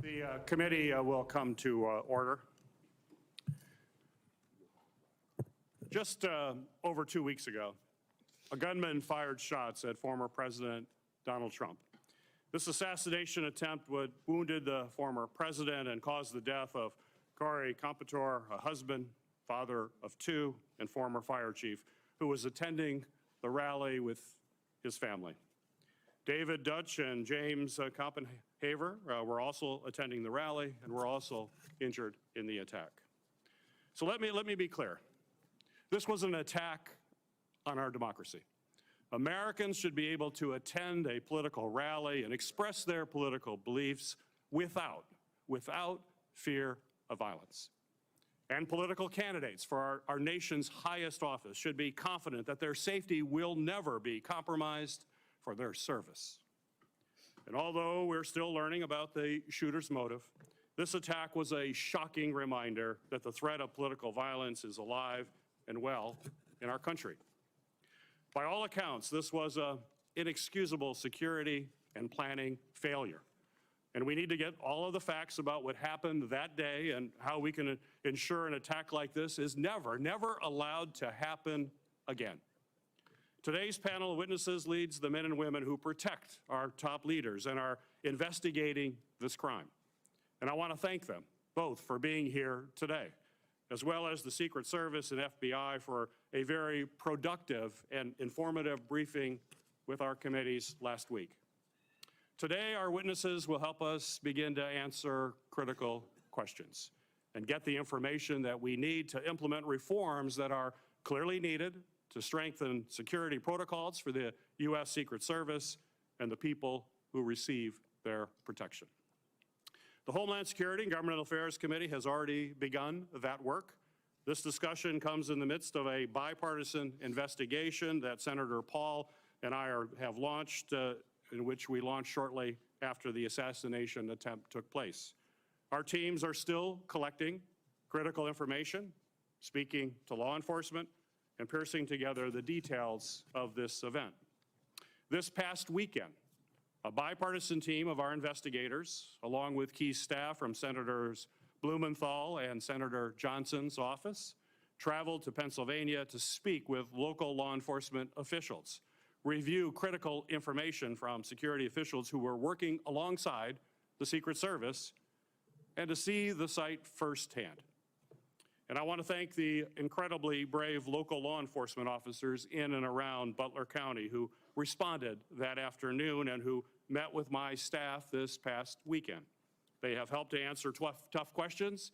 The committee will come to order. Just over 2 weeks ago, a gunman fired shots at former President Donald Trump. This assassination attempt wounded the former president and caused the death of Corey Competore, a husband, father of two, and former fire chief, who was attending the rally with his family. David Dutch and James Copenhaver were also attending the rally and were also injured in the attack. So let me be clear. This was an attack on our democracy. Americans should be able to attend a political rally and express their political beliefs without fear of violence. And political candidates for our nation's highest office should be confident that their safety will never be compromised for their service. And although we're still learning about the shooter's motive, this attack was a shocking reminder that the threat of political violence is alive and well in our country. By all accounts, this was an inexcusable security and planning failure. And we need to get all of the facts about what happened that day and how we can ensure an attack like this is never allowed to happen again. Today's panel of witnesses leads the men and women who protect our top leaders and are investigating this crime. And I want to thank them both for being here today, as well as the Secret Service and FBI for a very productive and informative briefing with our committees last week. Today, our witnesses will help us begin to answer critical questions and get the information that we need to implement reforms that are clearly needed to strengthen security protocols for the U.S. Secret Service and the people who receive their protection. The Homeland Security and Governmental Affairs Committee has already begun that work. This discussion comes in the midst of a bipartisan investigation that Senator Paul and I have launched, in which we launched shortly after the assassination attempt took place. Our teams are still collecting critical information, speaking to law enforcement, and piecing together the details of this event. This past weekend, a bipartisan team of our investigators, along with key staff from Senators Blumenthal and Senator Johnson's office, traveled to Pennsylvania to speak with local law enforcement officials, review critical information from security officials who were working alongside the Secret Service, and to see the site firsthand. And I want to thank the incredibly brave local law enforcement officers in and around Butler County who responded that afternoon and who met with my staff this past weekend. They have helped to answer tough questions,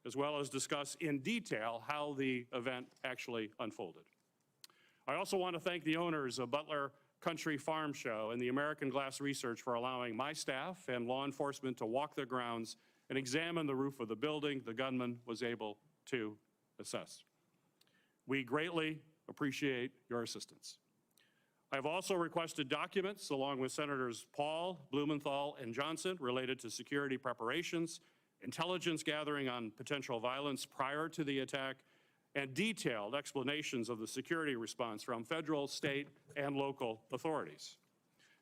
as well as discuss in detail how the event actually unfolded. I also want to thank the owners of Butler Country Farm Show and the American Glass Research for allowing my staff and law enforcement to walk the grounds and examine the roof of the building the gunman was able to assess. We greatly appreciate your assistance. I've also requested documents along with Senators Paul, Blumenthal, and Johnson related to security preparations, intelligence gathering on potential violence prior to the attack, and detailed explanations of the security response from federal, state, and local authorities.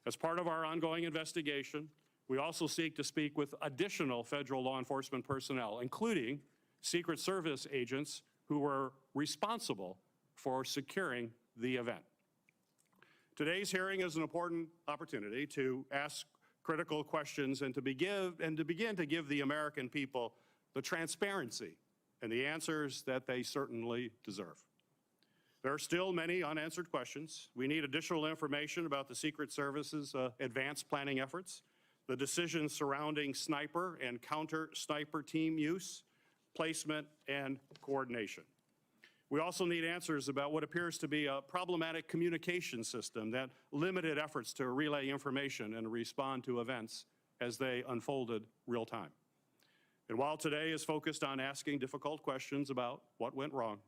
As part of our ongoing investigation, we also seek to speak with additional federal law enforcement personnel, including Secret Service agents who were responsible for securing the event. Today's hearing is an important opportunity to ask critical questions and to begin to give the American people the transparency and the answers that they certainly deserve. There are still many unanswered questions. We need additional information about the Secret Service's advanced planning efforts, the decisions surrounding sniper and counter-sniper team use, placement, and coordination. We also need answers about what appears to be a problematic communication system that limited efforts to relay information and respond to events as they unfolded real time. And while today is focused on asking difficult questions about what went wrong,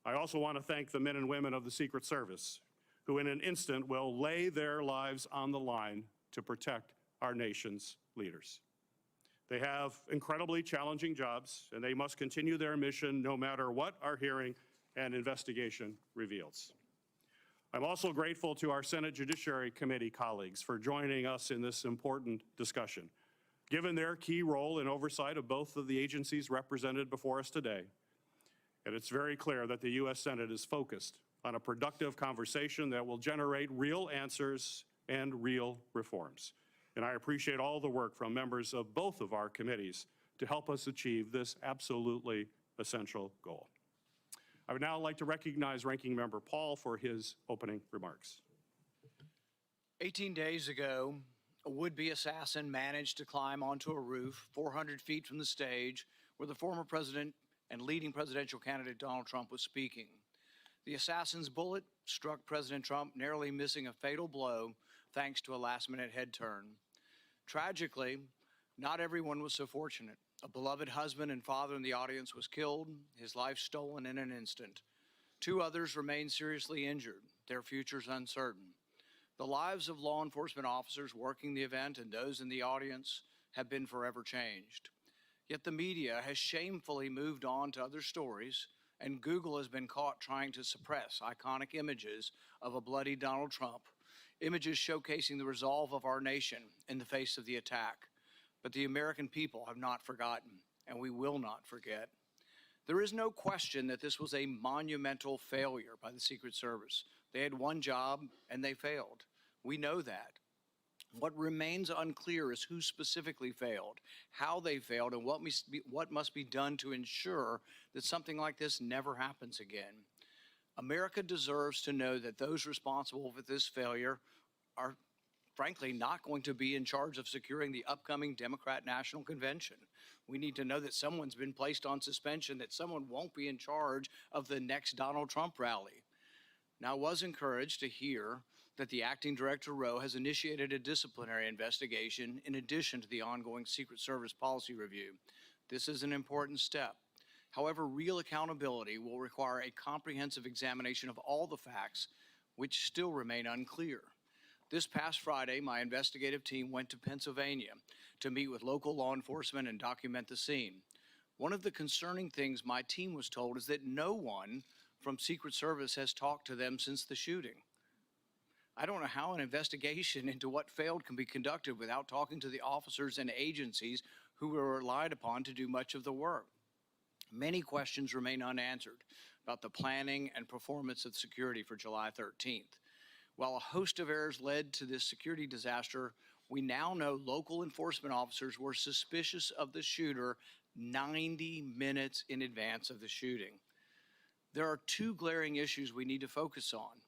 I also want to thank the men and women of the Secret Service who in an instant will lay their lives on the line to protect our nation's leaders. They have incredibly challenging jobs, and they must continue their mission no matter what our hearing and investigation reveals. I'm also grateful to our Senate Judiciary Committee colleagues for joining us in this important discussion. Given their key role in oversight of both of the agencies represented before us today, and it's very clear that the U.S. Senate is focused on a productive conversation that will generate real answers and real reforms. And I appreciate all the work from members of both of our committees to help us achieve this absolutely essential goal. I would now like to recognize Ranking Member Paul for his opening remarks. 18 days ago, a would-be assassin managed to climb onto a roof 400 feet from the stage where the former president and leading presidential candidate Donald Trump was speaking. The assassin's bullet struck President Trump, narrowly missing a fatal blow thanks to a last-minute head turn. Tragically, not everyone was so fortunate. A beloved husband and father in the audience was killed, his life stolen in an instant. 2 others remain seriously injured, their futures uncertain. The lives of law enforcement officers working the event and those in the audience have been forever changed. Yet the media has shamefully moved on to other stories, and Google has been caught trying to suppress iconic images of a bloody Donald Trump, images showcasing the resolve of our nation in the face of the attack. But the American people have not forgotten, and we will not forget. There is no question that this was a monumental failure by the Secret Service. They had one job, and they failed. We know that. What remains unclear is who specifically failed, how they failed, and what must be done to ensure that something like this never happens again. America deserves to know that those responsible for this failure are frankly not going to be in charge of securing the upcoming Democrat National Convention. We need to know that someone's been placed on suspension, that someone won't be in charge of the next Donald Trump rally. Now, I was encouraged to hear that the acting director, Rowe, has initiated a disciplinary investigation in addition to the ongoing Secret Service policy review. This is an important step. However, real accountability will require a comprehensive examination of all the facts, which still remain unclear. This past Friday, my investigative team went to Pennsylvania to meet with local law enforcement and document the scene. One of the concerning things my team was told is that no one from Secret Service has talked to them since the shooting. I don't know how an investigation into what failed can be conducted without talking to the officers and agencies who were relied upon to do much of the work. Many questions remain unanswered about the planning and performance of security for July 13th. While a host of errors led to this security disaster, we now know local enforcement officers were suspicious of the shooter 90 minutes in advance of the shooting. There are 2 glaring issues we need to focus on.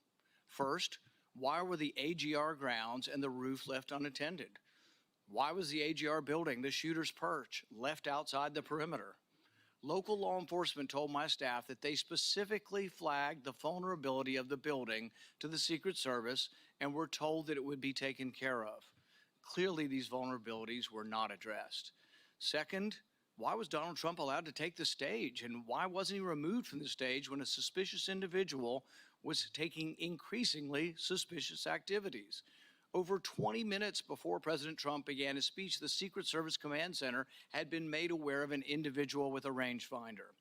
First, why were the AGR grounds and the roof left unattended? Why was the AGR building, the shooter's perch, left outside the perimeter? Local law enforcement told my staff that they specifically flagged the vulnerability of the building to the Secret Service and were told that it would be taken care of. Clearly, these vulnerabilities were not addressed. Second, why was Donald Trump allowed to take the stage, and why wasn't he removed from the stage when a suspicious individual was taking increasingly suspicious activities? Over 20 minutes before President Trump began his speech, the Secret Service Command Center had been made aware of an individual with a rangefinder.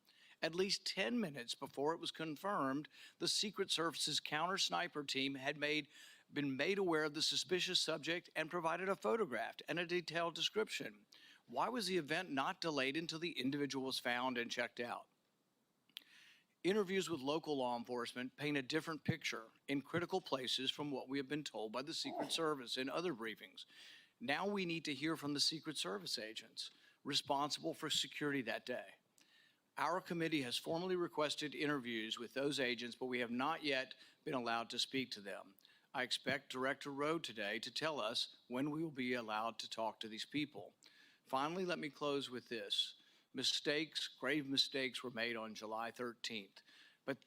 At least 10 minutes before it was confirmed, the Secret Service's counter-sniper team had been made aware of the suspicious subject and provided a photograph and a detailed description. Why was the event not delayed until the individual was found and checked out? Interviews with local law enforcement paint a different picture in critical places from what we have been told by the Secret Service in other briefings. Now we need to hear from the Secret Service agents responsible for security that day. Our committee has formally requested interviews with those agents, but we have not yet been allowed to speak to them. I expect Director Rowe today to tell us when we will be allowed to talk to these people. Finally, let me close with this. Mistakes, grave mistakes were made on July 13th, but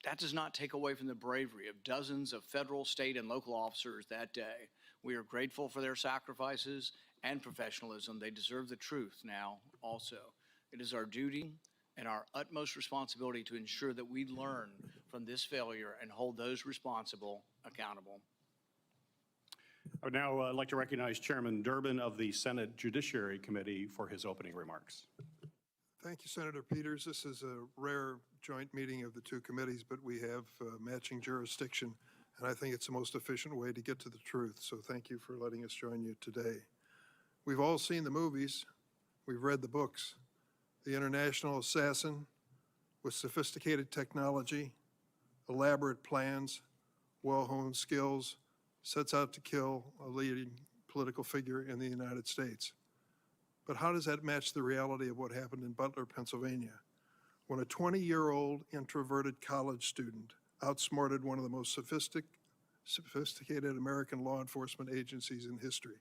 that does not take away from the bravery of dozens of federal, state, and local officers that day. We are grateful for their sacrifices and professionalism. They deserve the truth now also. It is our duty and our utmost responsibility to ensure that we learn from this failure and hold those responsible accountable. I would now like to recognize Chairman Durbin of the Senate Judiciary Committee for his opening remarks. Thank you, Senator Peters. This is a rare joint meeting of the 2 committees, but we have matching jurisdiction, and I think it's the most efficient way to get to the truth. So thank you for letting us join you today. We've all seen the movies. We've read the books. The international assassin with sophisticated technology, elaborate plans, well-honed skills, sets out to kill a leading political figure in the United States. But how does that match the reality of what happened in Butler, Pennsylvania, when a 20-year-old introverted college student outsmarted one of the most sophisticated American law enforcement agencies in history,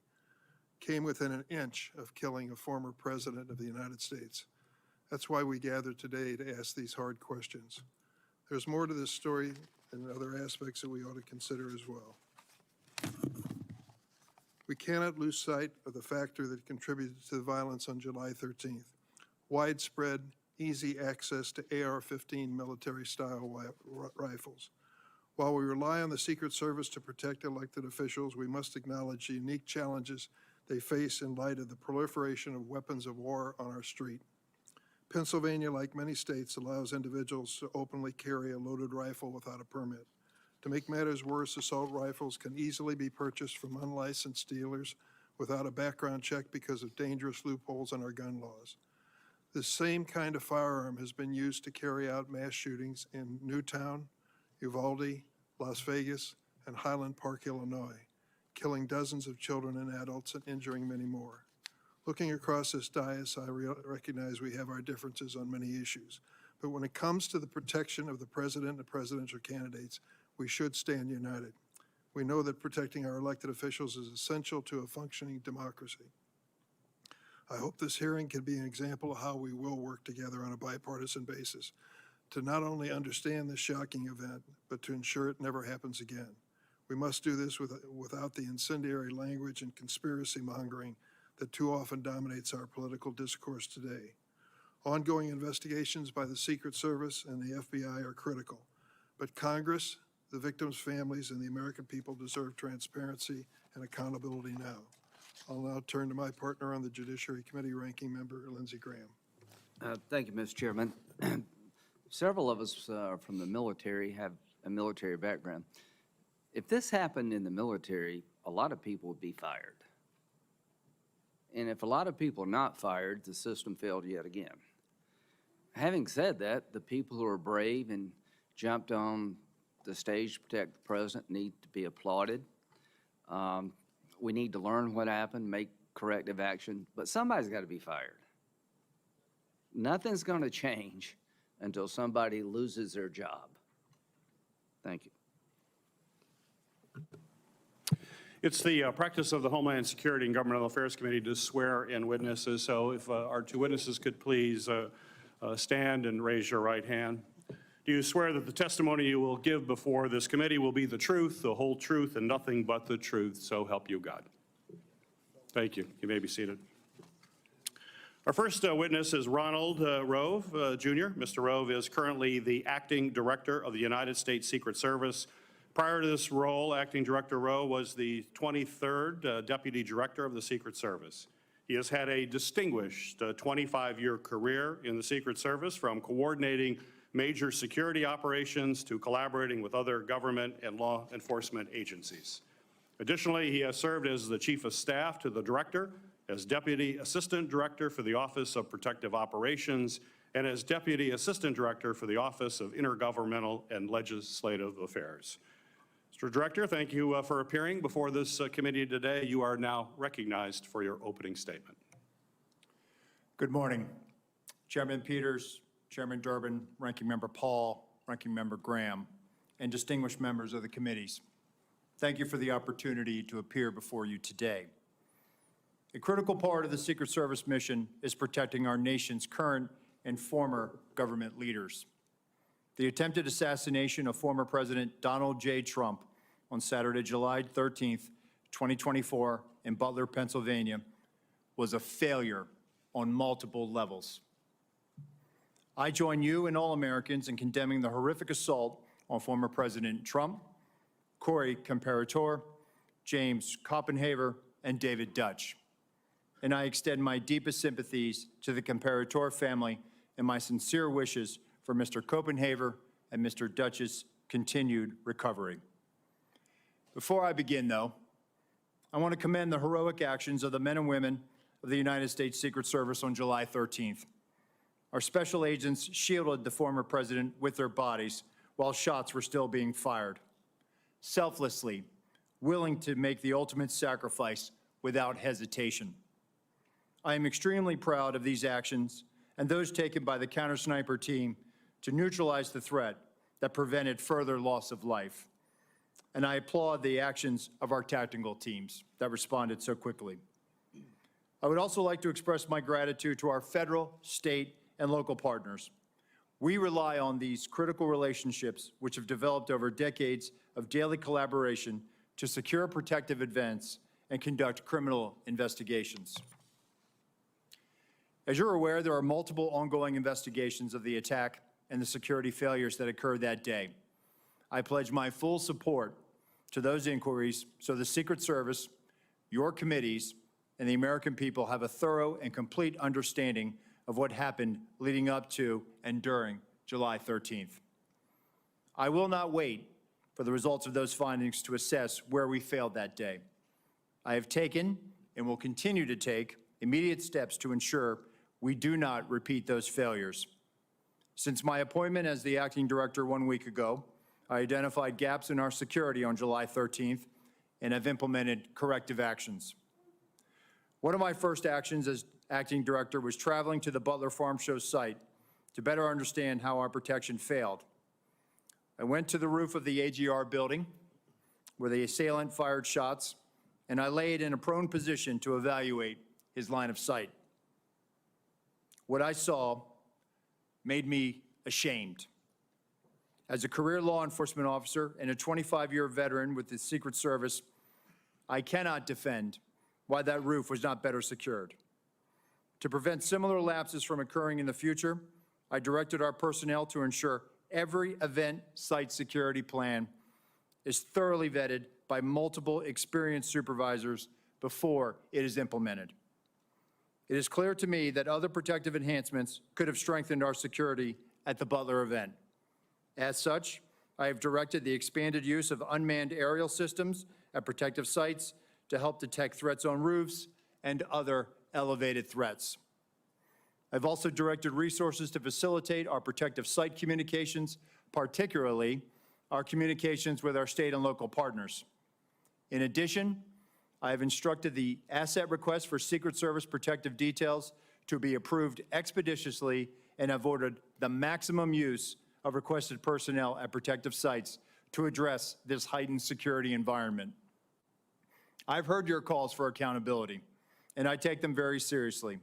came within an inch of killing a former president of the United States? That's why we gather today to ask these hard questions. There's more to this story and other aspects that we ought to consider as well. We cannot lose sight of the factor that contributed to the violence on July 13th. Widespread, easy access to AR-15 military-style rifles. While we rely on the Secret Service to protect elected officials, we must acknowledge the unique challenges they face in light of the proliferation of weapons of war on our street. Pennsylvania, like many states, allows individuals to openly carry a loaded rifle without a permit. To make matters worse, assault rifles can easily be purchased from unlicensed dealers without a background check because of dangerous loopholes in our gun laws. This same kind of firearm has been used to carry out mass shootings in Newtown, Uvalde, Las Vegas, and Highland Park, Illinois, killing dozens of children and adults and injuring many more. Looking across this dais, I recognize we have our differences on many issues. But when it comes to the protection of the president and presidential candidates, we should stand united. We know that protecting our elected officials is essential to a functioning democracy. I hope this hearing can be an example of how we will work together on a bipartisan basis to not only understand this shocking event, but to ensure it never happens again. We must do this without the incendiary language and conspiracy mongering that too often dominates our political discourse today. Ongoing investigations by the Secret Service and the FBI are critical, but Congress, the victims' families, and the American people deserve transparency and accountability now. I'll now turn to my partner on the Judiciary Committee, Ranking Member Lindsey Graham. Thank you, Mr. Chairman. Several of us from the military have a military background. If this happened in the military, a lot of people would be fired. And if a lot of people are not fired, the system failed yet again. Having said that, the people who are brave and jumped on the stage to protect the president need to be applauded. We need to learn what happened, make corrective action, but somebody's got to be fired. Nothing's going to change until somebody loses their job. Thank you. It's the practice of the Homeland Security and Governmental Affairs Committee to swear in witnesses. So if our two witnesses could please stand and raise your right hand. Do you swear that the testimony you will give before this committee will be the truth, the whole truth, and nothing but the truth, so help you God? Thank you. You may be seated. Our first witness is Ronald Rowe, Jr. Mr. Rowe is currently the Acting Director of the United States Secret Service. Prior to this role, Acting Director Rowe was the 23rd Deputy Director of the Secret Service. He has had a distinguished 25-year career in the Secret Service, from coordinating major security operations to collaborating with other government and law enforcement agencies. Additionally, he has served as the Chief of Staff to the Director, as Deputy Assistant Director for the Office of Protective Operations, and as Deputy Assistant Director for the Office of Intergovernmental and Legislative Affairs. Mr. Director, thank you for appearing before this committee today. You are now recognized for your opening statement. Good morning, Chairman Peters, Chairman Durbin, Ranking Member Paul, Ranking Member Graham, and distinguished members of the committees. Thank you for the opportunity to appear before you today. A critical part of the Secret Service mission is protecting our nation's current and former government leaders. The attempted assassination of former President Donald J. Trump on Saturday, July 13th, 2024, in Butler, Pennsylvania, was a failure on multiple levels. I join you and all Americans in condemning the horrific assault on former President Trump, Corey Comparator, James Copenhaver, and David Dutch. And I extend my deepest sympathies to the Comparator family and my sincere wishes for Mr. Copenhaver and Mr. Dutch's continued recovery. Before I begin, though, I want to commend the heroic actions of the men and women of the United States Secret Service on July 13th. Our special agents shielded the former president with their bodies while shots were still being fired, selflessly, willing to make the ultimate sacrifice without hesitation. I am extremely proud of these actions and those taken by the counter-sniper team to neutralize the threat that prevented further loss of life. And I applaud the actions of our tactical teams that responded so quickly. I would also like to express my gratitude to our federal, state, and local partners. We rely on these critical relationships, which have developed over decades of daily collaboration to secure protective events and conduct criminal investigations. As you're aware, there are multiple ongoing investigations of the attack and the security failures that occurred that day. I pledge my full support to those inquiries so the Secret Service, your committees, and the American people have a thorough and complete understanding of what happened leading up to and during July 13th. I will not wait for the results of those findings to assess where we failed that day. I have taken and will continue to take immediate steps to ensure we do not repeat those failures. Since my appointment as the acting director 1 week ago, I identified gaps in our security on July 13th and have implemented corrective actions. One of my first actions as acting director was traveling to the Butler Farm Show site to better understand how our protection failed. I went to the roof of the AGR building where the assailant fired shots, and I laid in a prone position to evaluate his line of sight. What I saw made me ashamed. As a career law enforcement officer and a 25-year veteran with the Secret Service, I cannot defend why that roof was not better secured. To prevent similar lapses from occurring in the future, I directed our personnel to ensure every event site security plan is thoroughly vetted by multiple experienced supervisors before it is implemented. It is clear to me that other protective enhancements could have strengthened our security at the Butler event. As such, I have directed the expanded use of unmanned aerial systems at protective sites to help detect threats on roofs and other elevated threats. I've also directed resources to facilitate our protective site communications, particularly our communications with our state and local partners. In addition, I have instructed the asset request for Secret Service protective details to be approved expeditiously and have ordered the maximum use of requested personnel at protective sites to address this heightened security environment. I've heard your calls for accountability, and I take them very seriously.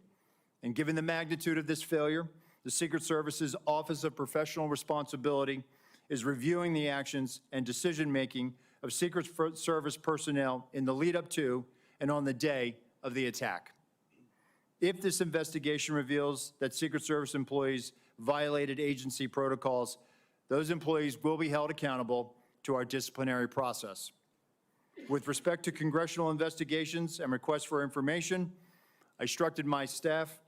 And given the magnitude of this failure, the Secret Service's Office of Professional Responsibility is reviewing the actions and decision-making of Secret Service personnel in the lead up to and on the day of the attack. If this investigation reveals that Secret Service employees violated agency protocols, those employees will be held accountable to our disciplinary process. With respect to congressional investigations and requests for information, I instructed my staff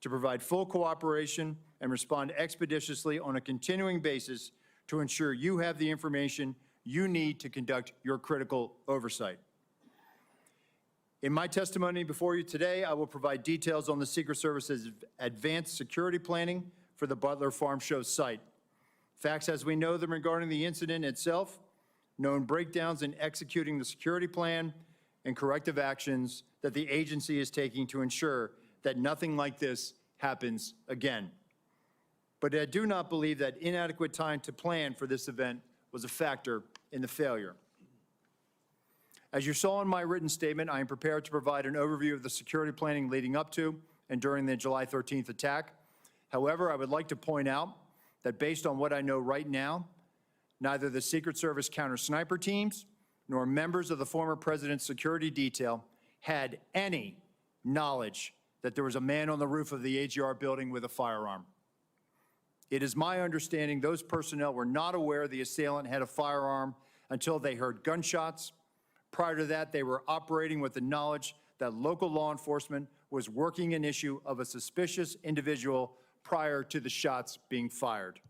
to provide full cooperation and respond expeditiously on a continuing basis to ensure you have the information you need to conduct your critical oversight. In my testimony before you today, I will provide details on the Secret Service's advanced security planning for the Butler Farm Show site. Facts as we know them regarding the incident itself, known breakdowns in executing the security plan, and corrective actions that the agency is taking to ensure that nothing like this happens again. But I do not believe that inadequate time to plan for this event was a factor in the failure. As you saw in my written statement, I am prepared to provide an overview of the security planning leading up to and during the July 13th attack. However, I would like to point out that based on what I know right now, neither the Secret Service counter-sniper teams nor members of the former president's security detail had any knowledge that there was a man on the roof of the AGR building with a firearm. It is my understanding those personnel were not aware the assailant had a firearm until they heard gunshots. Prior to that, they were operating with the knowledge that local law enforcement was working an issue of a suspicious individual prior to the shots being fired.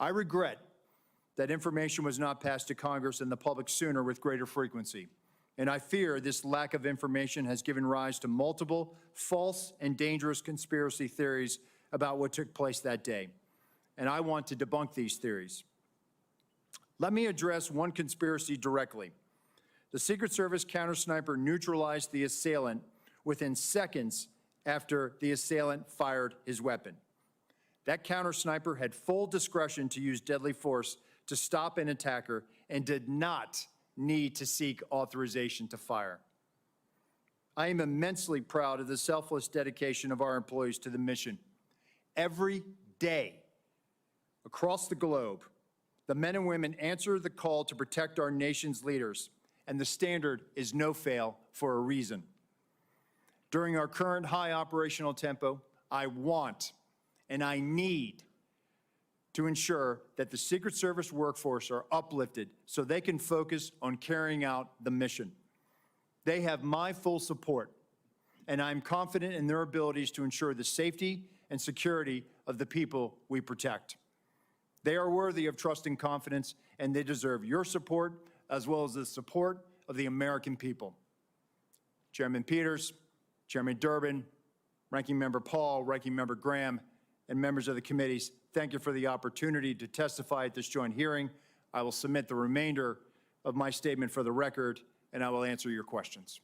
I regret that information was not passed to Congress and the public sooner with greater frequency. And I fear this lack of information has given rise to multiple false and dangerous conspiracy theories about what took place that day. And I want to debunk these theories. Let me address one conspiracy directly. The Secret Service counter-sniper neutralized the assailant within seconds after the assailant fired his weapon. That counter-sniper had full discretion to use deadly force to stop an attacker and did not need to seek authorization to fire. I am immensely proud of the selfless dedication of our employees to the mission. Every day, across the globe, the men and women answer the call to protect our nation's leaders, and the standard is no fail for a reason. During our current high operational tempo, I want and I need to ensure that the Secret Service workforce are uplifted so they can focus on carrying out the mission. They have my full support, and I'm confident in their abilities to ensure the safety and security of the people we protect. They are worthy of trust and confidence, and they deserve your support as well as the support of the American people. Chairman Peters, Chairman Durbin, Ranking Member Paul, Ranking Member Graham, and members of the committees, thank you for the opportunity to testify at this joint hearing. I will submit the remainder of my statement for the record, and I will answer your questions.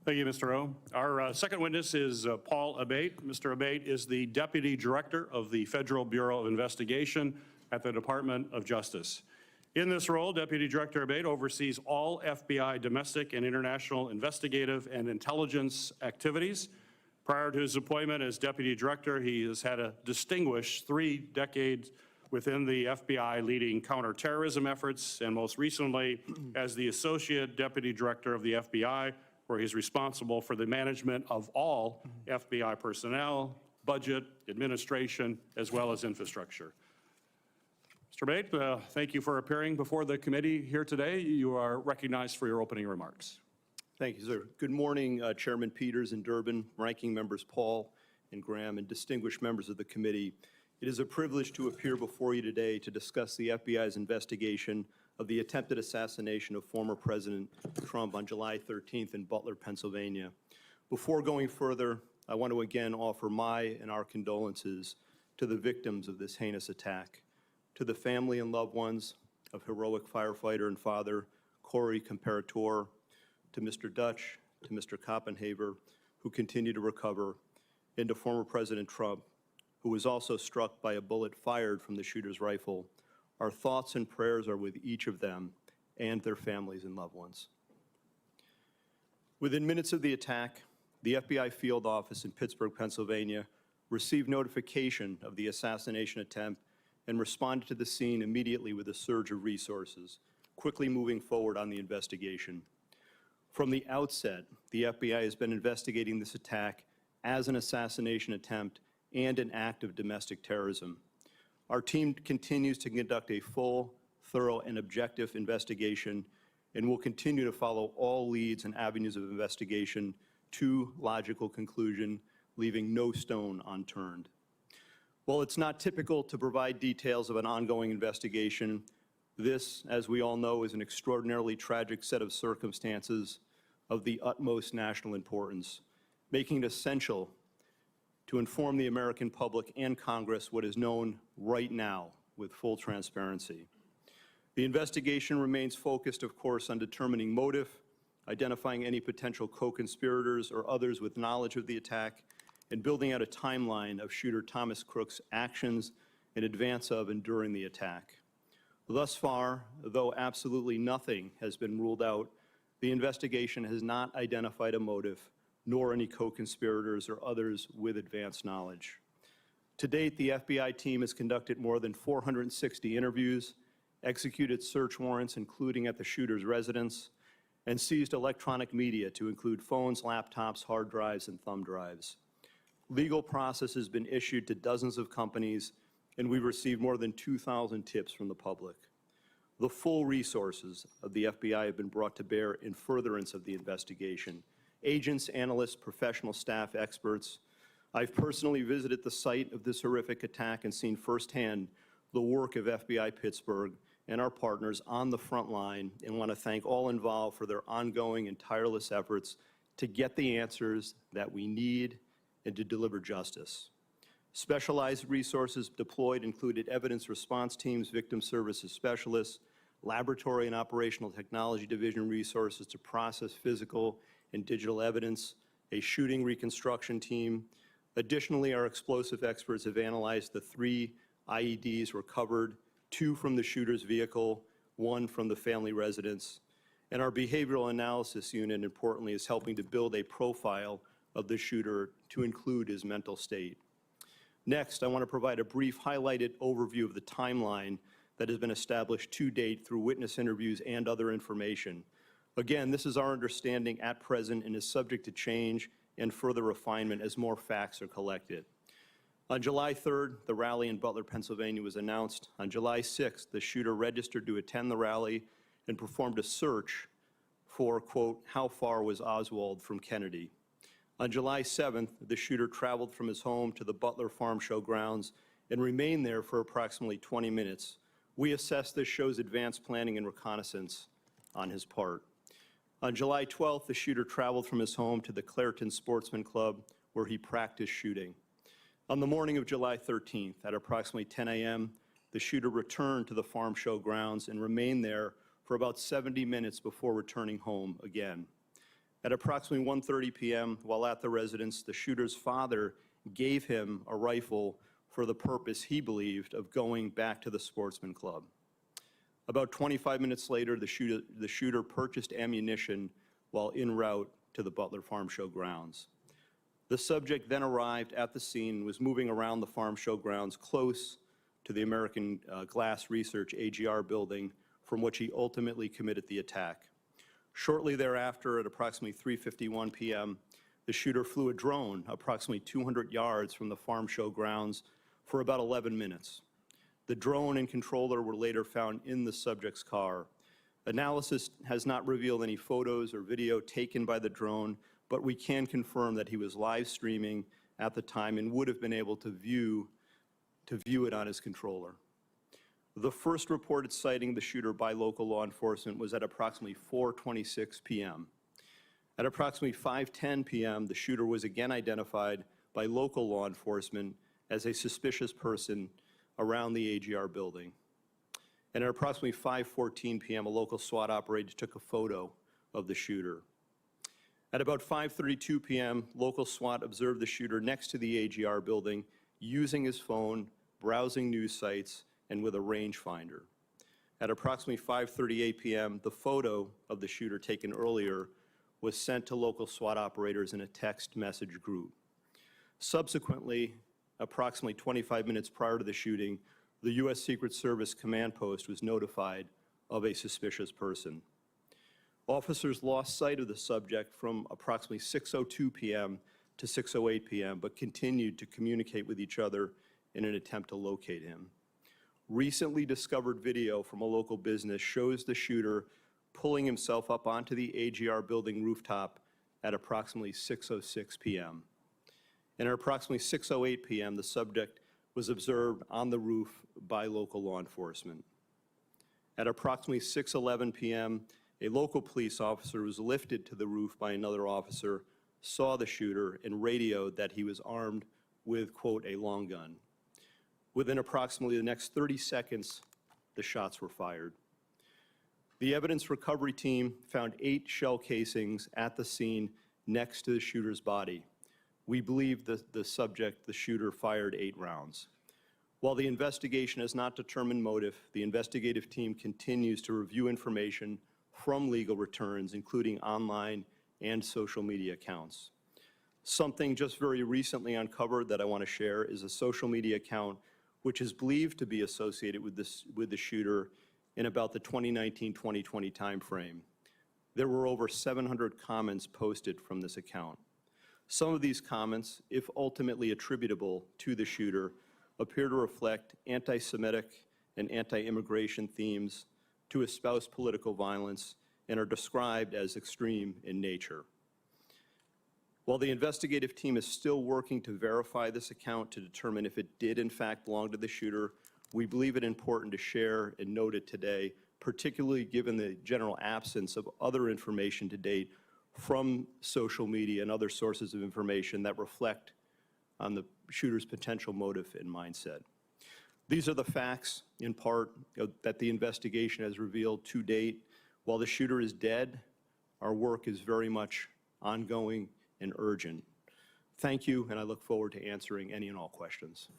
Thank you, Mr. Rowe. Our second witness is Paul Abate. Mr. Abate is the Deputy Director of the Federal Bureau of Investigation at the Department of Justice. In this role, Deputy Director Abate oversees all FBI domestic and international investigative and intelligence activities. Prior to his appointment as Deputy Director, he has had a distinguished 3 decades within the FBI leading counterterrorism efforts, and most recently as the Associate Deputy Director of the FBI, where he's responsible for the management of all FBI personnel, budget, administration, as well as infrastructure. Mr. Abate, thank you for appearing before the committee here today. You are recognized for your opening remarks. Thank you, sir. Good morning, Chairman Peters and Durbin, Ranking Members Paul and Graham, and distinguished members of the committee. It is a privilege to appear before you today to discuss the FBI's investigation of the attempted assassination of former President Trump on July 13th in Butler, Pennsylvania. Before going further, I want to again offer my and our condolences to the victims of this heinous attack, to the family and loved ones of heroic firefighter and father Corey Comparator, to Mr. Dutch, to Mr. Koppenhaver, who continue to recover, and to former President Trump, who was also struck by a bullet fired from the shooter's rifle. Our thoughts and prayers are with each of them and their families and loved ones. Within minutes of the attack, the FBI field office in Pittsburgh, Pennsylvania, received notification of the assassination attempt and responded to the scene immediately with a surge of resources, quickly moving forward on the investigation. From the outset, the FBI has been investigating this attack as an assassination attempt and an act of domestic terrorism. Our team continues to conduct a full, thorough, and objective investigation and will continue to follow all leads and avenues of investigation to logical conclusion, leaving no stone unturned. While it's not typical to provide details of an ongoing investigation, this, as we all know, is an extraordinarily tragic set of circumstances of the utmost national importance, making it essential to inform the American public and Congress what is known right now with full transparency. The investigation remains focused, of course, on determining motive, identifying any potential co-conspirators or others with knowledge of the attack, and building out a timeline of shooter Thomas Crook's actions in advance of and during the attack. Thus far, though absolutely nothing has been ruled out, the investigation has not identified a motive, nor any co-conspirators or others with advanced knowledge. To date, the FBI team has conducted more than 460 interviews, executed search warrants, including at the shooter's residence, and seized electronic media to include phones, laptops, hard drives, and thumb drives. Legal process has been issued to dozens of companies, and we've received more than 2,000 tips from the public. The full resources of the FBI have been brought to bear in furtherance of the investigation. Agents, analysts, professional staff, experts. I've personally visited the site of this horrific attack and seen firsthand the work of FBI Pittsburgh and our partners on the front line, and want to thank all involved for their ongoing and tireless efforts to get the answers that we need and to deliver justice. Specialized resources deployed included evidence response teams, victim services specialists, laboratory and operational technology division resources to process physical and digital evidence, a shooting reconstruction team. Additionally, our explosive experts have analyzed the 3 IEDs recovered, 2 from the shooter's vehicle, 1 from the family residence. And our behavioral analysis unit, importantly, is helping to build a profile of the shooter to include his mental state. Next, I want to provide a brief highlighted overview of the timeline that has been established to date through witness interviews and other information. Again, this is our understanding at present and is subject to change and further refinement as more facts are collected. On July 3rd, the rally in Butler, Pennsylvania was announced. On July 6th, the shooter registered to attend the rally and performed a search for, quote, how far was Oswald from Kennedy? On July 7th, the shooter traveled from his home to the Butler Farm Show grounds and remained there for approximately 20 minutes. We assess this shows advanced planning and reconnaissance on his part. On July 12th, the shooter traveled from his home to the Clairton Sportsman Club, where he practiced shooting. On the morning of July 13th, at approximately 10 a.m., the shooter returned to the farm show grounds and remained there for about 70 minutes before returning home again. At approximately 1:30 p.m., while at the residence, the shooter's father gave him a rifle for the purpose, he believed, of going back to the sportsman club. About 25 minutes later, the shooter purchased ammunition while en route to the Butler Farm Show grounds. The subject then arrived at the scene and was moving around the farm show grounds close to the American Glass Research AGR building, from which he ultimately committed the attack. Shortly thereafter, at approximately 3:51 p.m., the shooter flew a drone approximately 200 yards from the farm show grounds for about 11 minutes. The drone and controller were later found in the subject's car. Analysis has not revealed any photos or video taken by the drone, but we can confirm that he was live streaming at the time and would have been able to view it on his controller. The first reported sighting of the shooter by local law enforcement was at approximately 4:26 p.m. At approximately 5:10 p.m., the shooter was again identified by local law enforcement as a suspicious person around the AGR building. And at approximately 5:14 p.m., a local SWAT operator took a photo of the shooter. At about 5:32 p.m., local SWAT observed the shooter next to the AGR building using his phone, browsing news sites, and with a rangefinder. At approximately 5:38 p.m., the photo of the shooter taken earlier was sent to local SWAT operators in a text message group. Subsequently, approximately 25 minutes prior to the shooting, the U.S. Secret Service command post was notified of a suspicious person. Officers lost sight of the subject from approximately 6:02 p.m. to 6:08 p.m., but continued to communicate with each other in an attempt to locate him. Recently discovered video from a local business shows the shooter pulling himself up onto the AGR building rooftop at approximately 6:06 p.m. And at approximately 6:08 p.m., the subject was observed on the roof by local law enforcement. At approximately 6:11 p.m., a local police officer was lifted to the roof by another officer, saw the shooter, and radioed that he was armed with, quote, a long gun. Within approximately the next 30 seconds, the shots were fired. The evidence recovery team found 8 shell casings at the scene next to the shooter's body. We believe that the subject, the shooter, fired 8 rounds. While the investigation has not determined motive, the investigative team continues to review information from legal returns, including online and social media accounts. Something just very recently uncovered that I want to share is a social media account which is believed to be associated with the shooter in about the 2019-2020 timeframe. There were over 700 comments posted from this account. Some of these comments, if ultimately attributable to the shooter, appear to reflect anti-Semitic and anti-immigration themes, to espouse political violence, and are described as extreme in nature. While the investigative team is still working to verify this account to determine if it did in fact belong to the shooter, We believe it important to share and note it today, particularly given the general absence of other information to date from social media and other sources of information that reflect on the shooter's potential motive and mindset. These are the facts, in part, that the investigation has revealed to date. While the shooter is dead, our work is very much ongoing and urgent. Thank you, and I look forward to answering any and all questions.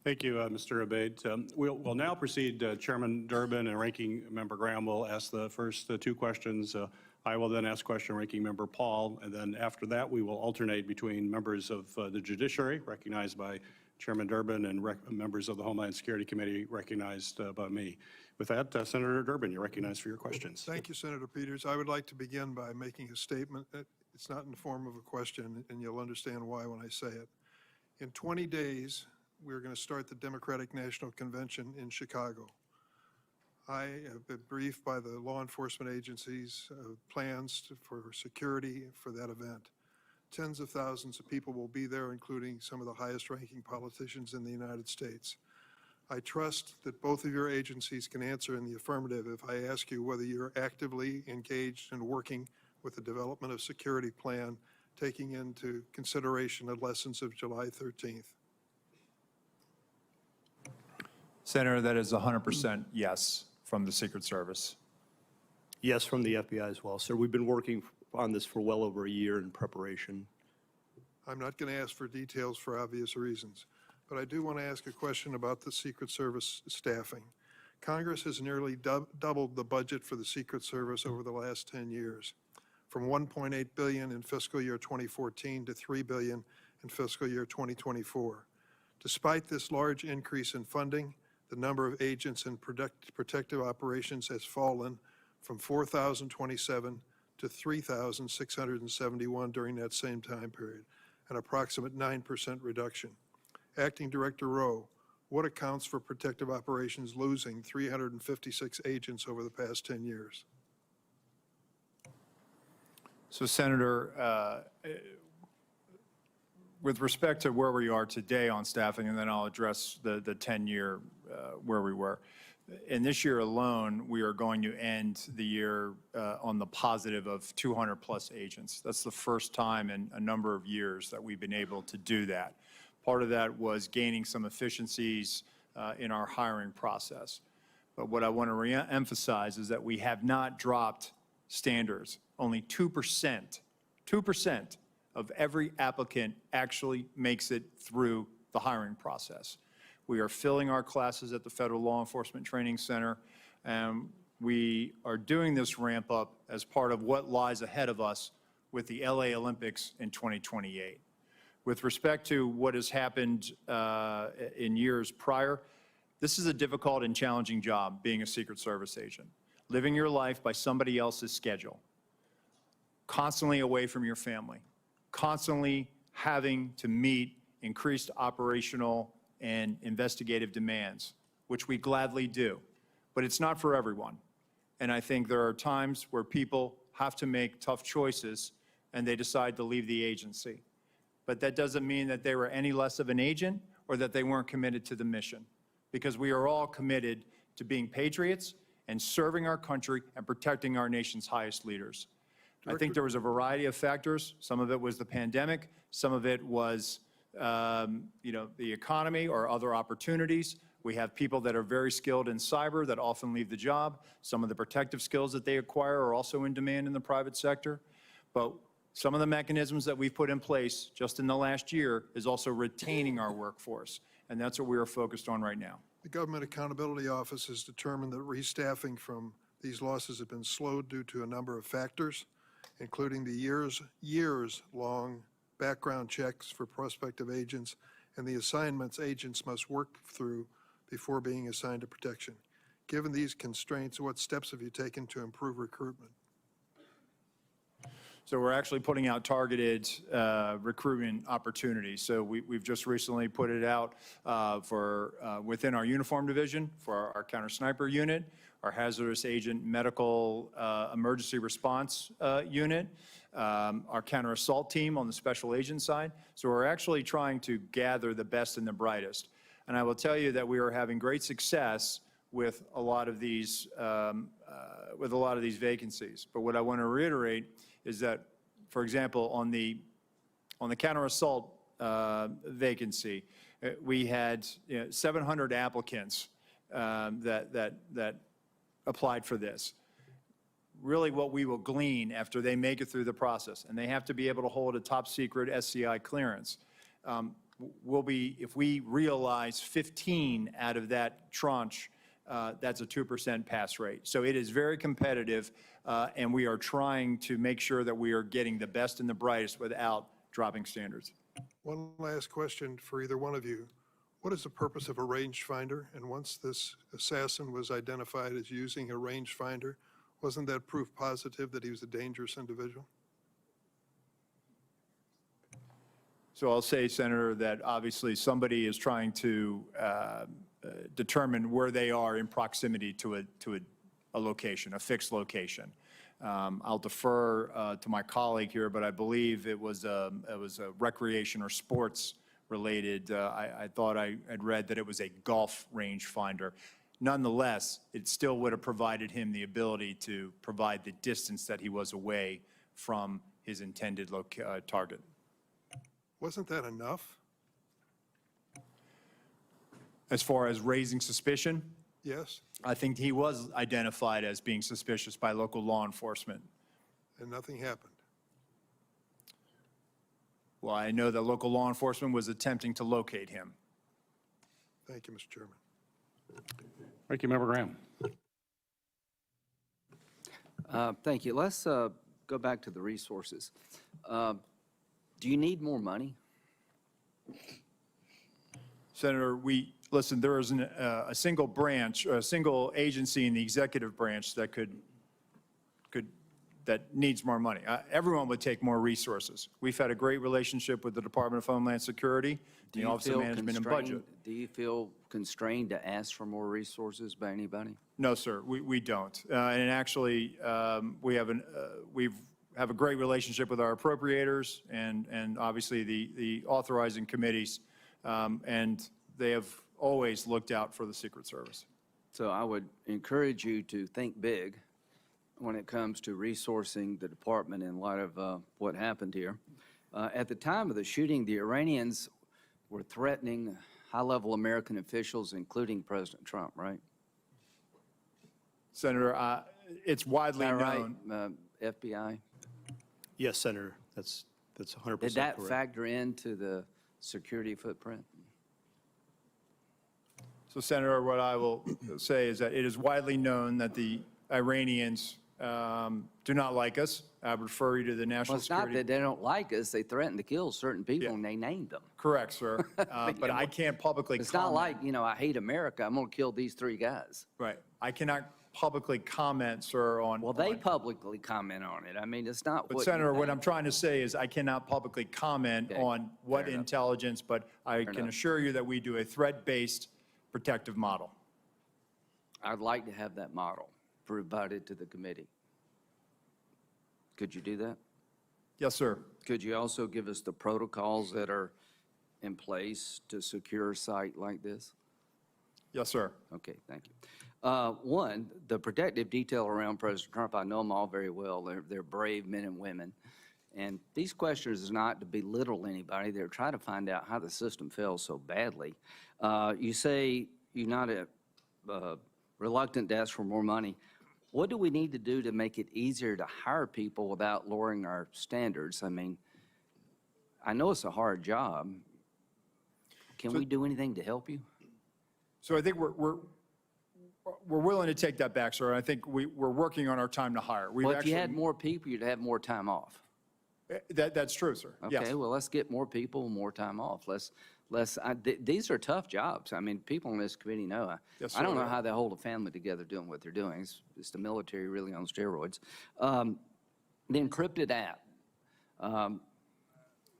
Thank you, Mr. Abaid. We'll now proceed. Chairman Durbin and Ranking Member Graham will ask the first two questions. I will then ask question Ranking Member Paul, and then after that, we will alternate between members of the judiciary, recognized by Chairman Durbin, and members of the Homeland Security Committee, recognized by me. With that, Senator Durbin, you're recognized for your questions. Thank you, Senator Peters. I would like to begin by making a statement that it's not in the form of a question, and you'll understand why when I say it. In 20 days, we're going to start the Democratic National Convention in Chicago. I have been briefed by the law enforcement agencies plans for security for that event. Tens of thousands of people will be there, including some of the highest ranking politicians in the United States. I trust that both of your agencies can answer in the affirmative if I ask you whether you're actively engaged in working with the development of security plan, taking into consideration the lessons of July 13th. Senator, that is 100% yes from the Secret Service. Yes, from the FBI as well, sir. We've been working on this for well over a year in preparation. I'm not going to ask for details for obvious reasons, but I do want to ask a question about the Secret Service staffing. Congress has nearly doubled the budget for the Secret Service over the last 10 years, from $1.8 billion in fiscal year 2014 to $3 billion in fiscal year 2024. Despite this large increase in funding, the number of agents in protective operations has fallen from 4,027 to 3,671 during that same time period, an approximate 9% reduction. Acting Director Rowe, what accounts for protective operations losing 356 agents over the past 10 years? So, Senator, with respect to where we are today on staffing, and then I'll address the 10-year where we were. In this year alone, we are going to end the year on the positive of 200 plus agents. That's the first time in a number of years that we've been able to do that. Part of that was gaining some efficiencies in our hiring process. But what I want to re-emphasize is that we have not dropped standards. Only 2% of every applicant actually makes it through the hiring process. We are filling our classes at the Federal Law Enforcement Training Center, and we are doing this ramp up as part of what lies ahead of us with the LA Olympics in 2028. With respect to what has happened in years prior, this is a difficult and challenging job, being a Secret Service agent. Living your life by somebody else's schedule, constantly away from your family, constantly having to meet increased operational and investigative demands, which we gladly do. But it's not for everyone. And I think there are times where people have to make tough choices and they decide to leave the agency. But that doesn't mean that they were any less of an agent or that they weren't committed to the mission, because we are all committed to being patriots and serving our country and protecting our nation's highest leaders. I think there was a variety of factors. Some of it was the pandemic. Some of it was the economy or other opportunities. We have people that are very skilled in cyber that often leave the job. Some of the protective skills that they acquire are also in demand in the private sector. But some of the mechanisms that we've put in place just in the last year is also retaining our workforce. And that's what we are focused on right now. The Government Accountability Office has determined that restaffing from these losses have been slowed due to a number of factors, including the years-long background checks for prospective agents and the assignments agents must work through before being assigned to protection. Given these constraints, what steps have you taken to improve recruitment? So we're actually putting out targeted recruitment opportunities. So we've just recently put it out for within our uniform division for our counter sniper unit, our hazardous agent medical emergency response unit, our counter assault team on the special agent side. So we're actually trying to gather the best and the brightest. And I will tell you that we are having great success with a lot of these vacancies. But what I want to reiterate is that, for example, on the counter assault vacancy, we had 700 applicants that applied for this. Really what we will glean after they make it through the process, and they have to be able to hold a top secret SCI clearance, will be, if we realize 15 out of that tranche, that's a 2% pass rate. So it is very competitive, and we are trying to make sure that we are getting the best and the brightest without dropping standards. One last question for either one of you. What is the purpose of a rangefinder? And once this assassin was identified as using a rangefinder, wasn't that proof positive that he was a dangerous individual? So I'll say, Senator, that obviously somebody is trying to determine where they are in proximity to a location, a fixed location. I'll defer to my colleague here, but I believe it was a recreation or sports related. I thought I had read that it was a golf range finder. Nonetheless, it still would have provided him the ability to provide the distance that he was away from his intended target. Wasn't that enough? As far as raising suspicion, Yes, I think he was identified as being suspicious by local law enforcement. and nothing happened. Well, I know that local law enforcement was attempting to locate him. Thank you, Mr. Chairman. Thank you, Member Graham. Thank you. Let's go back to the resources. Do you need more money? Senator, listen, there isn't a single branch, or a single agency in the executive branch that that needs more money. Everyone would take more resources. We've had a great relationship with the Department of Homeland Security, the Office of Management and Budget. Do you feel constrained to ask for more resources by anybody? No, sir, we don't. And actually, we have a great relationship with our appropriators and obviously the authorizing committees, and they have always looked out for the Secret Service. So I would encourage you to think big when it comes to resourcing the department in light of what happened here. At the time of the shooting, the Iranians were threatening high-level American officials, including President Trump, right? Senator, it's widely Is that right, known. FBI? Yes, Senator, that's 100% Did that correct. factor into the security footprint? So, Senator, what I will say is that it is widely known that the Iranians do not like us. I would refer you to the Well, National it's not Security. that they don't like us. They threatened to kill certain people, Yeah. and they named them. Correct, sir. But I can't publicly It's comment. not like, I hate America. I'm going to kill these 3 guys. Right. I cannot publicly comment, sir, on. Well, they publicly comment on it. I mean, it's not But what Senator, you what think. I'm trying to say is I cannot publicly comment Okay. on what Fair enough. intelligence, but I can enough. assure you that we do a threat-based protective model. I'd like to have that model provided to the committee. Could you do that? Yes, sir. Could you also give us the protocols that are in place to secure a site like this? Yes, sir. Okay, thank you. One, the protective detail around President Trump, I know them all very well. They're brave men and women. And these questions is not to belittle anybody. They're trying to find out how the system fails so badly. You say you're not reluctant to ask for more money. What do we need to do to make it easier to hire people without lowering our standards? I mean, I know it's a hard job. Can we do anything to help you? So I think we're willing to take that back, sir. I think we're working on our time to hire. We've Well, if you had actually- more people, you'd have more time off. That's true, sir. Yes. Okay, well, let's get more people, more time off. These are tough jobs. I mean, people in this committee know. Yes, I don't sir. know how they hold a family together doing what they're doing. It's the military really on steroids. The encrypted app.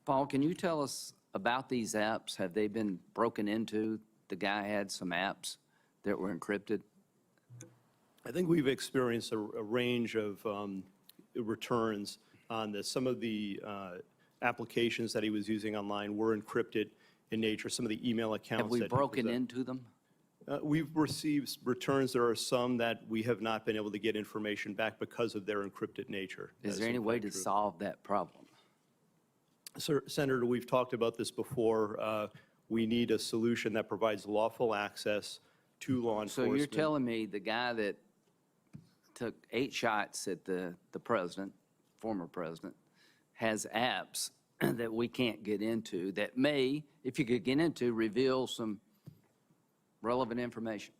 Paul, can you tell us about these apps? Have they been broken into? The guy had some apps that were encrypted. I think we've experienced a range of returns on this. Some of the applications that he was using online were encrypted, in nature, some of the email accounts. Have we that he broken present- into them? We've received returns. There are some that we have not been able to get information back because of their encrypted nature. Is That there any in way fact to true. solve that problem? Sir, Senator, we've talked about this before. We need a solution that provides lawful access to law So enforcement. you're telling me the guy that took 8 shots at the president, former president, has apps that we can't get into that may, if you could get into, reveal some relevant information?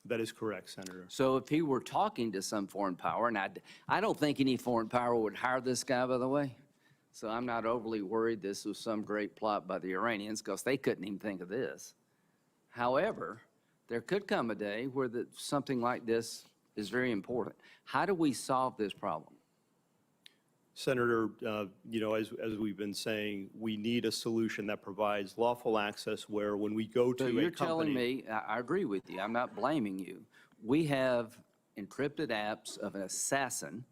That is correct, Senator. So if he were talking to some foreign power, and I don't think any foreign power would hire this guy, by the way, so I'm not overly worried this was some great plot by the Iranians, because they couldn't even think of this. However, there could come a day where something like this is very important. How do we solve this problem? Senator, as we've been saying, we need a solution that provides lawful access where when we go to So a you're company. telling me, I agree with you, I'm not blaming you. We have encrypted apps of an assassin,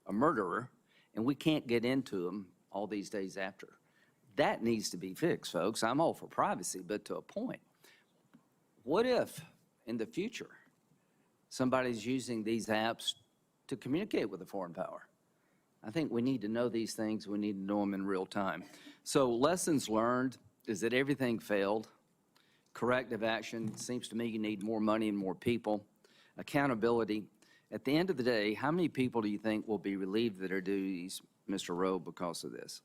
a murderer, and we can't get into them all these days after. That needs to be fixed, folks. I'm all for privacy, but to a point. What if, in the future, somebody's using these apps to communicate with a foreign power? I think we need to know these things. We need to know them in real time. So lessons learned is that everything failed. Corrective action, seems to me you need more money and more people. Accountability. At the end of the day, how many people do you think will be relieved of their duties, Mr. Rowe, because of this?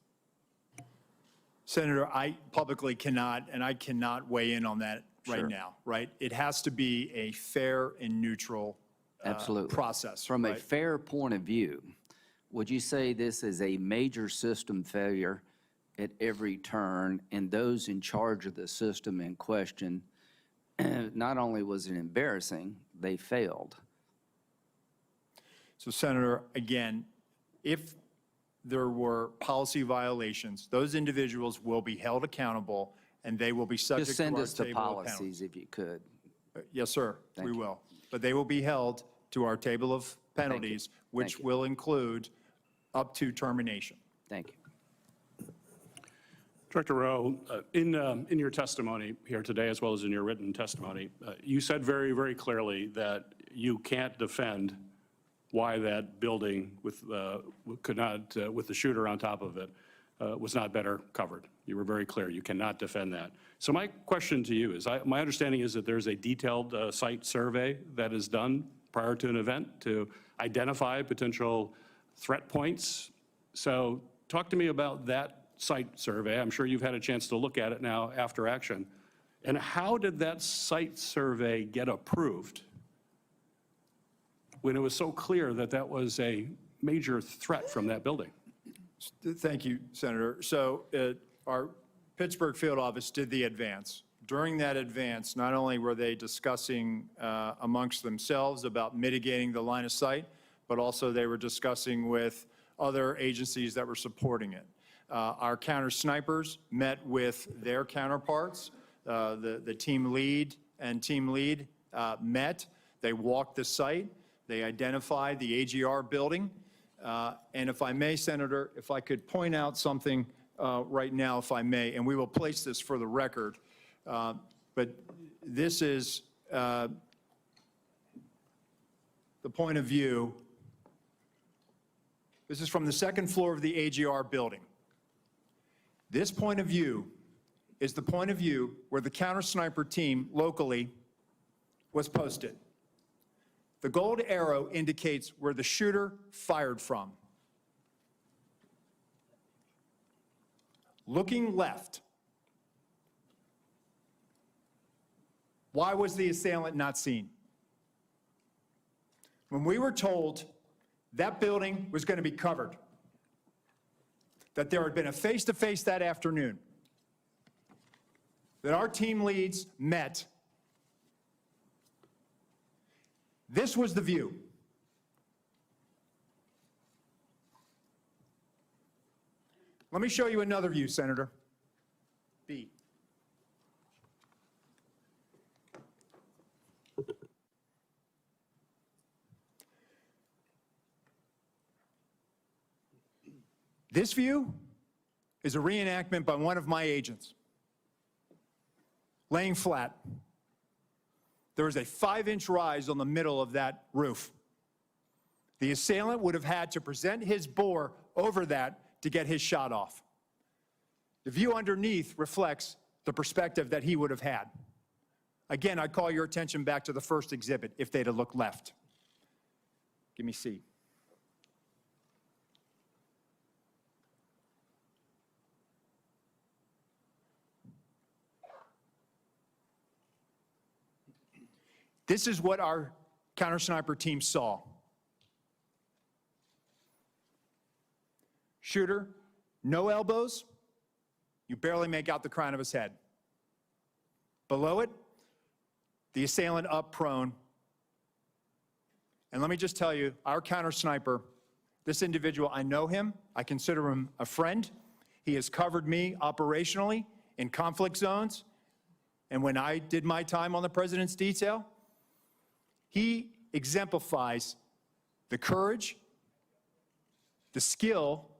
Senator, I publicly cannot, and I cannot weigh in on that Sure. right now, right? It has to be a fair and neutral Absolutely. process. From a right? fair point of view, would you say this is a major system failure at every turn, and those in charge of the system in question, not only was it embarrassing, they failed? So Senator, again, if there were policy violations, those individuals will be held accountable and they will be subject Just to send our us the table of penalties. policies if you could. Yes, sir, Thank we you. will. But they will be held to our table of penalties, which Thank you. will include up to termination. Thank you. Director Rowe, in your testimony here today, as well as in your written testimony, you said very, very clearly that you can't defend why that building with the shooter on top of it was not better covered. You were very clear. You cannot defend that. So my question to you is, my understanding is that there's a detailed site survey that is done prior to an event to identify potential threat points. So talk to me about that site survey. I'm sure you've had a chance to look at it now after action. And how did that site survey get approved when it was so clear that that was a major threat from that building? Thank you, Senator. So our Pittsburgh field office did the advance. During that advance, not only were they discussing amongst themselves about mitigating the line of sight, but also they were discussing with other agencies that were supporting it. Our counter snipers met with their counterparts. The team lead and team lead met. They walked the site. They identified the AGR building. And if I may, Senator, if I could point out something right now, if I may, and we will place this for the record, but this is the point of view. This is from the second floor of the AGR building. This point of view is the point of view where the counter sniper team locally was posted. The gold arrow indicates where the shooter fired from. Looking left, why was the assailant not seen? When we were told that building was going to be covered, that there had been a face-to-face that afternoon, that our team leads met, this was the view. Let me show you another view, Senator. B. This view is a reenactment by one of my agents. laying flat. There was a 5-inch rise on the middle of that roof. The assailant would have had to present his bore over that to get his shot off. The view underneath reflects the perspective that he would have had. Again, I call your attention back to the first exhibit, if they'd have looked left. Give me C. This is what our counter sniper team saw. Shooter, no elbows, you barely make out the crown of his head. Below it, the assailant up prone. And let me just tell you, our counter sniper, this individual, I know him, I consider him a friend. He has covered me operationally in conflict zones. And when I did my time on the President's detail, he exemplifies the courage, the skill,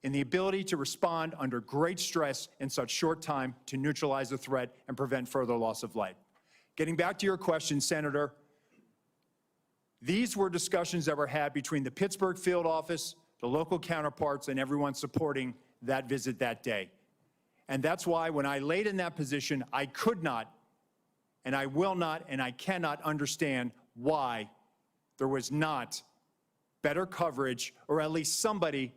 and the ability to respond under great stress in such short time to neutralize the threat and prevent further loss of life. Getting back to your question, Senator, these were discussions that were had between the Pittsburgh field office, the local counterparts, and everyone supporting that visit that day. And that's why when I laid in that position, I could not, and I will not, and I cannot understand why there was not better coverage, or at least somebody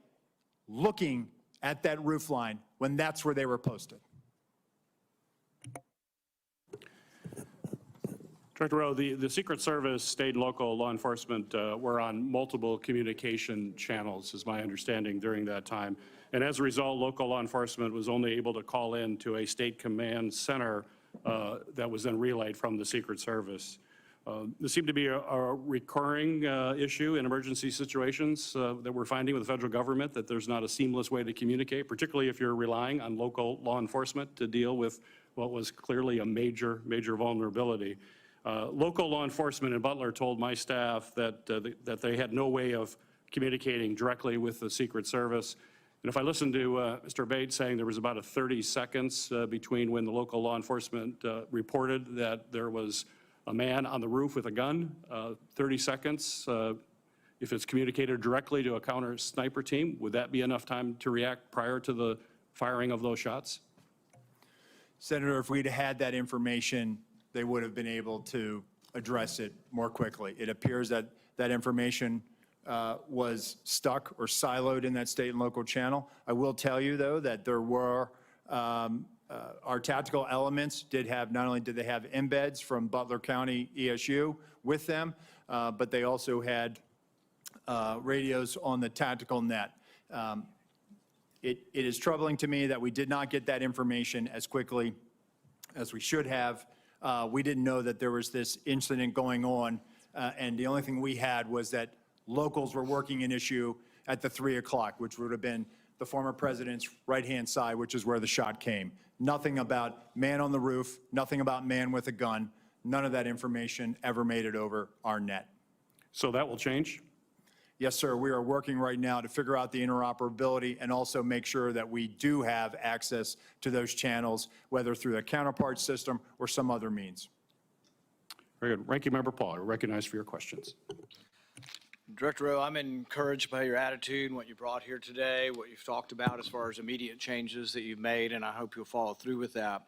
looking at that roof line when that's where they were posted. Director Rowe, the Secret Service, state and local law enforcement were on multiple communication channels, is my understanding, during that time. And as a result, local law enforcement was only able to call in to a state command center that was then relayed from the Secret Service. This seemed to be a recurring issue in emergency situations that we're finding with the federal government, that there's not a seamless way to communicate, particularly if you're relying on local law enforcement to deal with what was clearly a major vulnerability. Local law enforcement in Butler told my staff that they had no way of communicating directly with the Secret Service. And if I listened to Mr. Bates saying there was about 30 seconds between when the local law enforcement reported that there was a man on the roof with a gun, 30 seconds, if it's communicated directly to a counter sniper team, would that be enough time to react prior to the firing of those shots? Senator, if we'd had that information, they would have been able to address it more quickly. It appears that that information was stuck or siloed in that state and local channel. I will tell you, though, that there were, our tactical elements did have, not only did they have embeds from Butler County ESU with them, but they also had radios on the tactical net. It is troubling to me that we did not get that information as quickly as we should have. We didn't know that there was this incident going on, and the only thing we had was that locals were working an issue at the 3 o'clock, which would have been the former president's right-hand side, which is where the shot came. Nothing about man on the roof, nothing about man with a gun. None of that information ever made it over our net. So that will change? Yes, sir. We are working right now to figure out the interoperability and also make sure that we do have access to those channels, whether through the counterpart system or some other means. Very good. Ranking Member Paul, you're recognized for your questions. Director Rowe, I'm encouraged by your attitude and what you brought here today, what you've talked about as far as immediate changes that you've made, and I hope you'll follow through with that.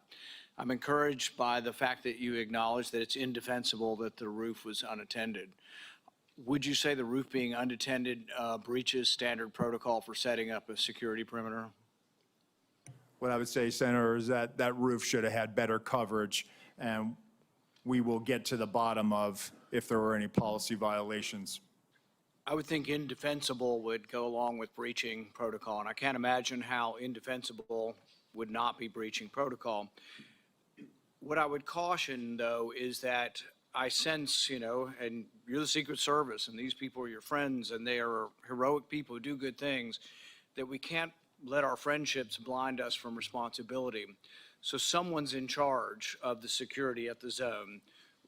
I'm encouraged by the fact that you acknowledge that it's indefensible that the roof was unattended. Would you say the roof being unattended breaches standard protocol for setting up a security perimeter? What I would say, Senator, is that that roof should have had better coverage, and we will get to the bottom of if there were any policy violations. I would think indefensible would go along with breaching protocol, and I can't imagine how indefensible would not be breaching protocol. What I would caution, though, is that I sense, and you're the Secret Service, and these people are your friends, and they are heroic people who do good things, that we can't let our friendships blind us from responsibility. So someone's in charge of the security at the zone.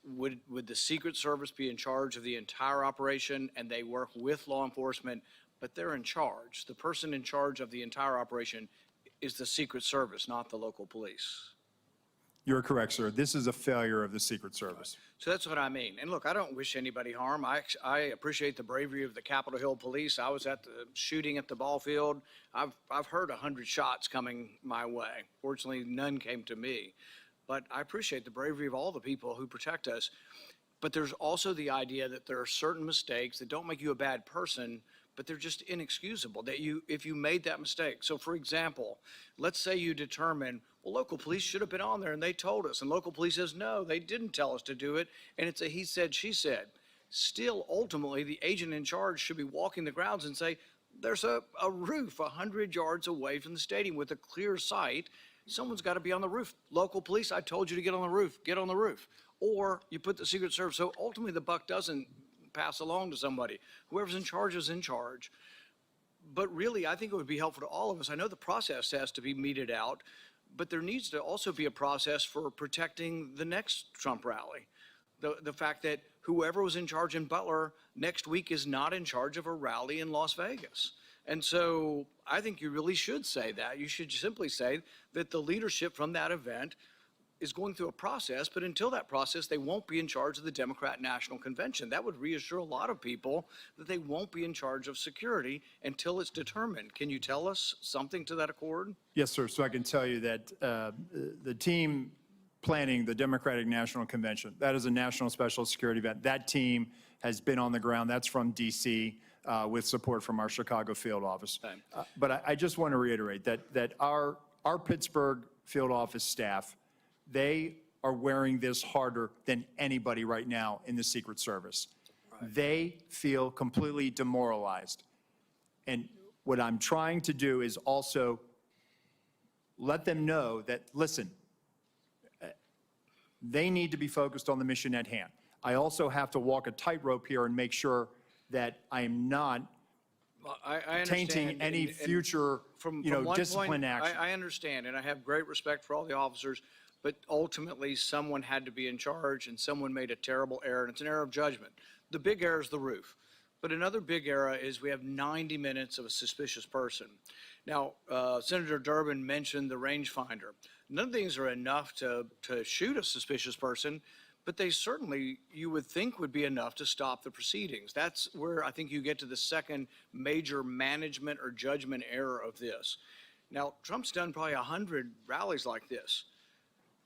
Would the Secret Service be in charge of the entire operation, and they work with law enforcement, but they're in charge? The person in charge of the entire operation is the Secret Service, not the local police. You're correct, sir. This is a failure of the Secret Service. So that's what I mean. And look, I don't wish anybody harm. I appreciate the bravery of the Capitol Hill Police. I was at the shooting at the ball field. I've heard 100 shots coming my way. Fortunately, none came to me. But I appreciate the bravery of all the people who protect us. But there's also the idea that there are certain mistakes that don't make you a bad person, but they're just inexcusable, that if you made that mistake. So for example, let's say you determine, well, local police should have been on there and they told us, and local police says, no, they didn't tell us to do it, and it's a he said, she said. Still, ultimately, the agent in charge should be walking the grounds and say, there's a roof 100 yards away from the stadium with a clear sight. Someone's got to be on the roof. Local police, I told you to get on the roof, get on the roof. Or you put the Secret Service. So ultimately, the buck doesn't pass along to somebody. Whoever's in charge is in charge. But really, I think it would be helpful to all of us. I know the process has to be meted out, but there needs to also be a process for protecting the next Trump rally. The fact that whoever was in charge in Butler next week is not in charge of a rally in Las Vegas. And so I think you really should say that. You should simply say that the leadership from that event is going through a process, but until that process, they won't be in charge of the Democrat National Convention. That would reassure a lot of people that they won't be in charge of security until it's determined. Can you tell us something to that accord? Yes, sir. So I can tell you that the team planning the Democratic National Convention, that is a national special security event. That team has been on the ground. That's from D.C. With support from our Chicago field office. But I just want to reiterate that our Pittsburgh field office staff, they are wearing this harder than anybody right now in the Secret Service. Right. They feel completely demoralized. And what I'm trying to do is also let them know that, listen, they need to be focused on the mission at hand. I also have to walk a tightrope here and make sure that I am not tainting any future, discipline action. I understand, and I have great respect for all the officers, but ultimately someone had to be in charge and someone made a terrible error, and it's an error of judgment. The big error is the roof. But another big error is we have 90 minutes of a suspicious person. Now, Senator Durbin mentioned the rangefinder. None of these are enough to shoot a suspicious person, but they certainly, you would think, would be enough to stop the proceedings. That's where I think you get to the second major management or judgment error of this. Now, Trump's done probably 100 rallies like this.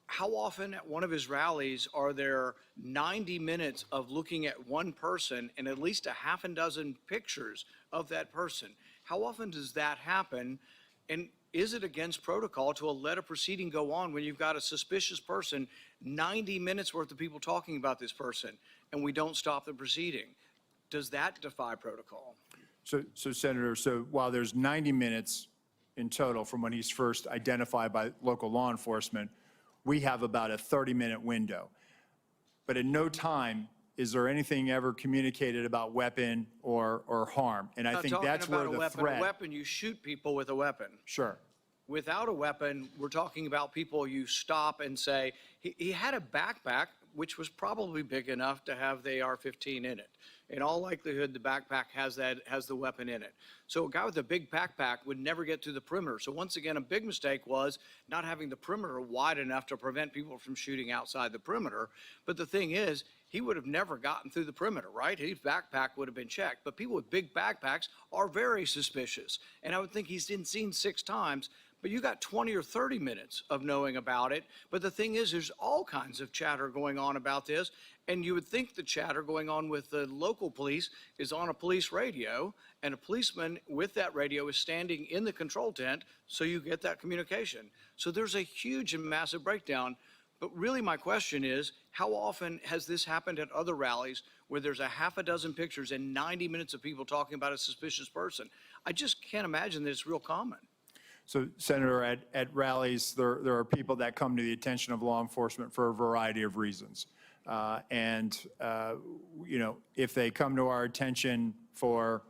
How often at one of his rallies are there 90 minutes of looking at one person and at least a half a dozen pictures of that person? How often does that happen? And is it against protocol to let a proceeding go on when you've got a suspicious person, 90 minutes worth of people talking about this person, and we don't stop the proceeding? Does that defy protocol? So Senator, while there's 90 minutes in total from when he's first identified by local law enforcement, we have about a 30-minute window. But at no time is there anything ever communicated about weapon or harm. And I think that's where the threat. A weapon, you shoot people with a weapon. Sure. Without a weapon, we're talking about people you stop and say, he had a backpack, which was probably big enough to have the AR-15 in it. In all likelihood, the backpack has the weapon in it. So a guy with a big backpack would never get through the perimeter. So once again, a big mistake was not having the perimeter wide enough to prevent people from shooting outside the perimeter. But the thing is, he would have never gotten through the perimeter, right? His backpack would have been checked. But people with big backpacks are very suspicious. And I would think he's been seen 6 times. But you got 20 or 30 minutes of knowing about it. But the thing is, there's all kinds of chatter going on about this. And you would think the chatter going on with the local police is on a police radio, and a policeman with that radio is standing in the control tent, so you get that communication. So there's a huge and massive breakdown. But really my question is, how often has this happened at other rallies where there's a half a dozen pictures and 90 minutes of people talking about a suspicious person? I just can't imagine that it's real common. So, Senator, at rallies, there are people that come to the attention of law enforcement for a variety of reasons. If they come to our attention for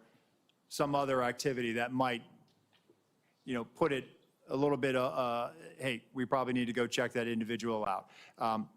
some other activity that might, put it a little bit, hey, we probably need to go check that individual out.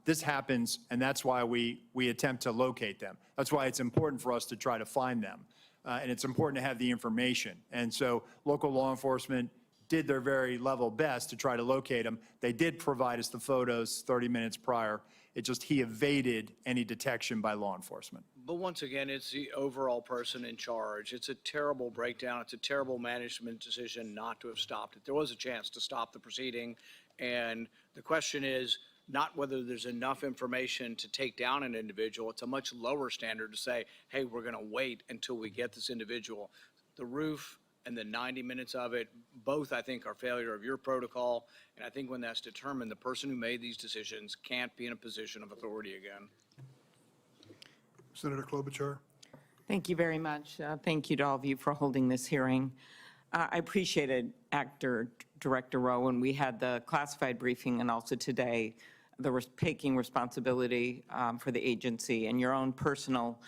This happens, and that's why we attempt to locate them. That's why it's important for us to try to find them. And it's important to have the information. And so local law enforcement did their very level best to try to locate him. They did provide us the photos 30 minutes prior. It just, he evaded any detection by law enforcement. But once again, it's the overall person in charge. It's a terrible breakdown. It's a terrible management decision not to have stopped it. There was a chance to stop the proceeding, and the question is not whether there's enough information to take down an individual. It's a much lower standard to say, hey, we're going to wait until we get this individual. The roof and the 90 minutes of it, both I think are failure of your protocol. And I think when that's determined, the person who made these decisions can't be in a position of authority again. Senator Klobuchar. Thank you very much. Thank you to all of you for holding this hearing. I appreciated Director Rowe when we had the classified briefing, and also today, taking responsibility for the agency and your own personal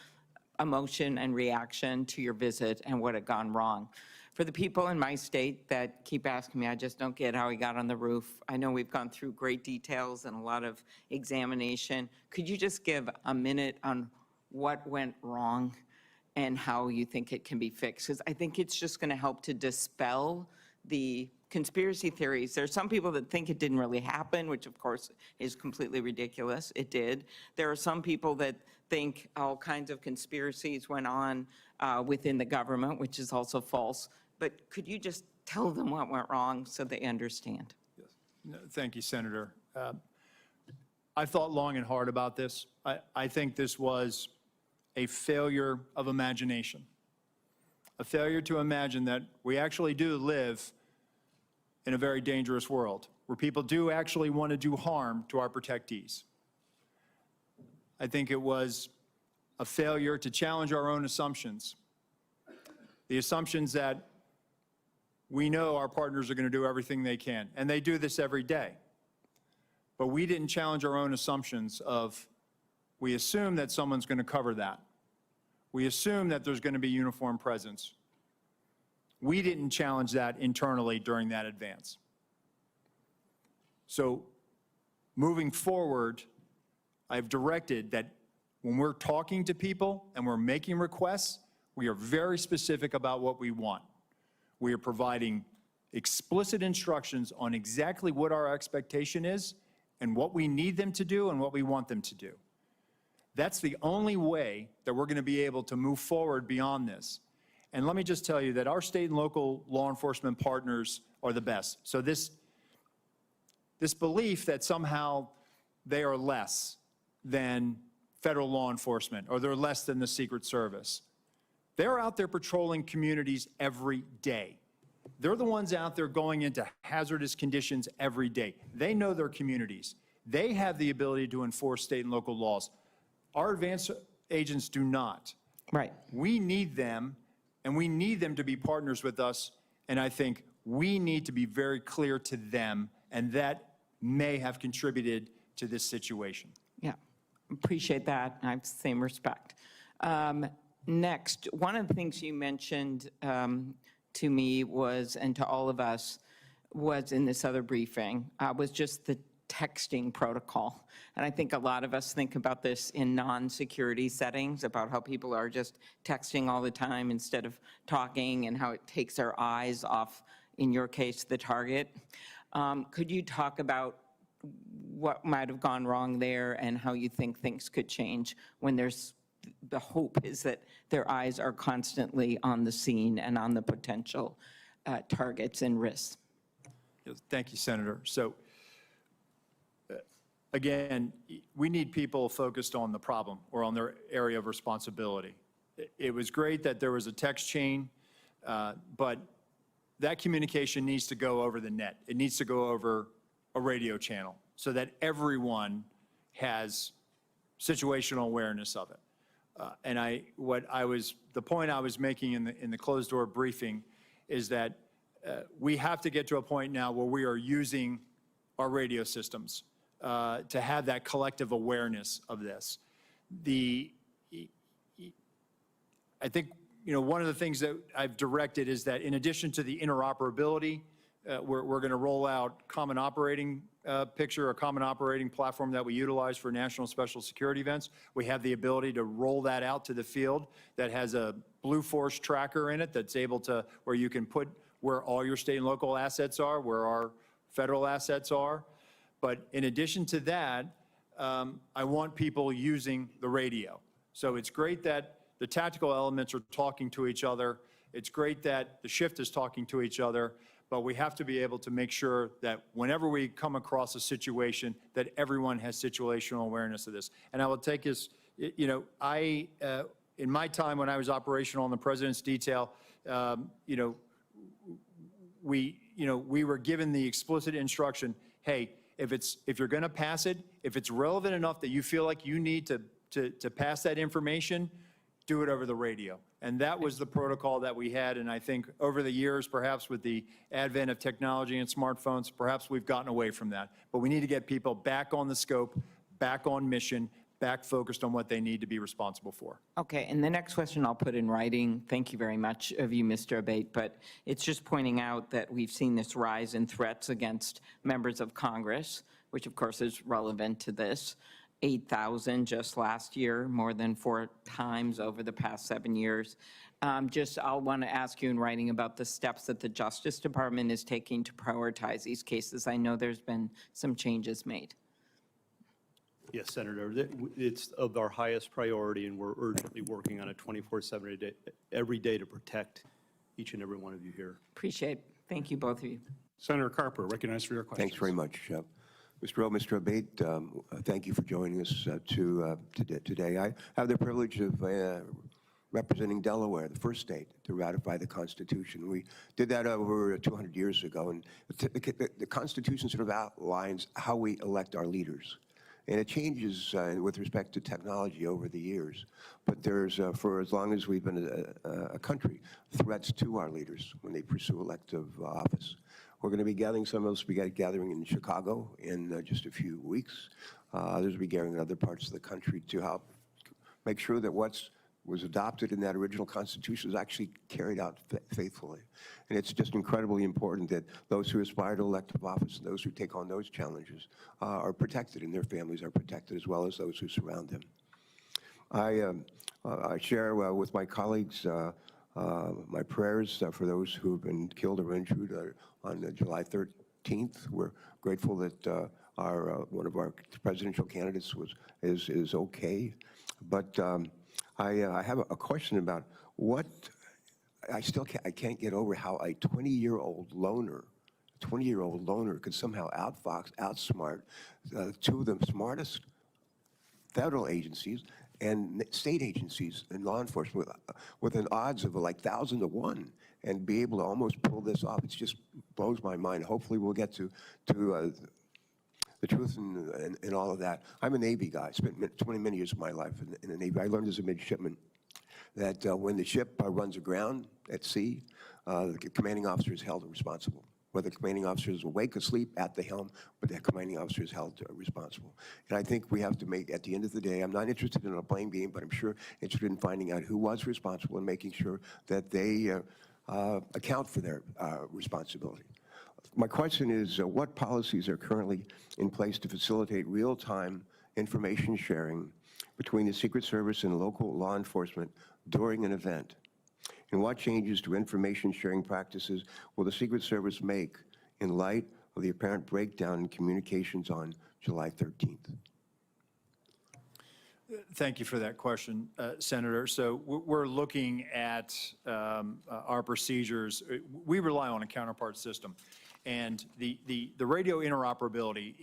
emotion and reaction to your visit and what had gone wrong. For the people in my state that keep asking me, I just don't get how he got on the roof. I know we've gone through great details and a lot of examination. Could you just give a minute on what went wrong and how you think it can be fixed? Because I think it's just going to help to dispel the conspiracy theories. There are some people that think it didn't really happen, which of course is completely ridiculous. It did. There are some people that think all kinds of conspiracies went on within the government, which is also false. But could you just tell them what went wrong so they understand? No, thank you, Senator. I thought long and hard about this. I think this was a failure of imagination, a failure to imagine that we actually do live in a very dangerous world where people do actually want to do harm to our protectees. I think it was a failure to challenge our own assumptions, the assumptions that we know our partners are going to do everything they can, and they do this every day. But we didn't challenge our own assumptions of, we assume that someone's going to cover that. We assume that there's going to be uniformed presence. We didn't challenge that internally during that advance. So moving forward, I've directed that when we're talking to people and we're making requests, we are very specific about what we want. We are providing explicit instructions on exactly what our expectation is and what we need them to do and what we want them to do. That's the only way that we're going to be able to move forward beyond this. And let me just tell you that our state and local law enforcement partners are the best. So this belief that somehow they are less than federal law enforcement or they're less than the Secret Service. They're out there patrolling communities every day. They're the ones out there going into hazardous conditions every day. They know their communities. They have the ability to enforce state and local laws. Our advanced agents do not. Right. We need them, and we need them to be partners with us, and I think we need to be very clear to them, and that may have contributed to this situation. Yeah, appreciate that. I have the same respect. Next, one of the things you mentioned to me was, and to all of us, was in this other briefing, was just the texting protocol. And I think a lot of us think about this in non-security settings, about how people are just texting all the time instead of talking, and how it takes our eyes off, in your case, the target. Could you talk about what might have gone wrong there and how you think things could change when there's the hope is that their eyes are constantly on the scene and on the potential targets and risks? Thank you, Senator. So again, we need people focused on the problem or on their area of responsibility. It was great that there was a text chain, but that communication needs to go over the net. It needs to go over a radio channel so that everyone has situational awareness of it. And the point I was making in the closed door briefing is that we have to get to a point now where we are using our radio systems to have that collective awareness of this. I think, one of the things that I've directed is that in addition to the interoperability, we're going to roll out common operating a common operating platform that we utilize for national special security events. We have the ability to roll that out to the field that has a Blue Force tracker in it that's able to, where you can put where all your state and local assets are, where our federal assets are. But in addition to that, I want people using the radio. So it's great that the tactical elements are talking to each other. It's great that the shift is talking to each other, but we have to be able to make sure that whenever we come across a situation, that everyone has situational awareness of this. And I will take this, you know, in my time when I was operational in the President's detail, we were given the explicit instruction, hey, if you're going to pass it, if it's relevant enough that you feel like you need to pass that information, do it over the radio. And that was the protocol that we had. And I think over the years, perhaps with the advent of technology and smartphones, perhaps we've gotten away from that. But we need to get people back on the scope, back on mission, back focused on what they need to be responsible for. Okay, and the next question I'll put in writing. Thank you very much of you, Mr. Abate, but it's just pointing out that we've seen this rise in threats against members of Congress, which of course is relevant to this. 8,000 just last year, more than 4 times over the past 7 years. I'll want to ask you in writing about the steps that the Justice Department is taking to prioritize these cases. I know there's been some changes made. Yes, Senator, it's of our highest priority, and we're urgently working on it 24/7 every day to protect each and every one of you here. Appreciate it. Thank you, both of you. Senator Carper, recognized for your question. Thanks very much. Mr. Rowe, Mr. Abate, thank you for joining us today. I have the privilege of representing Delaware, the first state to ratify the Constitution. We did that over 200 years ago, and the Constitution sort of outlines how we elect our leaders. And it changes with respect to technology over the years. But there's, for as long as we've been a country, threats to our leaders when they pursue elective office. We're going to be gathering, some of us will be gathering in Chicago in just a few weeks. Others will be gathering in other parts of the country to help make sure that what was adopted in that original Constitution is actually carried out faithfully. And it's just incredibly important that those who aspire to elective office and those who take on those challenges are protected, and their families are protected, as well as those who surround them. I share with my colleagues my prayers for those who have been killed or injured on July 13th. We're grateful that one of our presidential candidates is okay. But I have a question about what I can't get over how a 20-year-old loner could somehow outsmart two of the smartest federal agencies and state agencies and law enforcement with an odds of like 1,000 to 1, and be able to almost pull this off. It just blows my mind. Hopefully we'll get to the truth in all of that. I'm a Navy guy. I spent many years of my life in the Navy. I learned as a midshipman that when the ship runs aground at sea, the commanding officer is held responsible. Whether the commanding officer is awake, asleep, at the helm, but the commanding officer is held responsible. And I think we have to make, at the end of the day, I'm not interested in a blame game, but I'm sure interested in finding out who was responsible and making sure that they account for their responsibility. My question is, what policies are currently in place to facilitate real-time information sharing between the Secret Service and local law enforcement during an event? And what changes to information sharing practices will the Secret Service make in light of the apparent breakdown in communications on July 13th? Thank you for that question, Senator. So we're looking at our procedures. We rely on a counterpart system. And the radio interoperability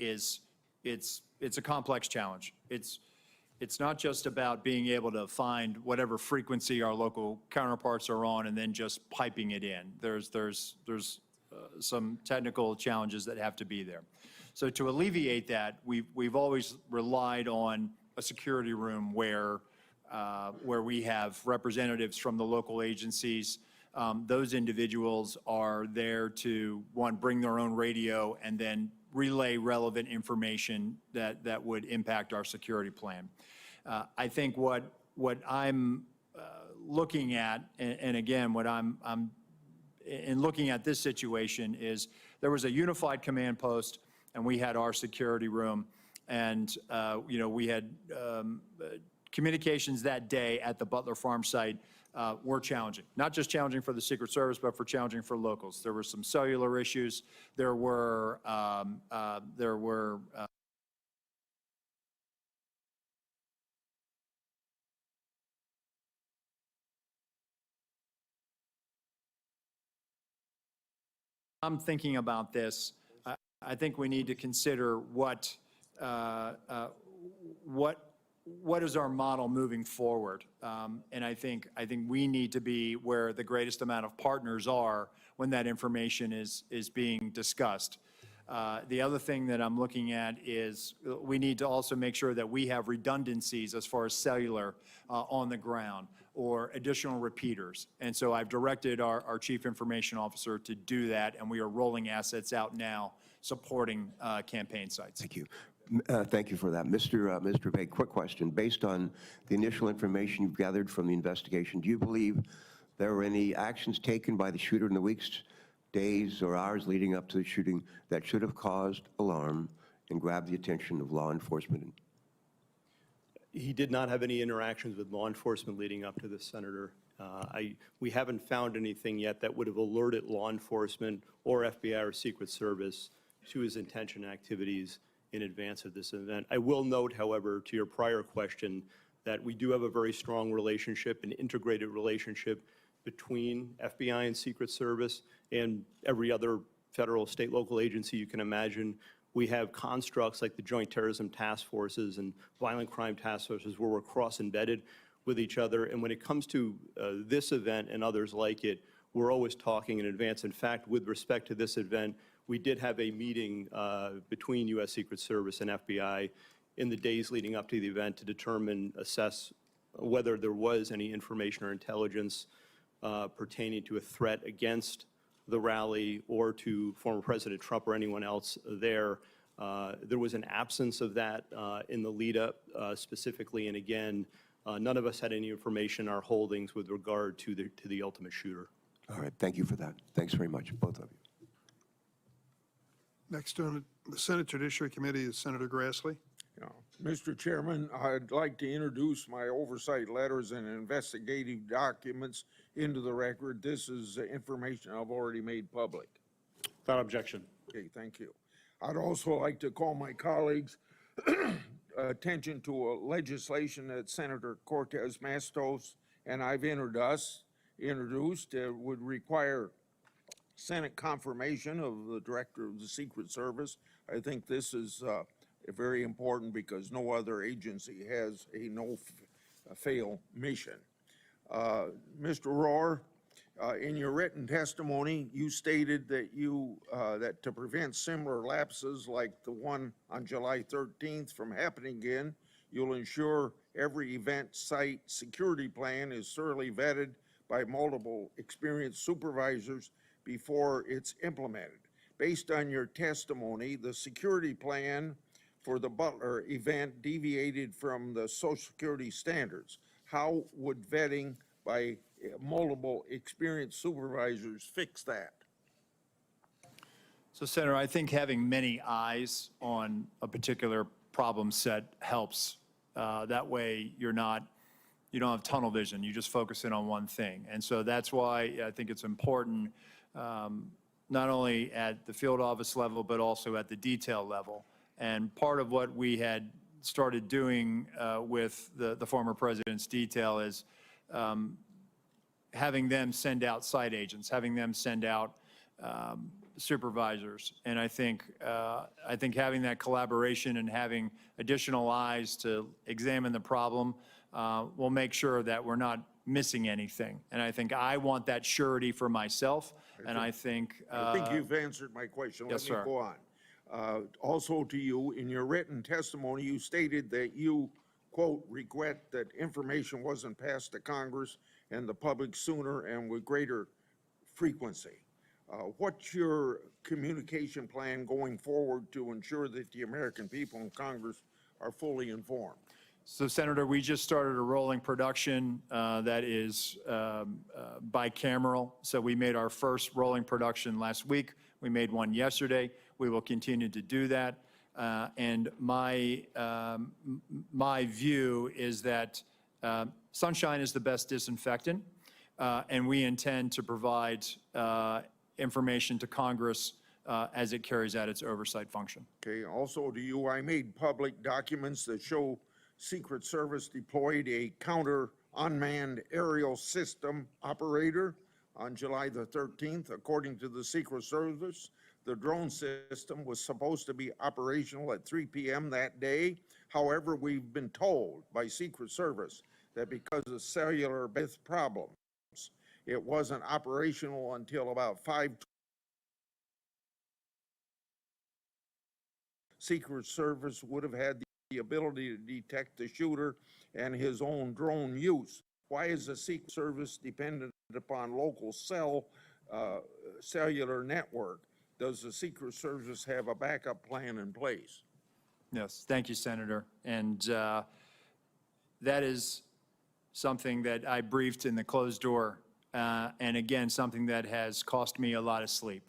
it's a complex challenge. It's not just about being able to find whatever frequency our local counterparts are on and then just piping it in. There's some technical challenges that have to be there. So to alleviate that, we've always relied on a security room where we have representatives from the local agencies. Those individuals are there to, one, bring their own radio and then relay relevant information that would impact our security plan. I think what I'm looking at, and again, what I'm in looking at this situation is there was a unified command post, and we had our security room, and we had communications that day at the Butler Farm site were challenging. Not just challenging for the Secret Service, but for challenging for locals. There were some cellular issues. There were I'm thinking about this. I think we need to consider what is our model moving forward? And I think we need to be where the greatest amount of partners are when that information is being discussed. The other thing that I'm looking at is we need to also make sure that we have redundancies as far as cellular on the ground or additional repeaters. And so I've directed our Chief Information Officer to do that, and we are rolling assets out now supporting campaign sites. Thank you. Thank you for that. Mr. Bay, quick question. Based on the initial information you've gathered from the investigation, do you believe there were any actions taken by the shooter in the weeks, days, or hours leading up to the shooting that should have caused alarm and grabbed the attention of law enforcement? He did not have any interactions with law enforcement leading up to this, Senator. We haven't found anything yet that would have alerted law enforcement or FBI or Secret Service to his intention activities in advance of this event. I will note, however, to your prior question, that we do have a very strong relationship, an integrated relationship between FBI and Secret Service and every other federal, state, local agency you can imagine. We have constructs like the Joint Terrorism Task Forces and Violent Crime Task Forces where we're cross-embedded with each other. And when it comes to this event and others like it, we're always talking in advance. In fact, with respect to this event, we did have a meeting between U.S. Secret Service and FBI in the days leading up to the event to assess whether there was any information or intelligence pertaining to a threat against the rally or to former President Trump or anyone else there. There was an absence of that in the lead up specifically, and again, none of us had any information in our holdings with regard to the ultimate shooter. All right, thank you for that. Thanks very much, both of you. Next on the Senate Judiciary Committee is Senator Grassley. Yeah. Mr. Chairman, I'd like to introduce my oversight letters and investigative documents into the record. This is information I've already made public. Without objection. Okay, thank you. I'd also like to call my colleagues' attention to a legislation that Senator Cortez Matos and I've introduced would require Senate confirmation of the Director of the Secret Service. I think this is very important because no other agency has a no-fail mission. Mr. Rohr, in your written testimony, you stated that that to prevent similar lapses like the one on July 13th from happening again, you'll ensure every event site security plan is thoroughly vetted by multiple experienced supervisors before it's implemented. Based on your testimony, the security plan for the Butler event deviated from the Social Security standards. How would vetting by multiple experienced supervisors fix that? So, Senator, I think having many eyes on a particular problem set helps. That way, you don't have tunnel vision. You just focus in on one thing. And so that's why I think it's important, not only at the field office level, but also at the detail level. And part of what we had started doing with the former president's detail is having them send out site agents, having them send out supervisors. And I think having that collaboration and having additional eyes to examine the problem will make sure that we're not missing anything. And I think I want that surety for myself. I think you've answered my question. Yes, Let me go on. Also to you, in your written testimony, you stated that you, quote, regret that information wasn't passed to Congress and the public sooner and with greater frequency. What's your communication plan going forward to ensure that the American people in Congress are fully informed? So, Senator, we just started a rolling production that is bicameral. So we made our first rolling production last week. We made one yesterday. We will continue to do that. And my view is that sunshine is the best disinfectant, and we intend to provide information to Congress as it carries out its oversight function. Okay, also to you, I made public documents that show Secret Service deployed a counter unmanned aerial system operator on July the 13th. According to the Secret Service, the drone system was supposed to be operational at 3 p.m. that day. However, we've been told by Secret Service that because of cellular bandwidth problems, it wasn't operational until about 5. Secret Service would have had the ability to detect the shooter and his own drone use. Why is the Secret Service dependent upon local cellular network? Does the Secret Service have a backup plan in place? Yes, thank you, Senator. And that is something that I briefed in the closed door, and again, something that has cost me a lot of sleep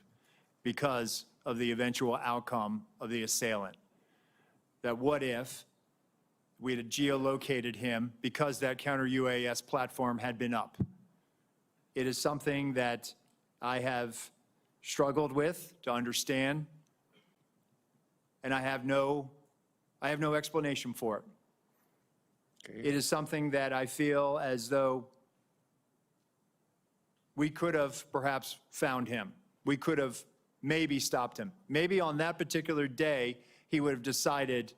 because of the eventual outcome of the assailant. That what if we had geolocated him because that counter-UAS platform had been up? It is something that I have struggled with to understand, and I have no explanation for it. Okay. It is something that I feel as though we could have perhaps found him. We could have maybe stopped him. Maybe on that particular day, he would have decided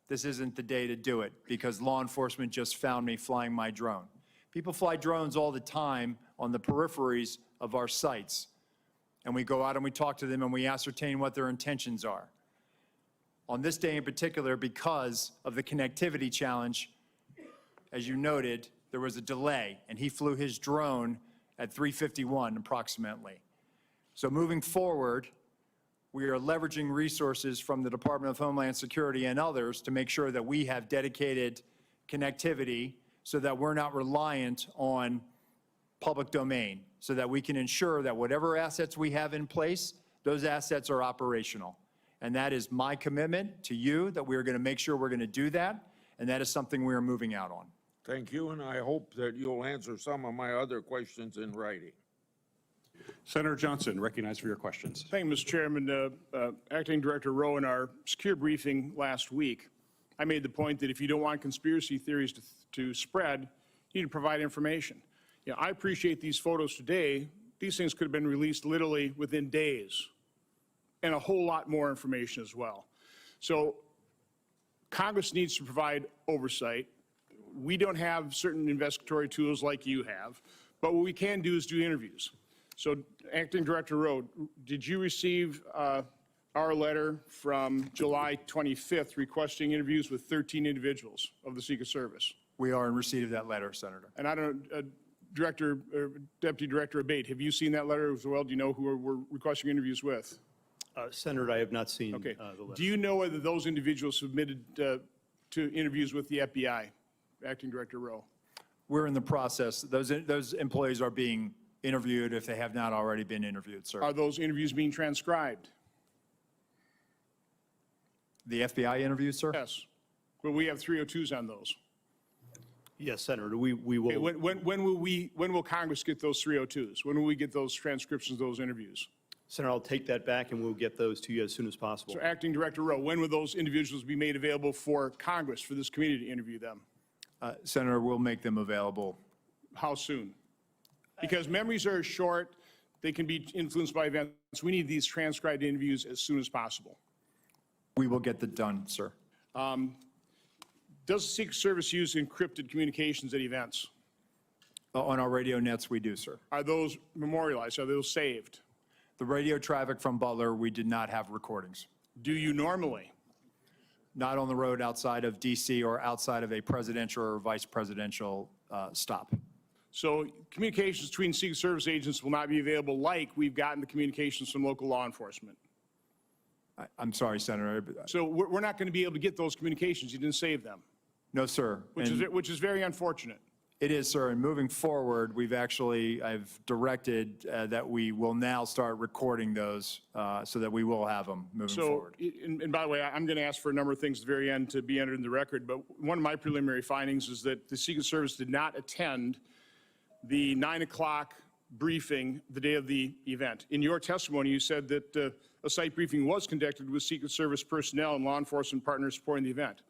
this isn't the day to do it because law enforcement just found me flying my drone. People fly drones all the time on the peripheries of our sites. And we go out and we talk to them and we ascertain what their intentions are. On this day in particular, because of the connectivity challenge, as you noted, there was a delay and he flew his drone at 3:51 approximately. So moving forward, we are leveraging resources from the Department of Homeland Security and others to make sure that we have dedicated connectivity so that we're not reliant on public domain, so that we can ensure that whatever assets we have in place, those assets are operational. And that is my commitment to you, that we are going to make sure we're going to do that, and that is something we are moving out on. Thank you, and I hope that you'll answer some of my other questions in writing. Senator Johnson, recognized for your questions. Thank you, Mr. Chairman. Acting Director Rowe, in our secure briefing last week, I made the point that if you don't want conspiracy theories to spread, you need to provide information. You know, I appreciate these photos today. These things could have been released literally within days, and a whole lot more information as well. So Congress needs to provide oversight. We don't have certain investigatory tools like you have, but what we can do is do interviews. So Acting Director Rowe, did you receive our letter from July 25th requesting interviews with 13 individuals of the Secret Service? We are in receipt of that letter, Senator. And I don't, Deputy Director Abate, have you seen that letter as well? Do you know who we're requesting interviews with? Senator, I have not seen Okay. the letter. Do you know whether those individuals submitted to interviews with the FBI, Acting Director Rowe? We're in the process. Those employees are being interviewed if they have not already been interviewed, sir. Are those interviews being transcribed? The FBI interviews, sir? Yes. Well, we have 302s on those. Yes, Senator, we will. Okay, when will Congress get those 302s? When will we get those transcriptions of those interviews? Senator, I'll take that back and we'll get those to you as soon as possible. So Acting Director Rowe, when will those individuals be made available for Congress, for this committee to interview them? Senator, we'll make them available. How soon? Because memories are short, they can be influenced by events. We need these transcribed interviews as soon as possible. We will get that done, sir. Does the Secret Service use encrypted communications at events? On our radio nets, we do, sir. Are those memorialized? Are those saved? The radio traffic from Butler, we did not have recordings. Do you normally? Not on the road outside of DC or outside of a presidential or vice presidential stop. So communications between Secret Service agents will not be available like we've gotten the communications from local law enforcement. I'm sorry, Senator. So we're not going to be able to get those communications. You didn't save them, No, sir. which is very unfortunate. It is, sir, and moving forward, I've directed that we will now start recording those so that we will have them moving So, forward. and by the way, I'm going to ask for a number of things at the very end to be entered in the record, but one of my preliminary findings is that the Secret Service did not attend the 9 o'clock briefing the day of the event. In your testimony, you said that a site briefing was conducted with Secret Service personnel and law enforcement partners supporting the event.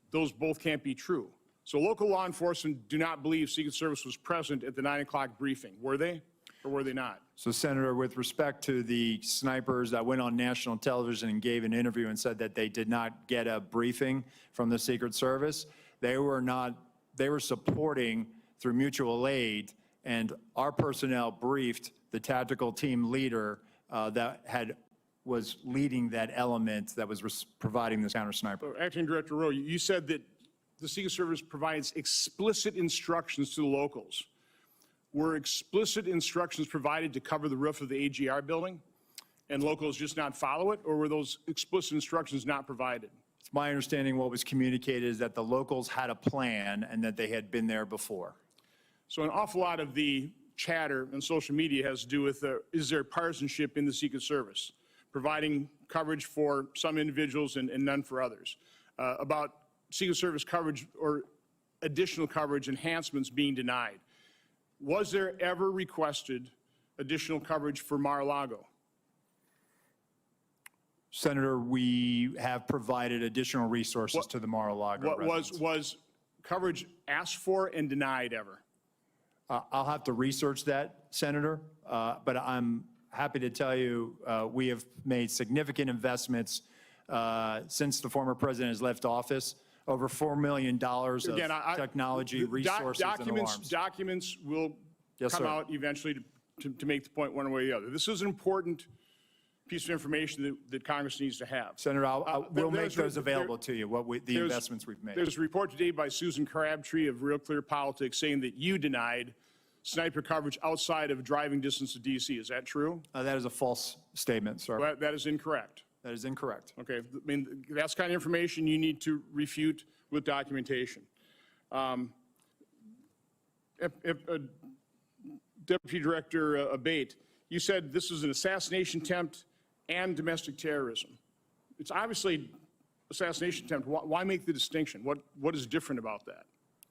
Those both can't be true. So local law enforcement do not believe Secret Service was present at the 9 o'clock briefing. Were they, or were they not? So, Senator, with respect to the snipers that went on national television and gave an interview and said that they did not get a briefing from the Secret Service, they were supporting through mutual aid, and our personnel briefed the tactical team leader was leading that element that was providing this counter sniper. Acting Director Rowe, you said that the Secret Service provides explicit instructions to the locals. Were explicit instructions provided to cover the roof of the AGR building and locals just not follow it, or were those explicit instructions not provided? It's my understanding what was communicated is that the locals had a plan and that they had been there before. So an awful lot of the chatter on social media has to do with is there partisanship in the Secret Service, providing coverage for some individuals and none for others, about Secret Service coverage or additional coverage enhancements being denied. Was there ever requested additional coverage for Mar-a-Lago? Senator, we have provided additional resources to the Mar-a-Lago residents. Was coverage asked for and denied ever? I'll have to research that, Senator, but I'm happy to tell you we have made significant investments since the former president has left office, over $4 million of technology, resources, and alarms. Documents will Yes, come sir. out eventually to make the point one way or the other. This is an important piece of information that Congress needs to have. Senator, we'll make there's- those available to you, the there's- investments we've made. There's a report today by Susan Crabtree of Real Clear Politics saying that you denied sniper coverage outside of driving distance of D.C. Is that true? That is a false statement, sir. Well, that is incorrect. That is incorrect. Okay, I mean, that's the kind of information you need to refute with documentation. Deputy Director Abate, you said this is an assassination attempt and domestic terrorism. It's obviously assassination attempt. Why make the distinction? What is different about that?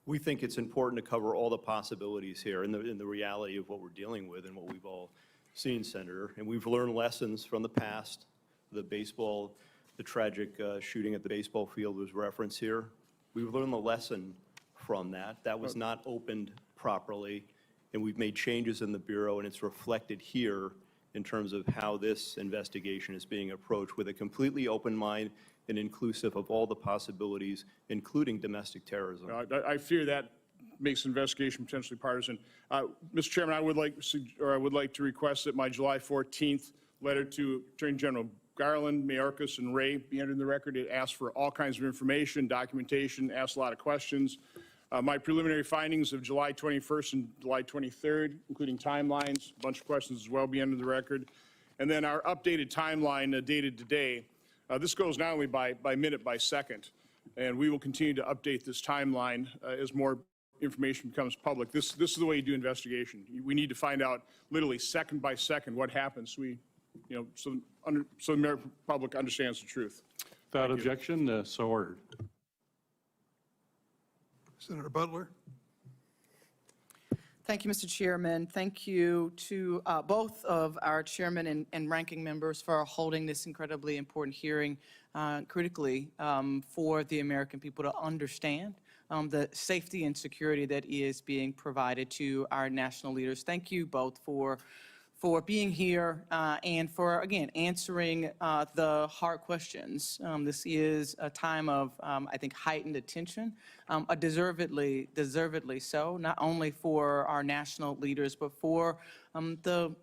We think it's important to cover all the possibilities here in the reality of what we're dealing with and what we've all seen, Senator. And we've learned lessons from the past. The tragic shooting at the baseball field was referenced here. We've learned the lesson from that. That was not opened properly, and we've made changes in the Bureau, and it's reflected here in terms of how this investigation is being approached with a completely open mind and inclusive of all the possibilities, including domestic terrorism. I fear that makes investigation potentially partisan. Mr. Chairman, I would like to request that my July 14th letter to Attorney General Garland, Mayorkas, and Ray be entered in the record. It asks for all kinds of information, documentation, asks a lot of questions. My preliminary findings of July 21st and July 23rd, including timelines, a bunch of questions as well, be entered in the record. And then our updated timeline dated today. This goes not only by minute, by second, and we will continue to update this timeline as more information becomes public. This is the way you do investigation. We need to find out literally second by second what happens. So the American public understands the truth. Without objection, so ordered. Senator Butler? Thank you, Mr. Chairman. Thank you to both of our chairman and ranking members for holding this incredibly important hearing critically for the American people to understand the safety and security that is being provided to our national leaders. Thank you both for being here and for, again, answering the hard questions. This is a time of, I think, heightened attention, deservedly so, not only for our national leaders, but for the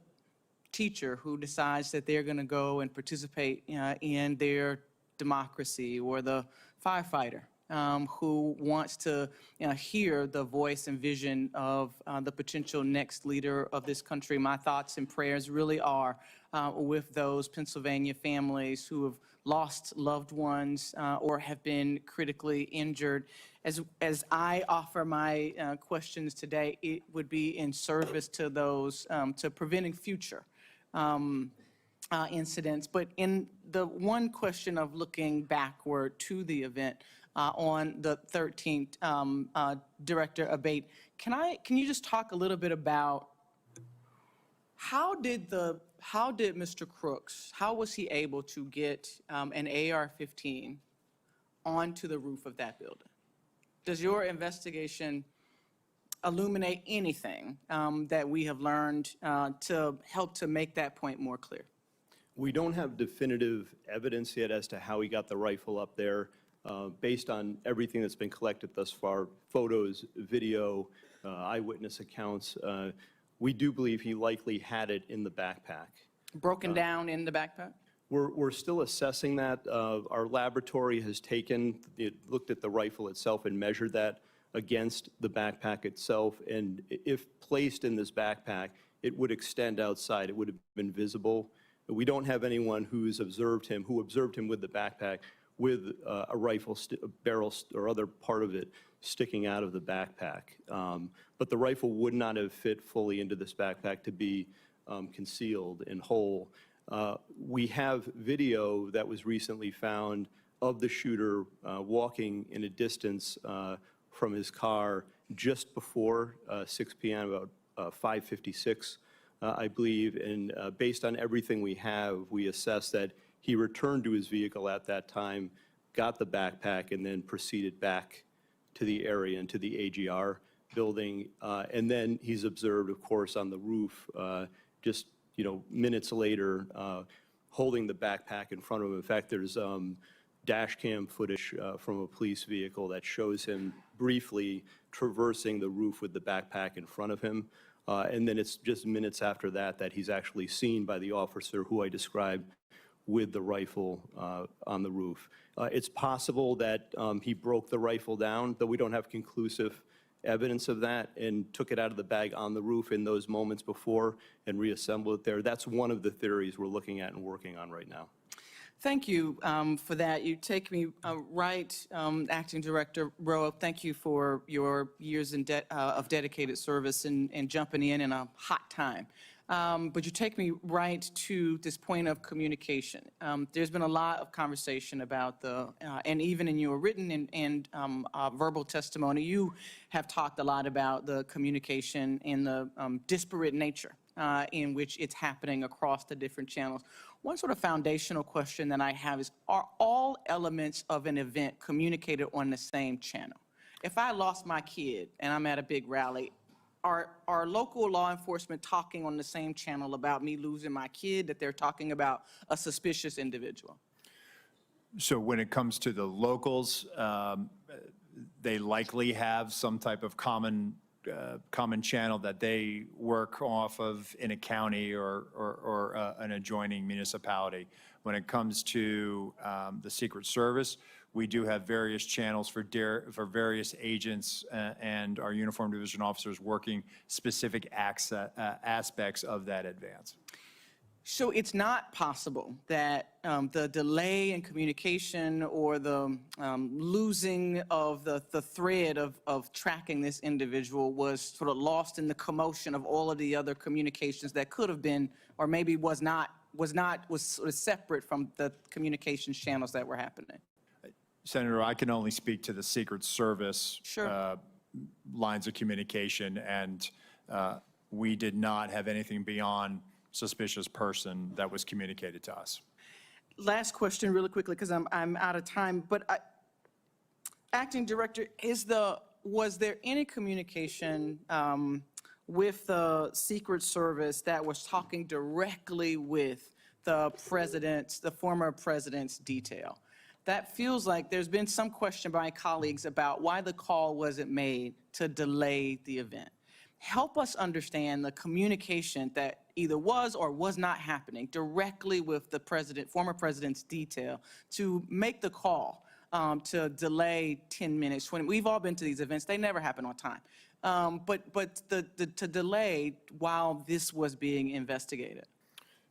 teacher who decides that they're going to go and participate in their democracy, or the firefighter who wants to hear the voice and vision of the potential next leader of this country. My thoughts and prayers really are with those Pennsylvania families who have lost loved ones or have been critically injured. as I offer my questions today, it would be in service to those, to preventing future incidents. But in the one question of looking backward to the event on the 13th, Director Abate, can you just talk a little bit about how did Mr. Crooks, how was he able to get an AR-15 onto the roof of that building? Does your investigation illuminate anything that we have learned to help to make that point more clear? We don't have definitive evidence yet as to how he got the rifle up there. Based on everything that's been collected thus far, photos, video, eyewitness accounts, we do believe he likely had it in the backpack. Broken down in the backpack? We're still assessing that. Our laboratory has looked at the rifle itself and measured that against the backpack itself. And if placed in this backpack, it would extend outside. It would have been visible. But we don't have anyone who observed him with the backpack with a rifle barrel or other part of it sticking out of the backpack. But the rifle would not have fit fully into this backpack to be concealed and whole. We have video that was recently found of the shooter walking in a distance from his car just before 6 p.m., about 5:56, I believe. And based on everything we have, we assess that he returned to his vehicle at that time, got the backpack, and then proceeded back to the area and to the AGR building. And then he's observed, of course, on the roof just minutes later, holding the backpack in front of him. In fact, there's dash cam footage from a police vehicle that shows him briefly traversing the roof with the backpack in front of him. And then it's just minutes after that that he's actually seen by the officer who I described with the rifle on the roof. It's possible that he broke the rifle down, though we don't have conclusive evidence of that, and took it out of the bag on the roof in those moments before and reassembled it there. That's one of the theories we're looking at and working on right now. Thank you for that. You take me right, Acting Director Rowe. Thank you for your years of dedicated service and jumping in a hot time. But you take me right to this point of communication. There's been a lot of conversation about and even in your written and verbal testimony, you have talked a lot about the communication and the disparate nature in which it's happening across the different channels. One sort of foundational question that I have is, are all elements of an event communicated on the same channel? If I lost my kid and I'm at a big rally, are local law enforcement talking on the same channel about me losing my kid that they're talking about a suspicious individual? So when it comes to the locals, they likely have some type of common channel that they work off of in a county or an adjoining municipality. When it comes to the Secret Service, we do have various channels for various agents and our uniformed division officers working specific aspects of that advance. So it's not possible that the delay in communication or the losing of the thread of tracking this individual was sort of lost in the commotion of all of the other communications that could have been, or maybe was sort of separate from the communications channels that were happening. Senator, I can only speak to the Secret Service lines of communication, and we did not have anything beyond suspicious person that was communicated to us. Last question really quickly, because I'm out of time, but Acting Director, was there any communication with the Secret Service that was talking directly with the former president's detail? That feels like there's been some question by colleagues about why the call wasn't made to delay the event. Help us understand the communication that either was or was not happening directly with the former president's detail to make the call to delay 10 minutes. When we've all been to these events, they never happen on time. But to delay while this was being investigated.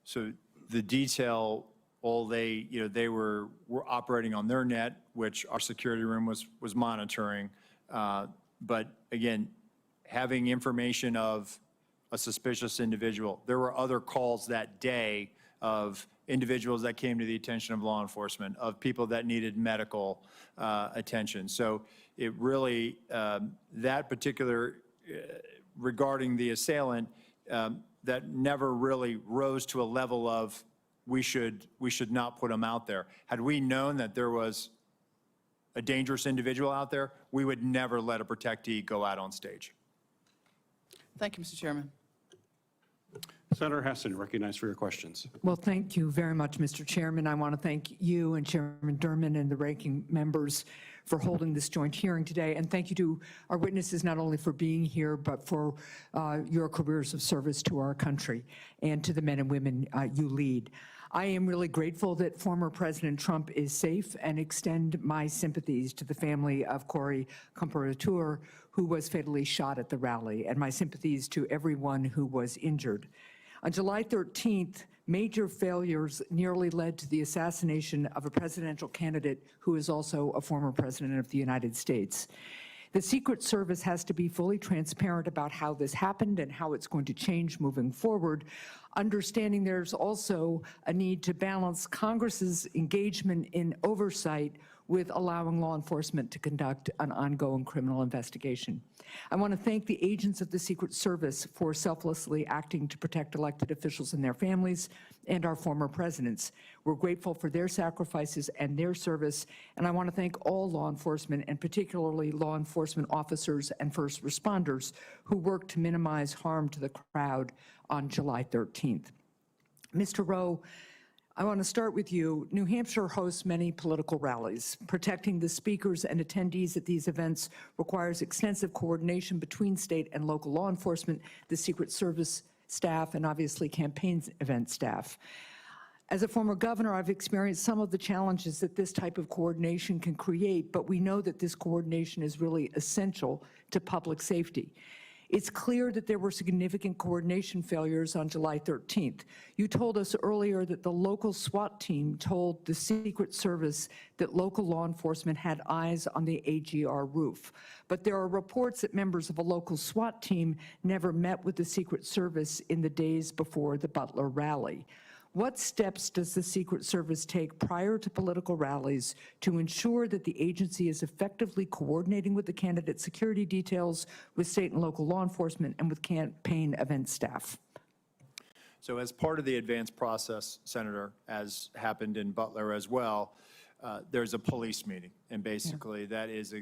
So the detail, they were operating on their net, which our security room was monitoring. But again, having information of a suspicious individual, there were other calls that day of individuals that came to the attention of law enforcement, of people that needed medical attention. So it really, that particular, regarding the assailant, that never really rose to a level of we should not put him out there. Had we known that there was a dangerous individual out there, we would never let a protectee go out on stage. Thank you, Mr. Chairman. Senator Hessen, recognized for your questions. Well, thank you very much, Mr. Chairman. I want to thank you and Chairman Durman and the ranking members for holding this joint hearing today. And thank you to our witnesses, not only for being here, but for your careers of service to our country and to the men and women you lead. I am really grateful that former President Trump is safe and extend my sympathies to the family of Corey Comparateur, who was fatally shot at the rally, and my sympathies to everyone who was injured. On July 13th, major failures nearly led to the assassination of a presidential candidate who is also a former president of the United States. The Secret Service has to be fully transparent about how this happened and how it's going to change moving forward, understanding there's also a need to balance Congress's engagement in oversight with allowing law enforcement to conduct an ongoing criminal investigation. I want to thank the agents of the Secret Service for selflessly acting to protect elected officials and their families and our former presidents. We're grateful for their sacrifices and their service, and I want to thank all law enforcement, and particularly law enforcement officers and first responders who worked to minimize harm to the crowd on July 13th. Mr. Rowe, I want to start with you. New Hampshire hosts many political rallies. Protecting the speakers and attendees at these events requires extensive coordination between state and local law enforcement, the Secret Service staff, and obviously campaign event staff. As a former governor, I've experienced some of the challenges that this type of coordination can create, but we know that this coordination is really essential to public safety. It's clear that there were significant coordination failures on July 13th. You told us earlier that the local SWAT team told the Secret Service that local law enforcement had eyes on the AGR roof. But there are reports that members of a local SWAT team never met with the Secret Service in the days before the Butler rally. What steps does the Secret Service take prior to political rallies to ensure that the agency is effectively coordinating with the candidate security details, with state and local law enforcement, and with campaign event staff? So as part of the advance process, Senator, as happened in Butler as well, there's a police meeting, and basically that is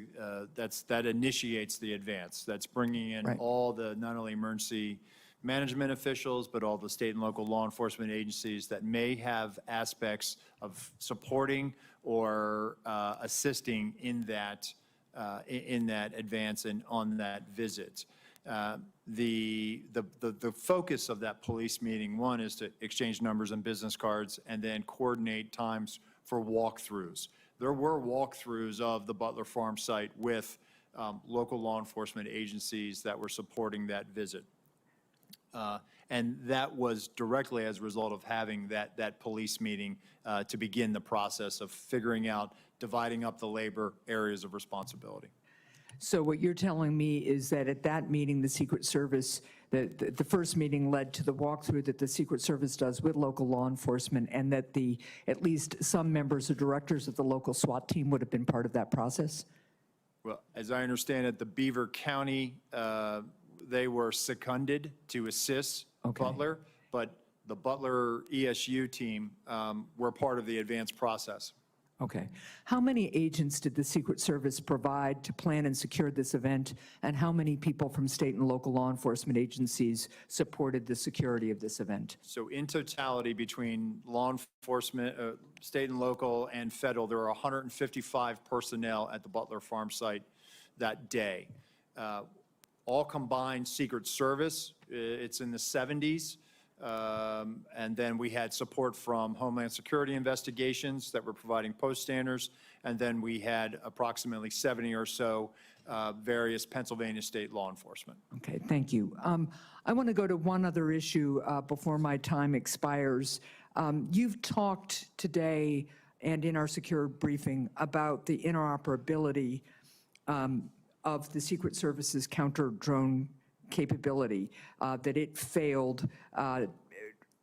that initiates the advance. That's bringing in all the not only emergency management officials, but all the state and local law enforcement agencies that may have aspects of supporting or assisting in that advance and on that visit. The focus of that police meeting, one, is to exchange numbers and business cards, and then coordinate times for walkthroughs. There were walkthroughs of the Butler Farm site with local law enforcement agencies that were supporting that visit. And that was directly as a result of having that police meeting to begin the process of figuring out, dividing up the labor areas of responsibility. So what you're telling me is that at that meeting, the Secret Service, the first meeting led to the walkthrough that the Secret Service does with local law enforcement, and that at least some members or directors of the local SWAT team would have been part of that process? Well, as I understand it, the Beaver County, they were seconded to assist Butler, but the Butler ESU team were part of the advance process. Okay. How many agents did the Secret Service provide to plan and secure this event, and how many people from state and local law enforcement agencies supported the security of this event? So in totality, between law enforcement, state and local and federal, there were 155 personnel at the Butler Farm site that day. All combined Secret Service, it's in the 70s. And then we had support from Homeland Security investigations that were providing post standards. And then we had approximately 70 or so various Pennsylvania state law enforcement. Okay, thank you. I want to go to one other issue before my time expires. You've talked today and in our secure briefing about the interoperability of the Secret Service's counter-drone capability, that it failed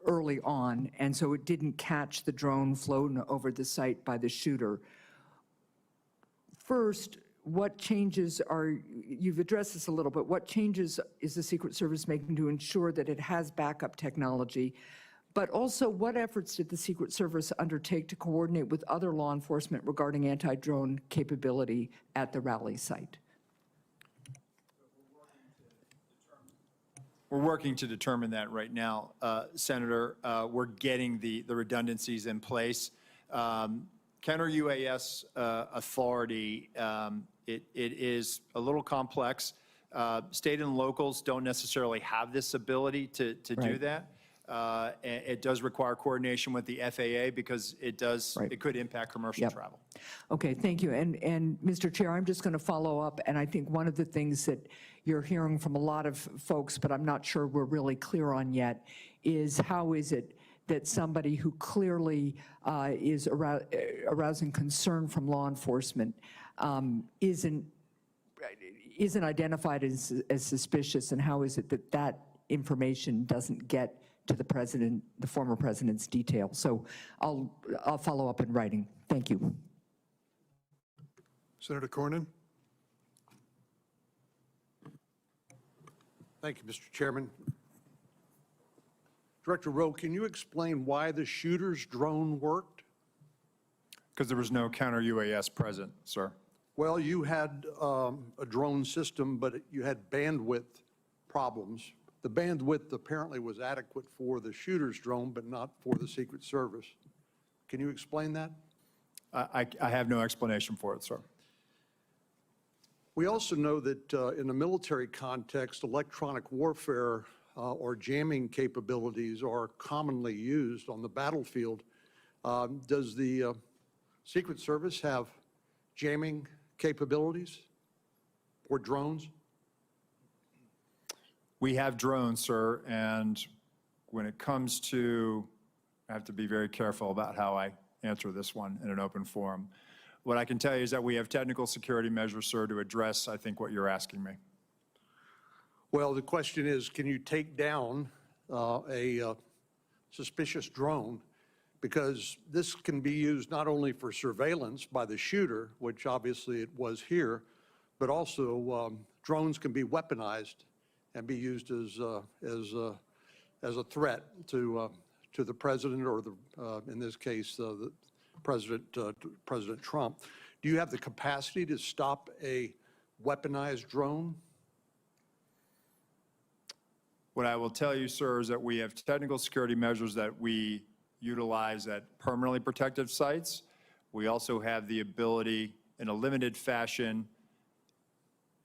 early on, and so it didn't catch the drone flown over the site by the shooter. First, what changes you've addressed this a little bit, what changes is the Secret Service making to ensure that it has backup technology? But also, what efforts did the Secret Service undertake to coordinate with other law enforcement regarding anti-drone capability at the rally site? We're working to determine that right now, Senator. We're getting the redundancies in place. Counter-UAS authority, it is a little complex. State and locals don't necessarily have this ability to do that. It does require coordination with the FAA because it could impact commercial travel. Okay, thank you. And Mr. Chair, I'm just going to follow up, and I think one of the things that you're hearing from a lot of folks, but I'm not sure we're really clear on yet, is how is it that somebody who clearly is arousing concern from law enforcement isn't identified as suspicious, and how is it that that information doesn't get to the president, the former president's detail? So I'll follow up in writing. Thank you. Senator Cornyn? Thank you, Mr. Chairman. Director Rowe, can you explain why the shooter's drone worked? Because there was no counter-UAS present, sir. Well, you had a drone system, but you had bandwidth problems. The bandwidth apparently was adequate for the shooter's drone, but not for the Secret Service. Can you explain that? I have no explanation for it, sir. We also know that in a military context, electronic warfare or jamming capabilities are commonly used on the battlefield. Does the Secret Service have jamming capabilities or drones? We have drones, sir, and when it comes to, I have to be very careful about how I answer this one in an open forum. What I can tell you is that we have technical security measures, sir, to address, I think, what you're asking me. Well, the question is, can you take down a suspicious drone? Because this can be used not only for surveillance by the shooter, which obviously it was here, but also drones can be weaponized and be used as a threat to the president, or in this case, the President Trump. Do you have the capacity to stop a weaponized drone? What I will tell you, sir, is that we have technical security measures that we utilize at permanently protected sites. We also have the ability, in a limited fashion,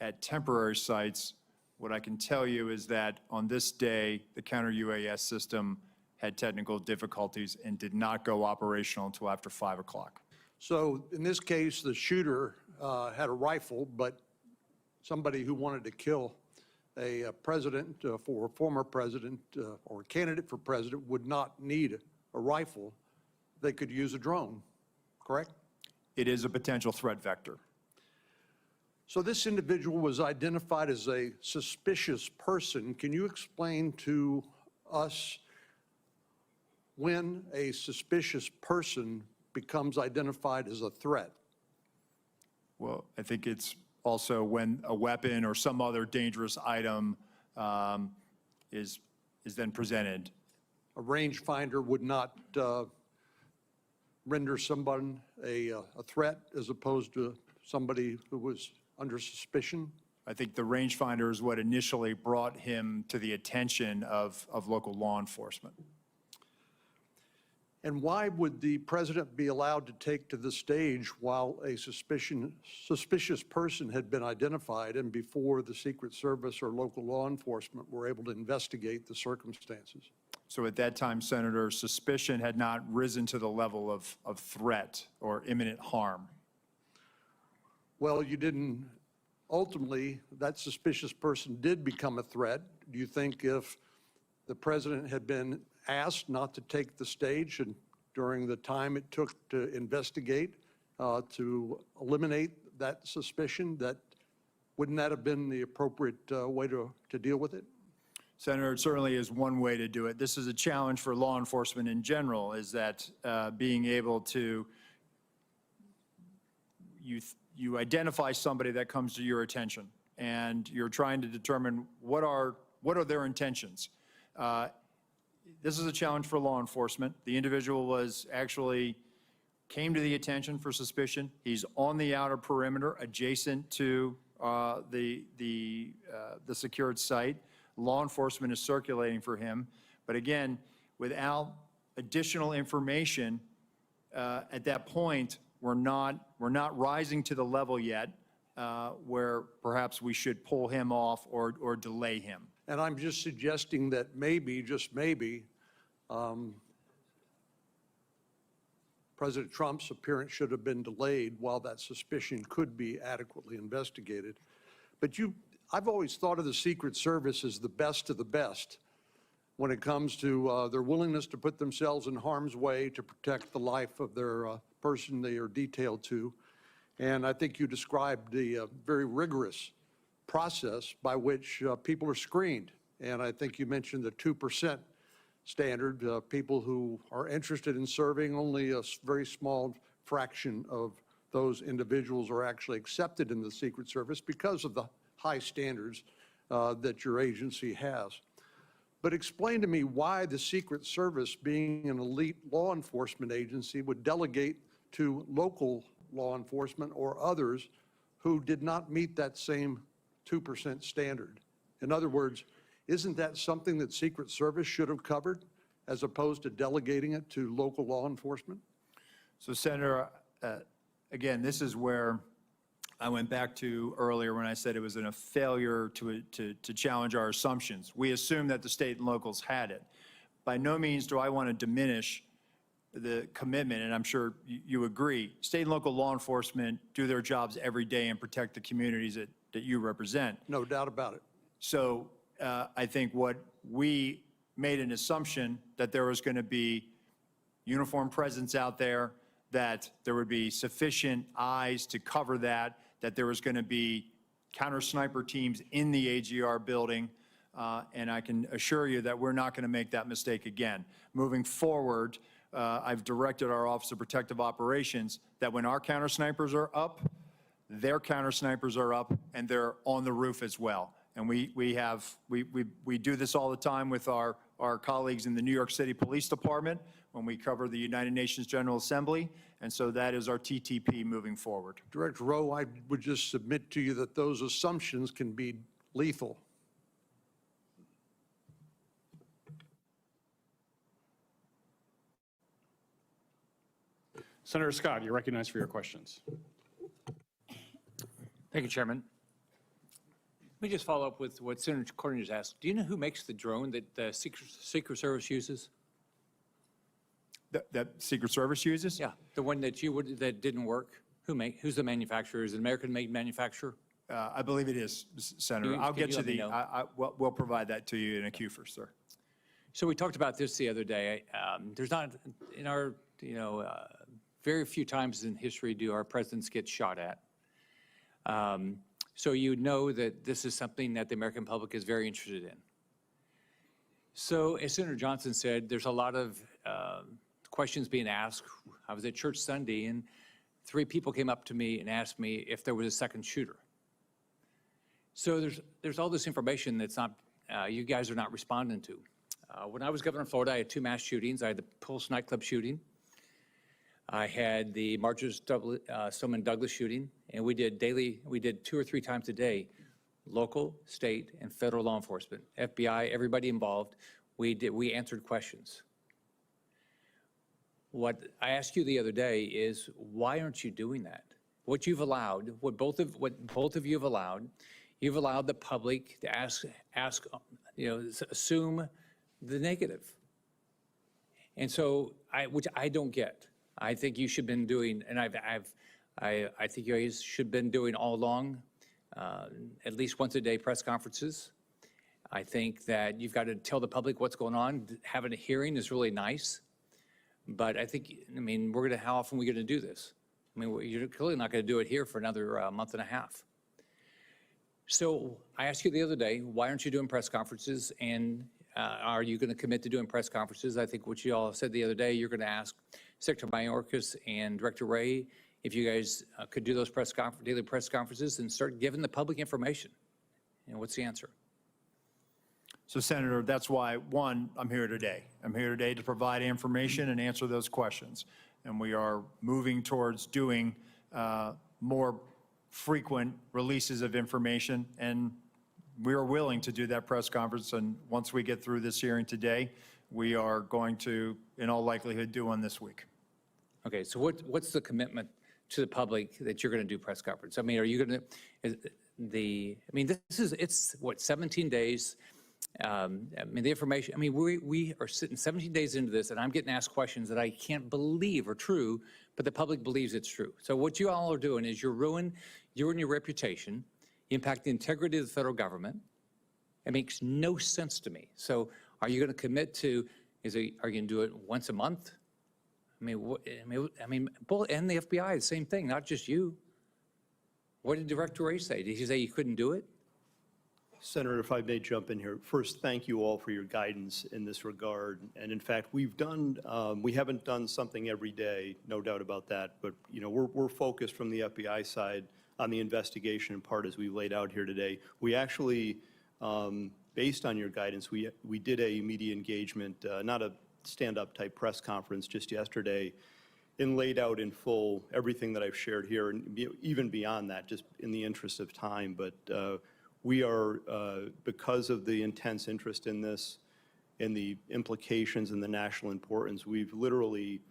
at temporary sites. What I can tell you is that on this day, the counter-UAS system had technical difficulties and did not go operational until after 5 o'clock. So in this case, the shooter had a rifle, but somebody who wanted to kill a president for a former president or a candidate for president would not need a rifle. They could use a drone, correct? It is a potential threat vector. So this individual was identified as a suspicious person. Can you explain to us when a suspicious person becomes identified as a threat? Well, I think it's also when a weapon or some other dangerous item is then presented. A rangefinder would not render someone a threat as opposed to somebody who was under suspicion? I think the rangefinder is what initially brought him to the attention of local law enforcement. And why would the president be allowed to take to the stage while a suspicious person had been identified and before the Secret Service or local law enforcement were able to investigate the circumstances? So at that time, Senator, suspicion had not risen to the level of threat or imminent harm. Well, you didn't, ultimately, that suspicious person did become a threat. Do you think if the president had been asked not to take the stage and during the time it took to investigate, to eliminate that suspicion, that Wouldn't that have been the appropriate way to deal with it? Senator, it certainly is one way to do it. This is a challenge for law enforcement in general, is that being able to, you identify somebody that comes to your attention, and you're trying to determine what are their intentions. This is a challenge for law enforcement. The individual was actually came to the attention for suspicion. He's on the outer perimeter adjacent to the secured site. Law enforcement is circulating for him. But again, without additional information, at that point, we're not rising to the level yet where perhaps we should pull him off or delay him. And I'm just suggesting that maybe, just maybe, President Trump's appearance should have been delayed while that suspicion could be adequately investigated. But I've always thought of the Secret Service as the best of the best when it comes to their willingness to put themselves in harm's way to protect the life of their person they are detailed to. And I think you described the very rigorous process by which people are screened. And I think you mentioned the 2% standard. People who are interested in serving, only a very small fraction of those individuals are actually accepted in the Secret Service because of the high standards that your agency has. But explain to me why the Secret Service, being an elite law enforcement agency, would delegate to local law enforcement or others who did not meet that same 2% standard. In other words, isn't that something that Secret Service should have covered as opposed to delegating it to local law enforcement? So Senator, again, this is where I went back to earlier when I said it was a failure to challenge our assumptions. We assumed that the state and locals had it. By no means do I want to diminish the commitment, and I'm sure you agree. State and local law enforcement do their jobs every day and protect the communities that you represent. No doubt about it. So I think what we made an assumption that there was going to be uniformed presence out there, that there would be sufficient eyes to cover that there was going to be counter sniper teams in the AGR building, and I can assure you that we're not going to make that mistake again. Moving forward, I've directed our Office of Protective Operations that when our counter snipers are up, their counter snipers are up, and they're on the roof as well. And we do this all the time with our colleagues in the New York City Police Department when we cover the United Nations General Assembly, and so that is our TTP moving forward. Director Rowe, I would just submit to you that those assumptions can be lethal. Senator Scott, you're recognized for your questions. Thank you, Chairman. Let me just follow up with what Senator Cornyn just asked. Do you know who makes the drone that the Secret Service uses? That Secret Service uses? Yeah, the one that that didn't work. Who's the manufacturer? Is it an American-made manufacturer? I believe it is, Senator. I'll get you the. We'll provide that to you in a queue, sir. So we talked about this the other day. There's not in our very few times in history do our presidents get shot at. So you know that this is something that the American public is very interested in. So as Senator Johnson said, there's a lot of questions being asked. I was at church Sunday and 3 people came up to me and asked me if there was a second shooter. So there's all this information that's not, you guys are not responding to. When I was governor of Florida, I had 2 mass shootings. I had the Pulse nightclub shooting. I had the Marjorie Stoneman Douglas shooting, and we did 2 or 3 times a day, local, state, and federal law enforcement, FBI, everybody involved. We answered questions. What I asked you the other day is, why aren't you doing that? What you've allowed, what both of you have allowed, you've allowed the public to assume the negative. And so, which I don't get. I think you should have been doing, and I think you guys should have been doing all along, at least once a day press conferences. I think that you've got to tell the public what's going on. Having a hearing is really nice, but how often are we going to do this? You're clearly not going to do it here for another month and a half. So I asked you the other day, why aren't you doing press conferences? And are you going to commit to doing press conferences? I think what you all said the other day, you're going to ask Secretary Mayorkas and Director Ray if you guys could do those daily press conferences and start giving the public information. And what's the answer? So Senator, that's why, one, I'm here today. I'm here today to provide information and answer those questions. And we are moving towards doing more frequent releases of information, and we are willing to do that press conference. And once we get through this hearing today, we are going to, in all likelihood, do one this week. Okay, so what's the commitment to the public that you're going to do press conference? I mean, are you going to, it's what, 17 days? I mean, the information, I mean, we are sitting 17 days into this, and I'm getting asked questions that I can't believe are true, but the public believes it's true. So what you all are doing is you're ruining your reputation, you impact the integrity of the federal government. It makes no sense to me. So are you going to commit to, are you going to do it once a month? I mean, both, and the FBI, the same thing, not just you. What did Director Ray say? Did he say you couldn't do it? Senator, if I may jump in here. First, thank you all for your guidance in this regard. And in fact, we haven't done something every day, no doubt about that. But, you know, we're focused from the FBI side on the investigation in part as we laid out here today. We actually, based on your guidance, we did a media engagement, not a stand-up type press conference just yesterday, and laid out in full everything that I've shared here, and even beyond that, just in the interest of time. But we are, because of the intense interest in this and the implications and the national importance, we've literally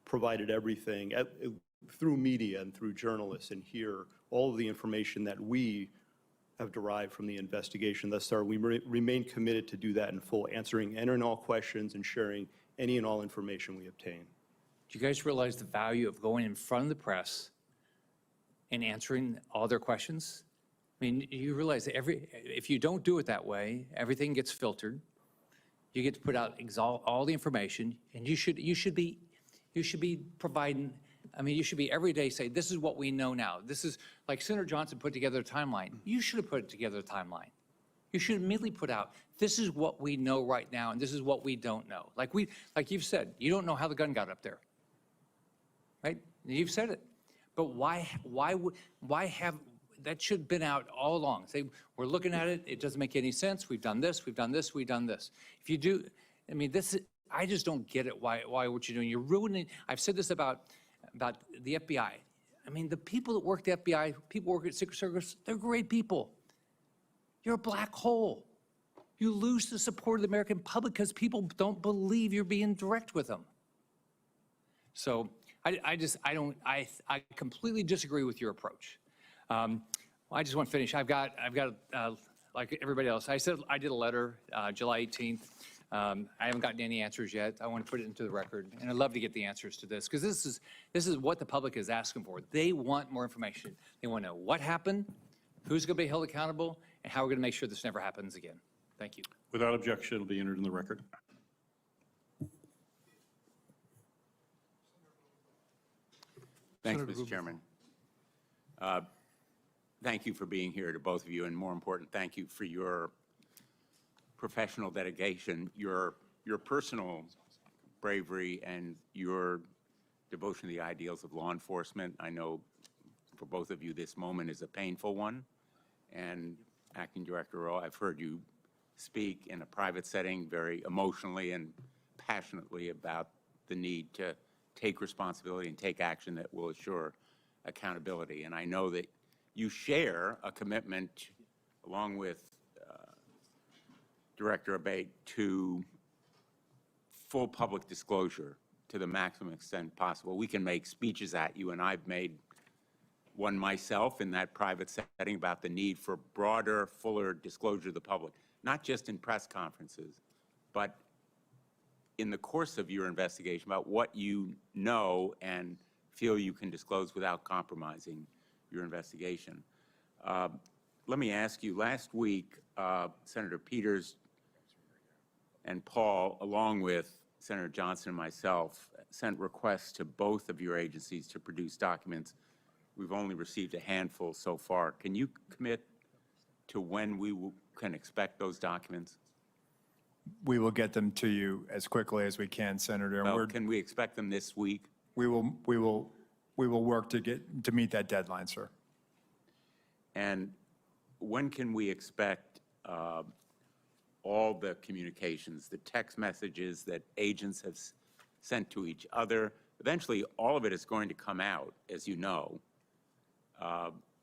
provided everything through media and through journalists and here, all of the information that we have derived from the investigation thus far. We remain committed to do that in full, answering any and all questions and sharing any and all information we obtain. Do you guys realize the value of going in front of the press and answering all their questions? I mean, you realize that if you don't do it that way, everything gets filtered. You get to put out all the information, and you should be providing. I mean, you should be every day say, this is what we know now. This is like Senator Johnson put together a timeline. You should have put together a timeline. You should immediately put out, this is what we know right now, and this is what we don't know. Like you've said, you don't know how the gun got up there, right? You've said it, but why have? That should have been out all along. Say, we're looking at it, it doesn't make any sense, we've done this, we've done this, we've done this. If you do, I mean, I just don't get it, why what you're doing. You're ruining, I've said this about the FBI. I mean, the people that work at the FBI, people work at Secret Service, they're great people. You're a black hole. You lose the support of the American public because people don't believe you're being direct with them. So I completely disagree with your approach. I just want to finish. I've got like everybody else. I said I did a letter July 18th. I haven't gotten any answers yet. I want to put it into the record, and I'd love to get the answers to this because this is what the public is asking for. They want more information. They want to know what happened, who's going to be held accountable, and how we're going to make sure this never happens again. Thank you. Without objection, it'll be entered in the record. Thanks, Mr. Chairman. Thank you for being here to both of you, and more important, thank you for your professional dedication, your personal bravery, and your devotion to the ideals of law enforcement. I know for both of you this moment is a painful one, and Acting Director Rowe, I've heard you speak in a private setting very emotionally and passionately about the need to take responsibility and take action that will assure accountability. And I know that you share a commitment, along with Director Abate, to full public disclosure to the maximum extent possible. We can make speeches at you, and I've made one myself in that private setting about the need for broader, fuller disclosure to the public, not just in press conferences, but in the course of your investigation about what you know and feel you can disclose without compromising your investigation. Let me ask you, last week, Senator Peters and Paul, along with Senator Johnson and myself, sent requests to both of your agencies to produce documents. We've only received a handful so far. Can you commit to when we can expect those documents? We will get them to you as quickly as we can, Senator. And Well, can we expect them this week? we will work to meet that deadline, sir. And when can we expect all the communications, the text messages that agents have sent to each other? Eventually, all of it is going to come out, as you know.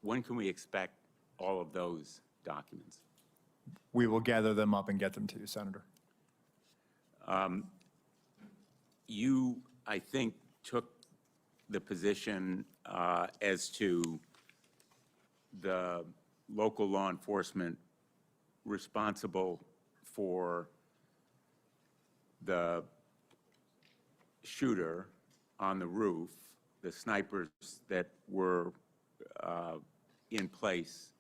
When can we expect all of those documents? We will gather them up and get them to you, Senator. You, I think, took the position as to the local law enforcement responsible for the shooter on the roof, the snipers that were in place,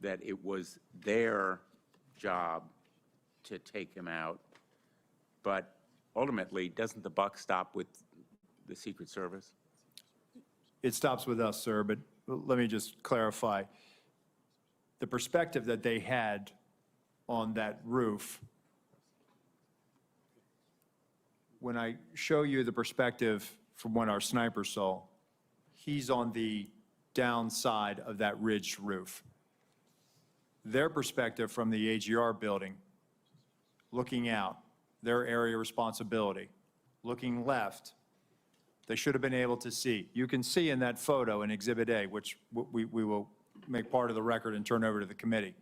that it was their job to take him out. But ultimately, doesn't the buck stop with the Secret Service? It stops with us, sir, but let me just clarify. The perspective that they had on that roof, when I show you the perspective from what our sniper saw, he's on the downside of that ridged roof. Their perspective from the AGR building, looking out, their area of responsibility, looking left, they should have been able to see. You can see in that photo in Exhibit A, which we will make part of the record and turn over to the committee.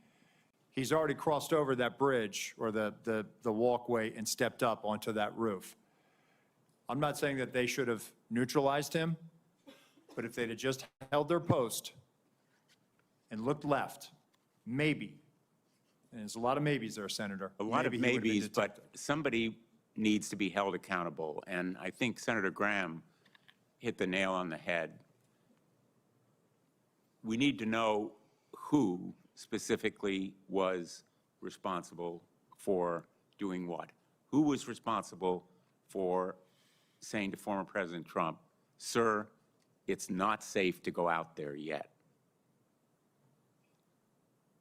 He's already crossed over that bridge or the walkway and stepped up onto that roof. I'm not saying that they should have neutralized him, but if they'd have just held their post and looked left, maybe, and there's a lot of maybes there, Senator. A lot of maybe he would have been maybes, but detected. somebody needs to be held accountable. And I think Senator Graham hit the nail on the head. We need to know who specifically was responsible for doing what. Who was responsible for saying to former President Trump, sir, it's not safe to go out there yet?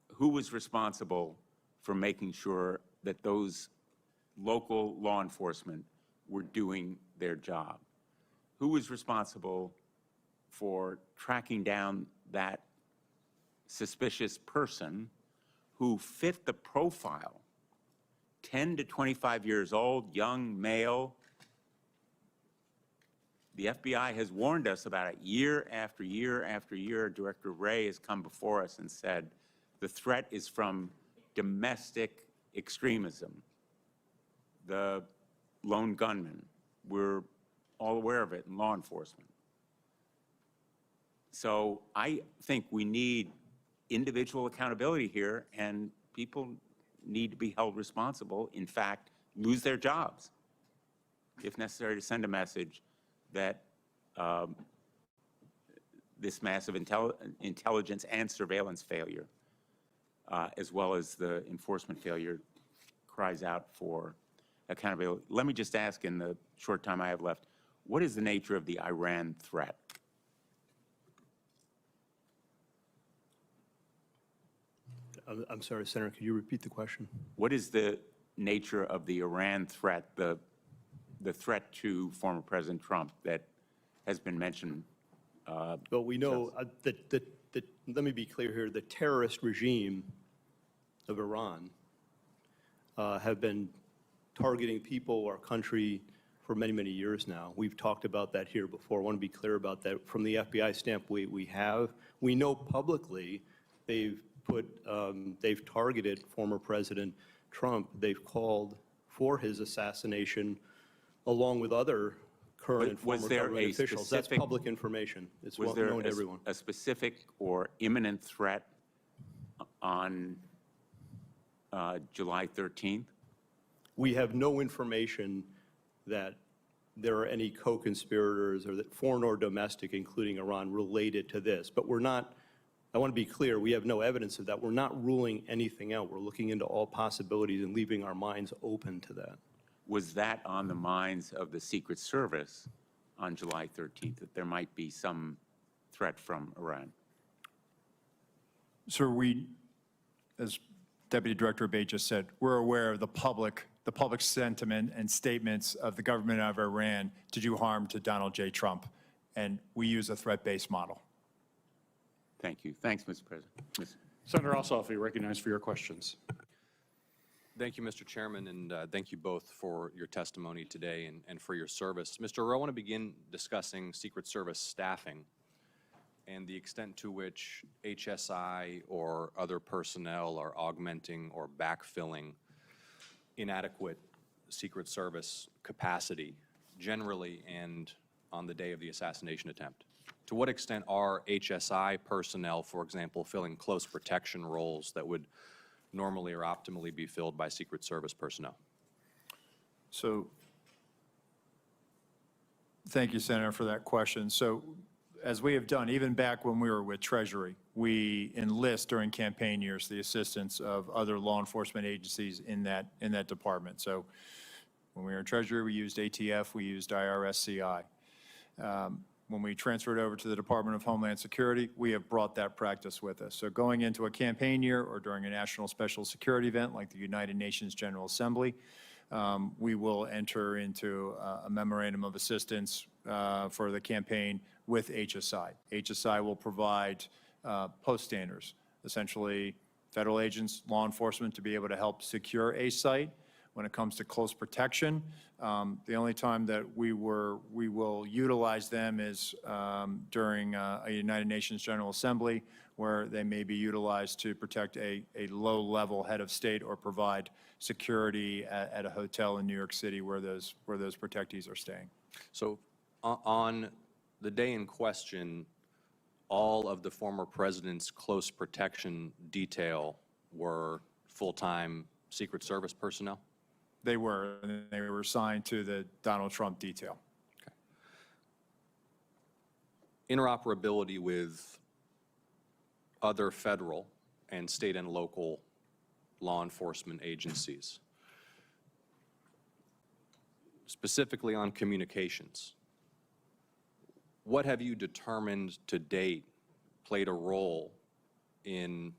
Who was responsible for making sure that those local law enforcement were doing their job? Who was responsible for tracking down that suspicious person who fit the profile? 10 to 25 years old, young male. The FBI has warned us about it year after year after year. Director Wray has come before us and said, the threat is from domestic extremism. The lone gunman, we're all aware of it in law enforcement. So I think we need individual accountability here, and people need to be held responsible, in fact, lose their jobs, if necessary, to send a message that this massive intelligence and surveillance failure, as well as the enforcement failure, cries out for accountability. Let me just ask, in the short time I have left, what is the nature of the Iran threat? I'm sorry, Senator, could you repeat the question? What is the nature of the Iran threat, the threat to former President Trump that has been mentioned? Well, we know that, let me be clear here, the terrorist regime of Iran have been targeting people, our country, for many, many years now. We've talked about that here before. I want to be clear about that. From the FBI standpoint, we know publicly they've targeted former President Trump. They've called for his assassination along with other current and former government officials. That's public information. It's well known to everyone. A specific or imminent threat on July 13th? We have no information that there are any co-conspirators, or that foreign or domestic, including Iran, related to this. But we're not, I want to be clear, we have no evidence of that. We're not ruling anything out. We're looking into all possibilities and leaving our minds open to that. Was that on the minds of the Secret Service on July 13th, that there might be some threat from Iran? Sir, we as Deputy Director Abate just said, we're aware of the public sentiment and statements of the government of Iran to do harm to Donald J. Trump, and we use a threat-based model. Thank you. Thanks, Mr. President. Senator Ossoff, you recognized for your questions. Thank you, Mr. Chairman, and thank you both for your testimony today and for your service. Mr. Rowe, I want to begin discussing Secret Service staffing and the extent to which HSI or other personnel are augmenting or backfilling inadequate Secret Service capacity generally and on the day of the assassination attempt. To what extent are HSI personnel, for example, filling close protection roles that would normally or optimally be filled by Secret Service personnel? So, thank you, Senator, for that question. So, as we have done, even back when we were with Treasury, we enlist during campaign years the assistance of other law enforcement agencies in that department. So, when we were in Treasury, we used ATF, we used IRSCI. When we transferred over to the Department of Homeland Security, we have brought that practice with us. So going into a campaign year or during a national special security event like the United Nations General Assembly, we will enter into a memorandum of assistance for the campaign with HSI. HSI will provide post standers, essentially federal agents, law enforcement, to be able to help secure a site. When it comes to close protection, the only time that we will utilize them is during a United Nations General Assembly, where they may be utilized to protect a low-level head of state or provide security at a hotel in New York City where those protectees are staying. So on the day in question, all of the former president's close protection detail were full-time Secret Service personnel? They were assigned to the Donald Trump detail. Interoperability with other federal and state and local law enforcement agencies, specifically on communications. What have you determined to date played a role in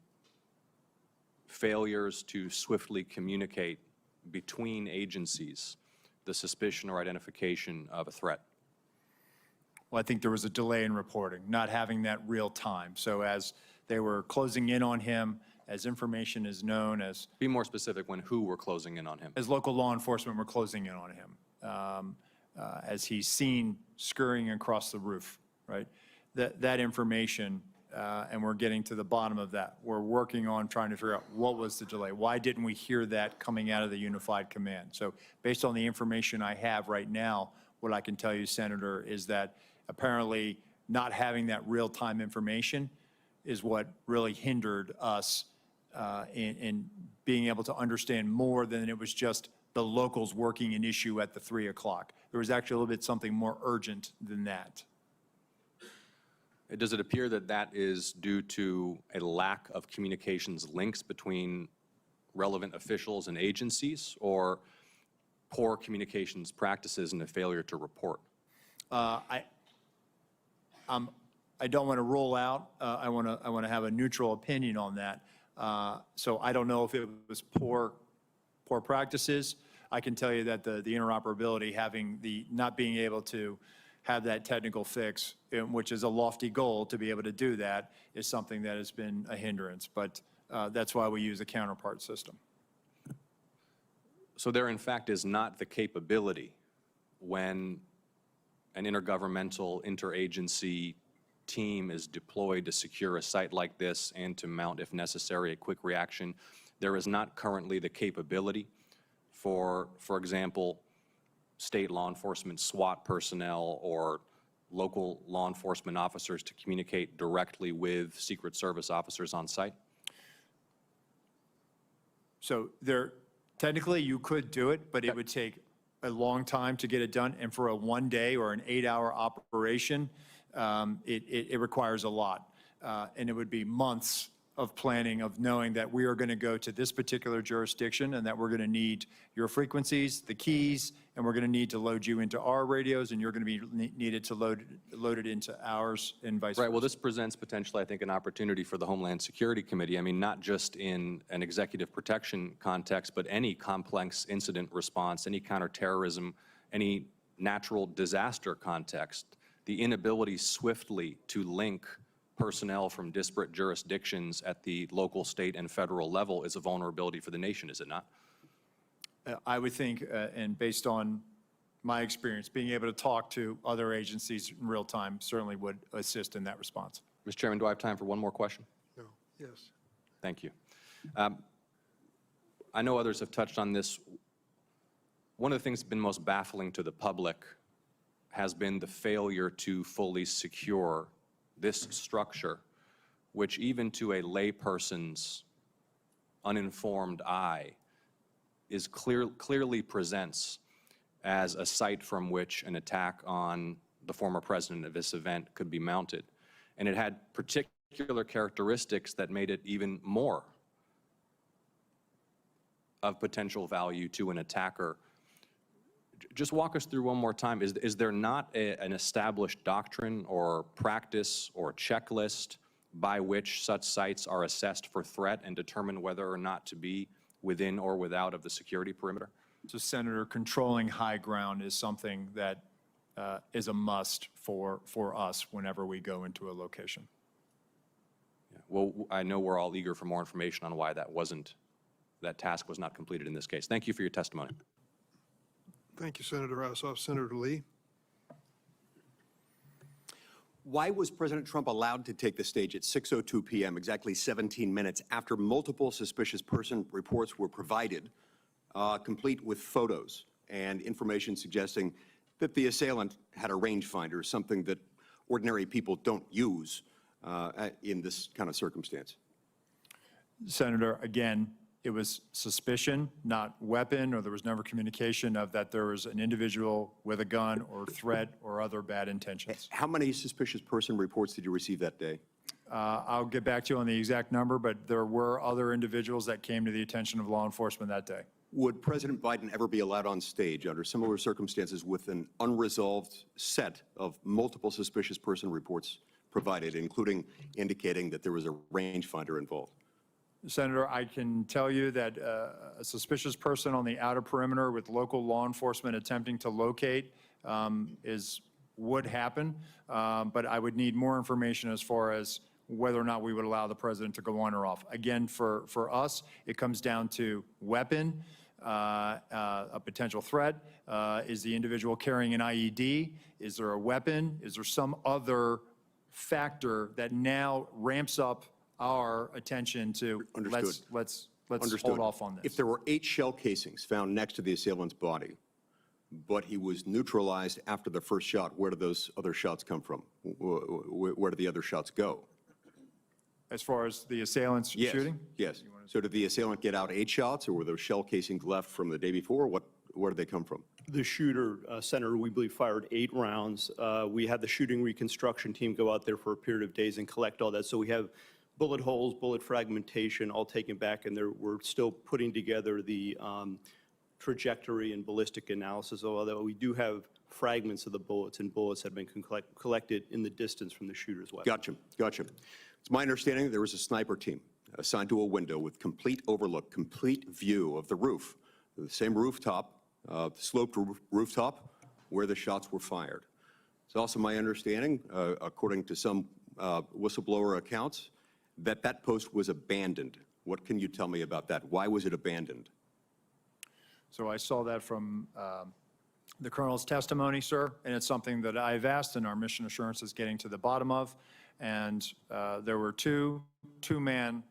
failures to swiftly communicate between agencies the suspicion or identification of a threat? Well, I think there was a delay in reporting, not having that real time. So as they were closing in on him, as information is known, as Be more specific when who were closing in on him. as local law enforcement were closing in on him, as he's seen scurrying across the roof, right? That information, and we're getting to the bottom of that. We're working on trying to figure out what was the delay. Why didn't we hear that coming out of the unified command? So based on the information I have right now, what I can tell you, Senator, is that apparently not having that real-time information is what really hindered us in being able to understand more than it was just the locals working an issue at the 3 o'clock. There was actually a little bit something more urgent than that. Does it appear that that is due to a lack of communications links between relevant officials and agencies, or poor communications practices and a failure to report? I don't want to rule out. I want to have a neutral opinion on that. So I don't know if it was poor practices. I can tell you that the interoperability, having not being able to have that technical fix, which is a lofty goal to be able to do that, is something that has been a hindrance. But that's why we use a counterpart system. So there, in fact, is not the capability when an intergovernmental, interagency team is deployed to secure a site like this and to mount, if necessary, a quick reaction. There is not currently the capability for example, state law enforcement SWAT personnel or local law enforcement officers to communicate directly with Secret Service officers on site? So technically you could do it, but it would take a long time to get it done. And for a 1 day or an 8-hour operation, it requires a lot. And it would be months of planning, of knowing that we are going to go to this particular jurisdiction and that we're going to need your frequencies, the keys, and we're going to need to load you into our radios, and you're going to be needed to load it into ours, and vice versa. Right, well, this presents potentially, I think, an opportunity for the Homeland Security Committee. I mean, not just in an executive protection context, but any complex incident response, any counterterrorism, any natural disaster context, the inability swiftly to link personnel from disparate jurisdictions at the local, state, and federal level is a vulnerability for the nation, is it not? I would think, and based on my experience, being able to talk to other agencies in real time certainly would assist in that response. Mr. Chairman, do I have time for one more question? No, yes. Thank you. I know others have touched on this. One of the things that's been most baffling to the public has been the failure to fully secure this structure, which even to a layperson's uninformed eye is clearly presents as a site from which an attack on the former president of this event could be mounted. And it had particular characteristics that made it even more of potential value to an attacker. Just walk us through one more time. Is there not an established doctrine or practice or checklist by which such sites are assessed for threat and determine whether or not to be within or without of the security perimeter? So, Senator, controlling high ground is something that is a must for us whenever we go into a location. Yeah. Well, I know we're all eager for more information on why that task was not completed in this case. Thank you for your testimony. Thank you, Senator Ossoff. Senator Lee? Why was President Trump allowed to take the stage at 6:02 p.m., exactly 17 minutes after multiple suspicious person reports were provided, complete with photos and information suggesting that the assailant had a rangefinder, something that ordinary people don't use in this kind of circumstance? Senator, again, it was suspicion, not weapon, or there was never communication of that there was an individual with a gun or threat or other bad intentions. How many suspicious person reports did you receive that day? I'll get back to you on the exact number, but there were other individuals that came to the attention of law enforcement that day. Would President Biden ever be allowed on stage under similar circumstances with an unresolved set of multiple suspicious person reports provided, including indicating that there was a rangefinder involved? Senator, I can tell you that a suspicious person on the outer perimeter with local law enforcement attempting to locate would happen, but I would need more information as far as whether or not we would allow the president to go on or off. Again, for us, it comes down to weapon, a potential threat. Is the individual carrying an IED? Is there a weapon? Is there some other factor that now ramps up our attention to let's hold off on this? If there were 8 shell casings found next to the assailant's body, but he was neutralized after the first shot, where did those other shots come from? Where did the other shots go? As far as the assailant's shooting? Yes. So did the assailant get out 8 shots, or were those shell casings left from the day before? Where did they come from? The shooter, Senator, we believe fired 8 rounds. We had the shooting reconstruction team go out there for a period of days and collect all that. So we have bullet holes, bullet fragmentation, all taken back, and we're still putting together the trajectory and ballistic analysis, although we do have fragments of the bullets, and bullets have been collected in the distance from the shooter's weapon. Gotcha. It's my understanding that there was a sniper team assigned to a window with complete overlook, complete view of the roof, the same rooftop, the sloped rooftop where the shots were fired. It's also my understanding, according to some whistleblower accounts, that post was abandoned. What can you tell me about that? Why was it abandoned? So I saw that from the colonel's testimony, sir, and it's something that I've asked and our mission assurance is getting to the bottom of. And there were two-man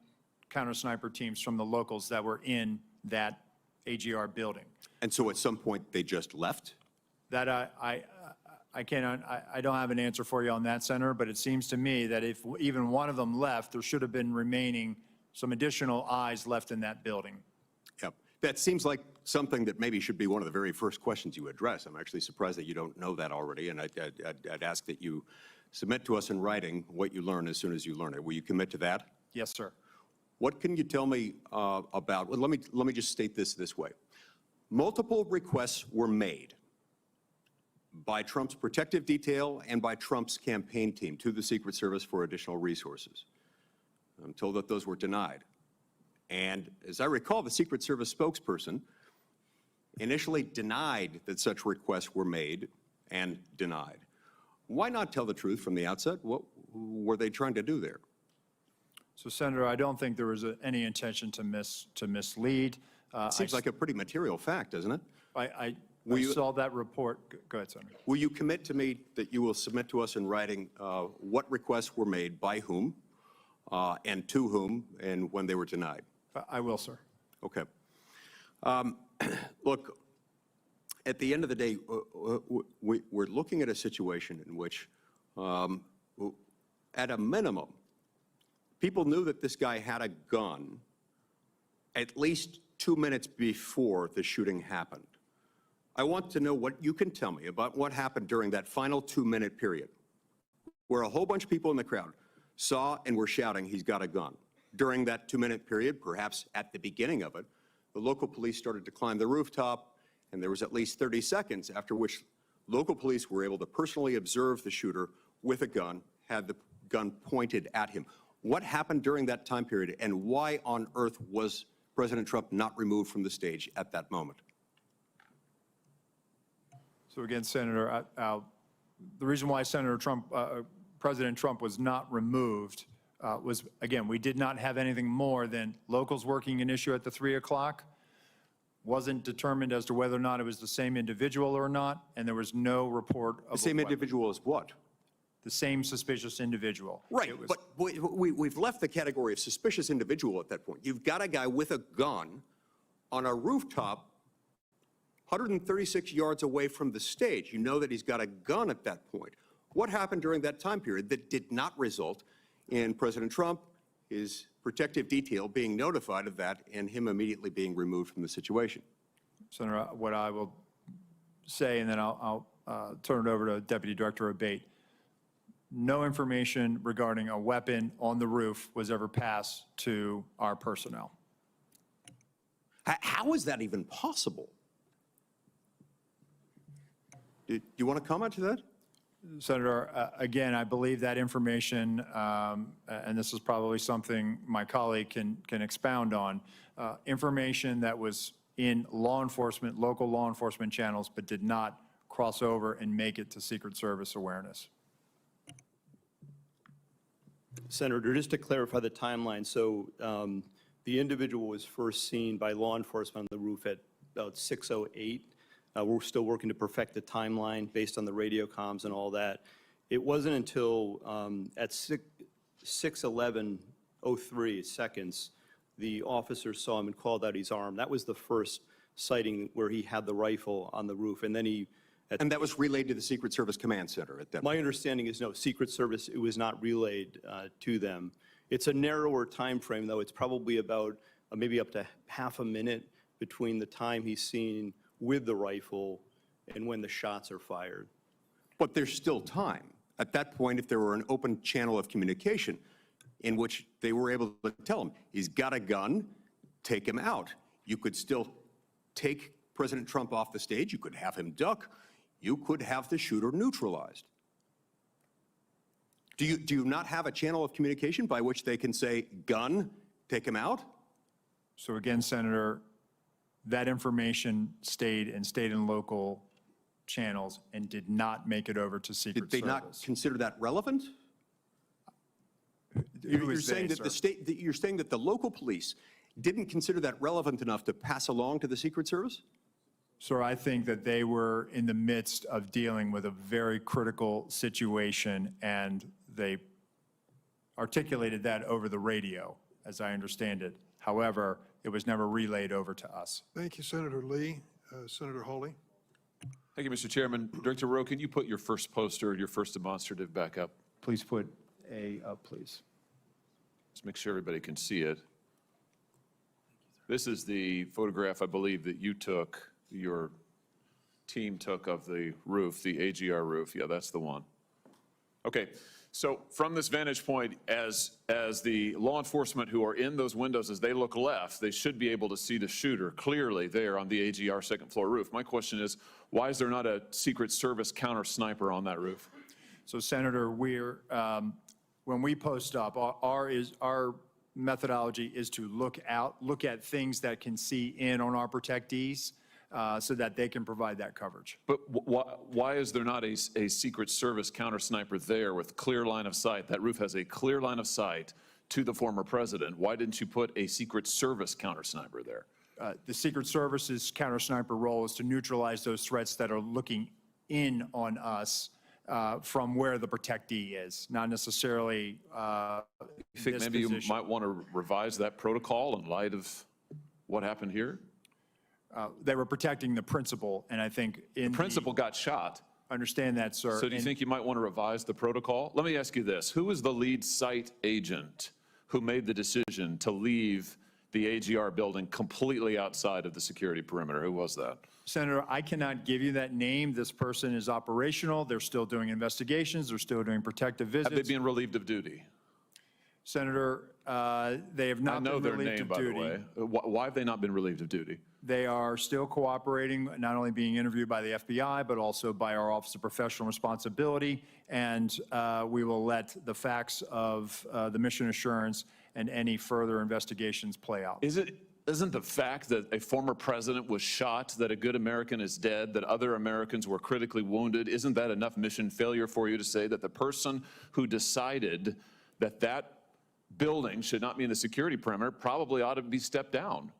counter-sniper teams from the locals that were in that AGR building. And so at some point they just left? That I don't have an answer for you on that, Senator, but it seems to me that if even one of them left, there should have been remaining some additional eyes left in that building. Yep. That seems like something that maybe should be one of the very first questions you address. I'm actually surprised that you don't know that already, and I'd ask that you submit to us in writing what you learn as soon as you learn it. Will you commit to that? Yes, sir. What can you tell me about, well, let me just state this way. Multiple requests were made by Trump's protective detail and by Trump's campaign team to the Secret Service for additional resources. I'm told that those were denied. And as I recall, the Secret Service spokesperson initially denied that such requests were made and denied. Why not tell the truth from the outset? What were they trying to do there? So, Senator, I don't think there was any intention to mislead. Seems like a pretty material fact, doesn't it? I saw that report. Go ahead, Senator. Will you commit to me that you will submit to us in writing what requests were made, by whom, and to whom, and when they were denied? I will, sir. Okay. Look, at the end of the day, we're looking at a situation in which, at a minimum, people knew that this guy had a gun at least 2 minutes before the shooting happened. I want to know what you can tell me about what happened during that final 2-minute period, where a whole bunch of people in the crowd saw and were shouting, "He's got a gun." During that 2-minute period, perhaps at the beginning of it, the local police started to climb the rooftop, and there was at least 30 seconds after which local police were able to personally observe the shooter with a gun, had the gun pointed at him. What happened during that time period, and why on earth was President Trump not removed from the stage at that moment? So again, Senator, the reason why President Trump was not removed was, again, we did not have anything more than locals working an issue at the 3 o'clock. Wasn't determined as to whether or not it was the same individual or not, and there was no report of the same individual as what? The same suspicious individual. Right, but we've left the category of suspicious individual at that point. You've got a guy with a gun on a rooftop 136 yards away from the stage. You know that he's got a gun at that point. What happened during that time period that did not result in President Trump, his protective detail, being notified of that and him immediately being removed from the situation? Senator, what I will say, and then I'll turn it over to Deputy Director Abate. No information regarding a weapon on the roof was ever passed to our personnel. How is that even possible? Do you want to comment to that? Senator, again, I believe that information, and this is probably something my colleague can expound on, information that was in law enforcement, local law enforcement channels, but did not cross over and make it to Secret Service awareness. Senator, just to clarify the timeline, so the individual was first seen by law enforcement on the roof at about 6:08. We're still working to perfect the timeline based on the radio comms and all that. It wasn't until at 6:11:03 seconds, the officer saw him and called out his arm. That was the first sighting where he had the rifle on the roof, and then he... And that was relayed to the Secret Service Command Center at that point? My understanding is no, Secret Service, it was not relayed to them. It's a narrower time frame, though. It's probably about maybe up to half a minute between the time he's seen with the rifle and when the shots are fired. But there's still time. At that point, if there were an open channel of communication in which they were able to tell him, he's got a gun, take him out. You could still take President Trump off the stage. You could have him duck. You could have the shooter neutralized. Do you not have a channel of communication by which they can say, gun, take him out? So again, Senator, that information stayed in local channels and did not make it over to Secret Service. Did they not consider that relevant? You're saying that the local police didn't consider that relevant enough to pass along to the Secret Service? Sir, I think that they were in the midst of dealing with a very critical situation, and they articulated that over the radio, as I understand it. However, it was never relayed over to us. Thank you, Senator Lee. Senator Hawley. Thank you, Mr. Chairman. Director Rowe, can you put your first poster, your first demonstrative back up? Please put A up, please. Let's make sure everybody can see it. This is the photograph, I believe, that you took, your team took of the roof, the AGR roof. Yeah, that's the one. Okay, So from this vantage point, as the law enforcement who are in those windows, as they look left, they should be able to see the shooter clearly there on the AGR second floor roof. My question is, why is there not a Secret Service counter sniper on that roof? So Senator, when we post up, our methodology is to look at things that can see in on our protectees so that they can provide that coverage. But why is there not a Secret Service counter sniper there with clear line of sight? That roof has a clear line of sight to the former president. Why didn't you put a Secret Service counter sniper there? The Secret Service's counter sniper role is to neutralize those threats that are looking in on us from where the protectee is, not necessarily You think maybe you might want to revise that protocol in light of what happened here? They were protecting the principal, and I think The principal got shot. Understand that, sir. So do you think you might want to revise the protocol? Let me ask you this. Who was the lead site agent who made the decision to leave the AGR building completely outside of the security perimeter? Who was that? Senator, I cannot give you that name. This person is operational. They're still doing investigations. They're still doing protective visits. Have they been relieved of duty? Senator, they have I not know been their relieved name, of by the duty. way. Why have they not been relieved of duty? They are still cooperating, not only being interviewed by the FBI, but also by our Office of Professional Responsibility. And we will let the facts of the mission assurance and any further investigations play out. Isn't the fact that a former president was shot, that a good American is dead, that other Americans were critically wounded, isn't that enough mission failure for you to say that the person who decided that that building should not be in the security perimeter probably ought to be stepped down?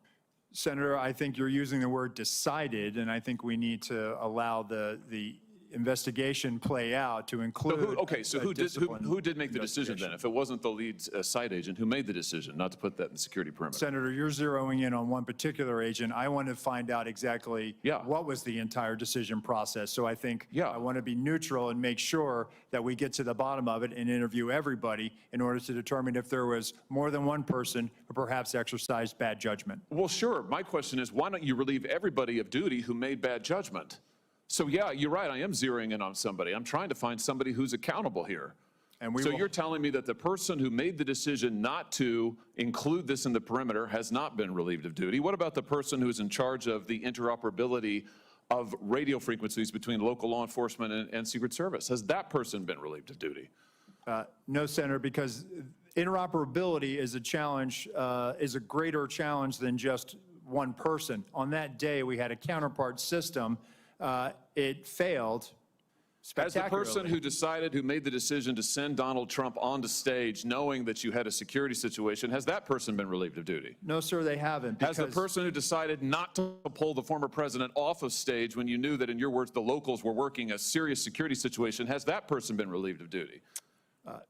Senator, I think you're using the word decided, and I think we need to allow the investigation play out to include. So who did make the decision then? If it wasn't the lead site agent, who made the decision not to put that in the security perimeter? Senator, you're zeroing in on one particular agent. I want to find out exactly what was the entire decision process. So I think I want to be neutral and make sure that we get to the bottom of it and interview everybody in order to determine if there was more than one person who perhaps exercised bad judgment. Well, sure. My question is, why don't you relieve everybody of duty who made bad judgment? So yeah, you're right, I am zeroing in on somebody. I'm trying to find somebody who's accountable here. So you're telling me that the person who made the decision not to include this in the perimeter has not been relieved of duty. What about the person who's in charge of the interoperability of radio frequencies between local law enforcement and Secret Service? Has that person been relieved of duty? No, Senator, because interoperability is a challenge, is a greater challenge than just one person. On that day, we had a counterpart system. It failed As the spectacularly. person who made the decision to send Donald Trump onto stage knowing that you had a security situation, has that person been relieved of duty? No, sir, they haven't. Has the person who decided not to pull the former president off of stage when you knew that, in your words, the locals were working a serious security situation, has that person been relieved of duty?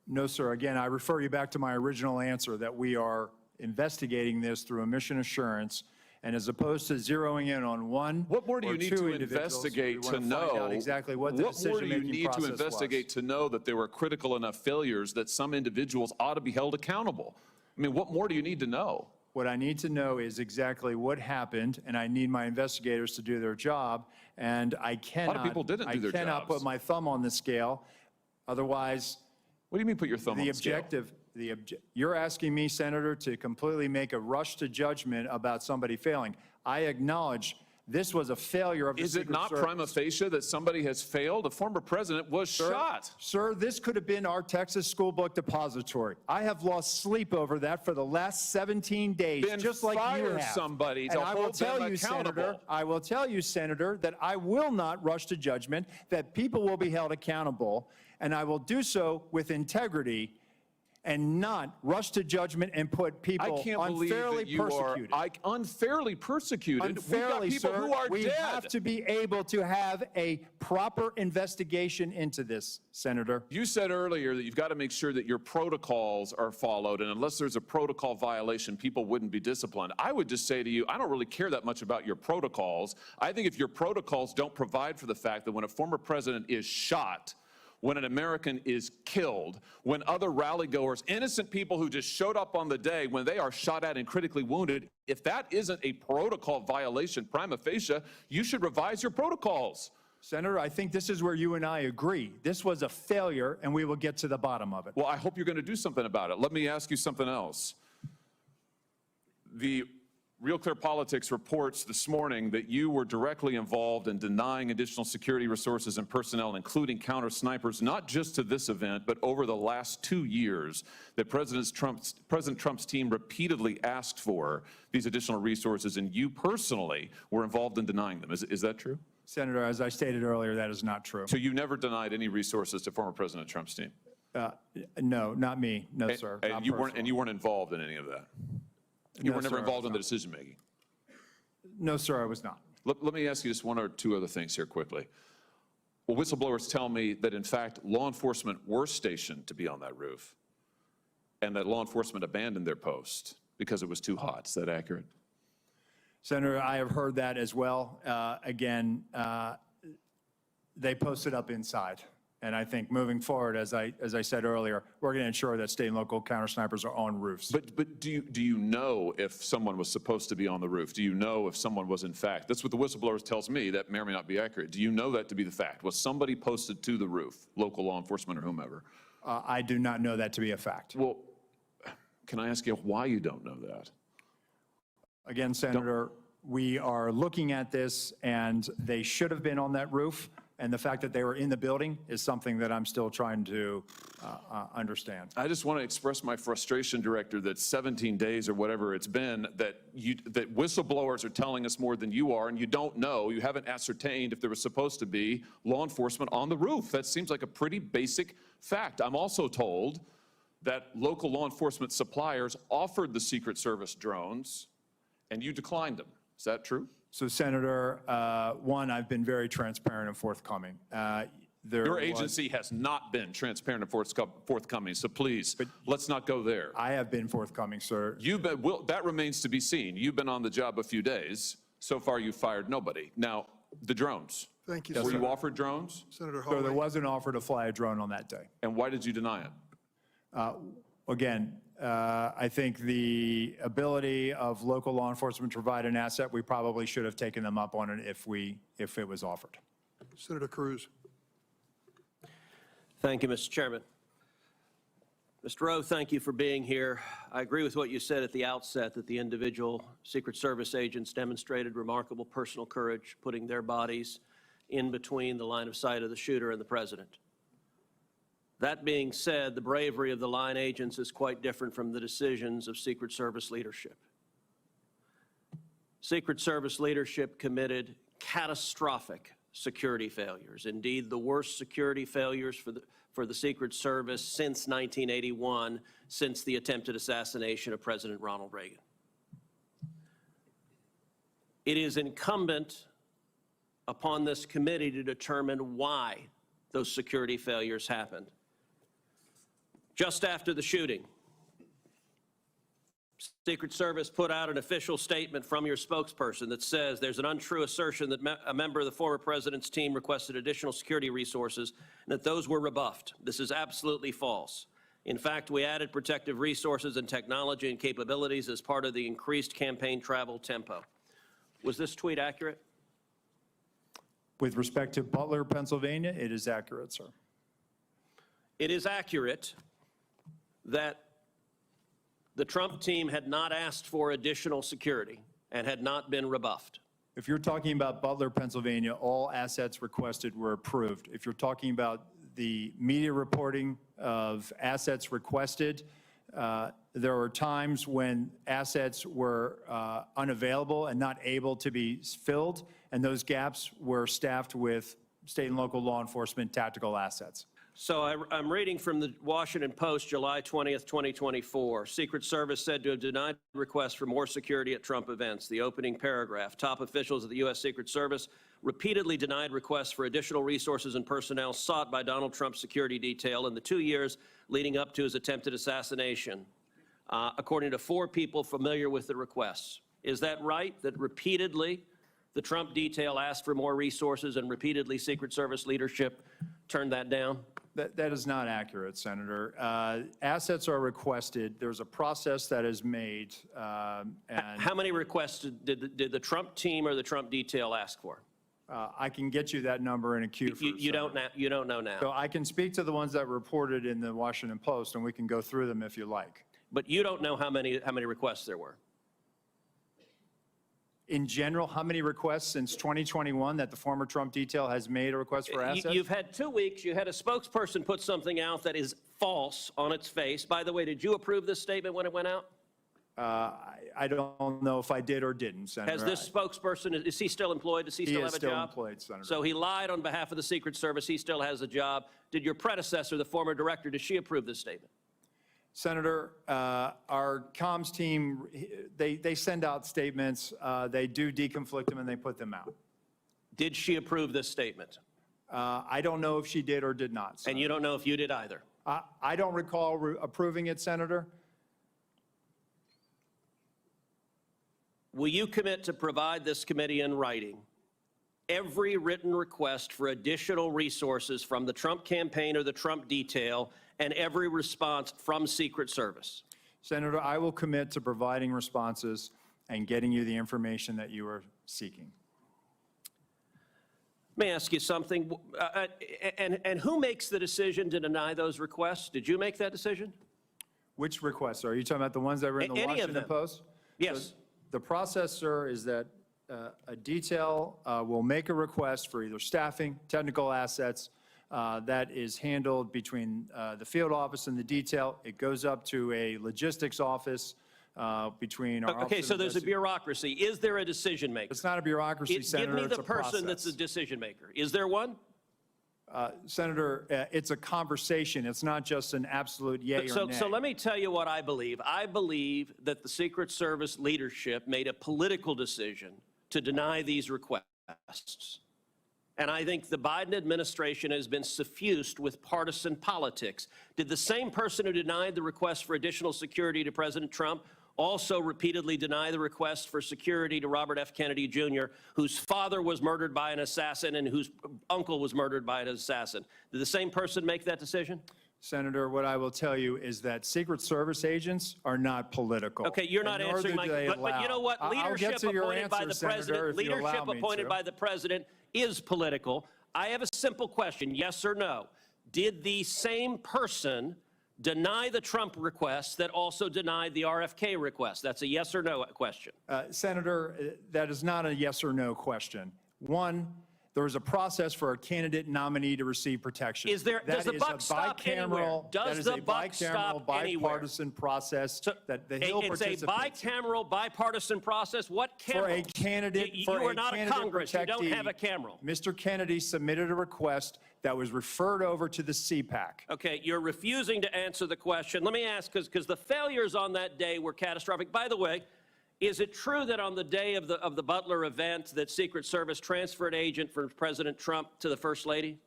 No, sir. Again, I refer you back to my original answer that we are investigating this through a mission assurance. And as opposed to zeroing in on one or two individuals, What more do you need to investigate to know exactly what the decision-making process was. What more do you need to investigate to know that there were critical enough failures that some individuals ought to be held accountable? I mean, what more do you need to know? What I need to know is exactly what happened, and I need my investigators to do their job. And I cannot. A lot of people didn't do their I cannot jobs. put my thumb on the scale. Otherwise. What do you mean put your thumb on the scale? You're asking me, Senator, to completely make a rush to judgment about somebody failing. I acknowledge this was a failure of the Secret Service. Is it not prima facie that somebody has failed? A former president was shot. Sir, this could have been our Texas school book depository. I have lost sleep over that for the last 17 days, Then just like you fire have. somebody to And I will hold them tell you, Senator, accountable. I will tell you, Senator, that I will not rush to judgment, that people will be held accountable, and I will do so with integrity and not rush to judgment and put people I can't believe unfairly that you persecuted. are unfairly persecuted. Unfairly, We've got people sir. who are we dead. have to be able to have a proper investigation into this, Senator. You said earlier that you've got to make sure that your protocols are followed, and unless there's a protocol violation, people wouldn't be disciplined. I would just say to you, I don't really care that much about your protocols. I think if your protocols don't provide for the fact that when a former president is shot, when an American is killed, when other rally-goers, innocent people who just showed up on the day, when they are shot at and critically wounded, if that isn't a protocol violation prima facie, you should revise your protocols. Senator, I think this is where you and I agree. This was a failure, and we will get to the bottom of it. Well, I hope you're going to do something about it. Let me ask you something else. The Real Clear Politics reports this morning that you were directly involved in denying additional security resources and personnel, including counter snipers, not just to this event, but over the last 2 years, that President Trump's team repeatedly asked for these additional resources, and you personally were involved in denying them. Is that true? Senator, as I stated earlier, that is not true. So you never denied any resources to former President Trump's team? No, not me. No, sir. And you weren't involved in any of that? You were never involved in the decision-making? No, sir, I was not. Let me ask you just one or two other things here quickly. Well, whistleblowers tell me that, in fact, law enforcement were stationed to be on that roof, and that law enforcement abandoned their post because it was too hot. Is that accurate? Senator, I have heard that as well. Again, they posted up inside. And I think moving forward, as I said earlier, we're going to ensure that state and local counter snipers are on roofs. But do you know if someone was supposed to be on the roof? Do you know if someone was in fact? That's what the whistleblowers tells me. That may or may not be accurate. Do you know that to be the fact? Was somebody posted to the roof, local law enforcement or whomever? I do not know that to be a fact. Well, can I ask you why you don't know that? Again, Senator, we are looking at this, and they should have been on that roof. And the fact that they were in the building is something that I'm still trying to understand. I just want to express my frustration, Director, that 17 days or whatever it's been, that whistleblowers are telling us more than you are, and you don't know, you haven't ascertained if there was supposed to be law enforcement on the roof. That seems like a pretty basic fact. I'm also told that local law enforcement suppliers offered the Secret Service drones, and you declined them. Is that true? So, Senator, one, I've been very transparent and forthcoming. Your agency has not been transparent and forthcoming, so please, let's not go there. I have been forthcoming, sir. That remains to be seen. You've been on the job a few days. So far, you've fired nobody. Now, the drones. Thank you, Were Senator. you offered drones? Senator So there Hawley. was an offer to fly a drone on that day. And why did you deny it? Again, I think the ability of local law enforcement to provide an asset, we probably should have taken them up on it if it was offered. Senator Cruz. Thank you, Mr. Chairman. Mr. Rowe, thank you for being here. I agree with what you said at the outset, that the individual Secret Service agents demonstrated remarkable personal courage, putting their bodies in between the line of sight of the shooter and the president. That being said, the bravery of the line agents is quite different from the decisions of Secret Service leadership. Secret Service leadership committed catastrophic security failures, indeed the worst security failures for the Secret Service since 1981, since the attempted assassination of President Ronald Reagan. It is incumbent upon this committee to determine why those security failures happened. Just after the shooting, Secret Service put out an official statement from your spokesperson that says there's an untrue assertion that a member of the former president's team requested additional security resources and that those were rebuffed. This is absolutely false. In fact, we added protective resources and technology and capabilities as part of the increased campaign travel tempo. Was this tweet accurate? With respect to Butler, Pennsylvania, it is accurate, sir. It is accurate that the Trump team had not asked for additional security and had not been rebuffed. If you're talking about Butler, Pennsylvania, all assets requested were approved. If you're talking about the media reporting of assets requested, there were times when assets were unavailable and not able to be filled, and those gaps were staffed with state and local law enforcement tactical assets. So I'm reading from the Washington Post, July 20th, 2024. Secret Service said to have denied requests for more security at Trump events. The opening paragraph, top officials of the U.S. Secret Service repeatedly denied requests for additional resources and personnel sought by Donald Trump's security detail in the 2 years leading up to his attempted assassination, according to 4 people familiar with the requests. Is that right, that repeatedly the Trump detail asked for more resources and repeatedly Secret Service leadership turned that down? That is not accurate, Senator. Assets are requested. There's a process that is made. And how many requests did the Trump team or the Trump detail ask for? I can get you that number in a queue. You don't know now. So I can speak to the ones that reported in the Washington Post, and we can go through them if you like. But you don't know how many requests there were. In general, how many requests since 2021 that the former Trump detail has made a request for assets? You've had 2 weeks. You had a spokesperson put something out that is false on its face. By the way, did you approve this statement when it went out? I don't know if I did or didn't, Senator. Has this spokesperson, is he still employed? Does he still have a job? He is still employed, Senator. So he lied on behalf of the Secret Service. He still has a job. Did your predecessor, the former director, did she approve this statement? Senator, our comms team, they send out statements, they do deconflict them, and they put them out. Did she approve this statement? I don't know if she did or did not, Senator. And you don't know if you did either? I don't recall approving it, Senator. Will you commit to provide this committee in writing every written request for additional resources from the Trump campaign or the Trump detail and every response from Secret Service? Senator, I will commit to providing responses and getting you the information that you are seeking. Let me ask you something. And who makes the decision to deny those requests? Did you make that decision? Which requests? Are you talking about the ones that were in the Any of Washington them. Post? Yes. So the process, sir, is that a detail will make a request for either staffing, technical assets, that is handled between the field office and the detail. It goes up to a logistics office between our Okay, office so of there's a bureaucracy. Is there a decision maker? It's not a bureaucracy, Senator. Give me It's the a person that's process. the decision maker. Is there one? Senator, it's a conversation. It's not just an absolute yay or nay. So let me tell you what I believe. I believe that the Secret Service leadership made a political decision to deny these requests. And I think the Biden administration has been suffused with partisan politics. Did the same person who denied the request for additional security to President Trump also repeatedly deny the request for security to Robert F. Kennedy Jr., whose father was murdered by an assassin and whose uncle was murdered by an assassin? Did the same person make that decision? Senator, what I will tell you is that Secret Service agents are not political. Okay, you're not and nor answering do my they but you know what? allow. I'll get Leadership to your appointed by answer, the Senator, president, if you allow leadership me appointed to. by the president is political. I have a simple question, yes or no. Did the same person deny the Trump request that also denied the RFK request? That's a yes or no question. Senator, that is not a yes or no question. One, there is a process for a candidate nominee to receive protection. Does the buck stop anywhere? Does the buck stop anywhere? Bipartisan process that the Hill It's a participates in. bicameral, bipartisan process. What For camera? a candidate, You for are a not a candidate Congress. You don't protectee, have a camera. Mr. Kennedy submitted a request that was referred over to the CPAC. Okay, you're refusing to answer the question. Let me ask, because the failures on that day were catastrophic. By the way, is it true that on the day of the Butler event that Secret Service transferred agent from President Trump to the First Lady?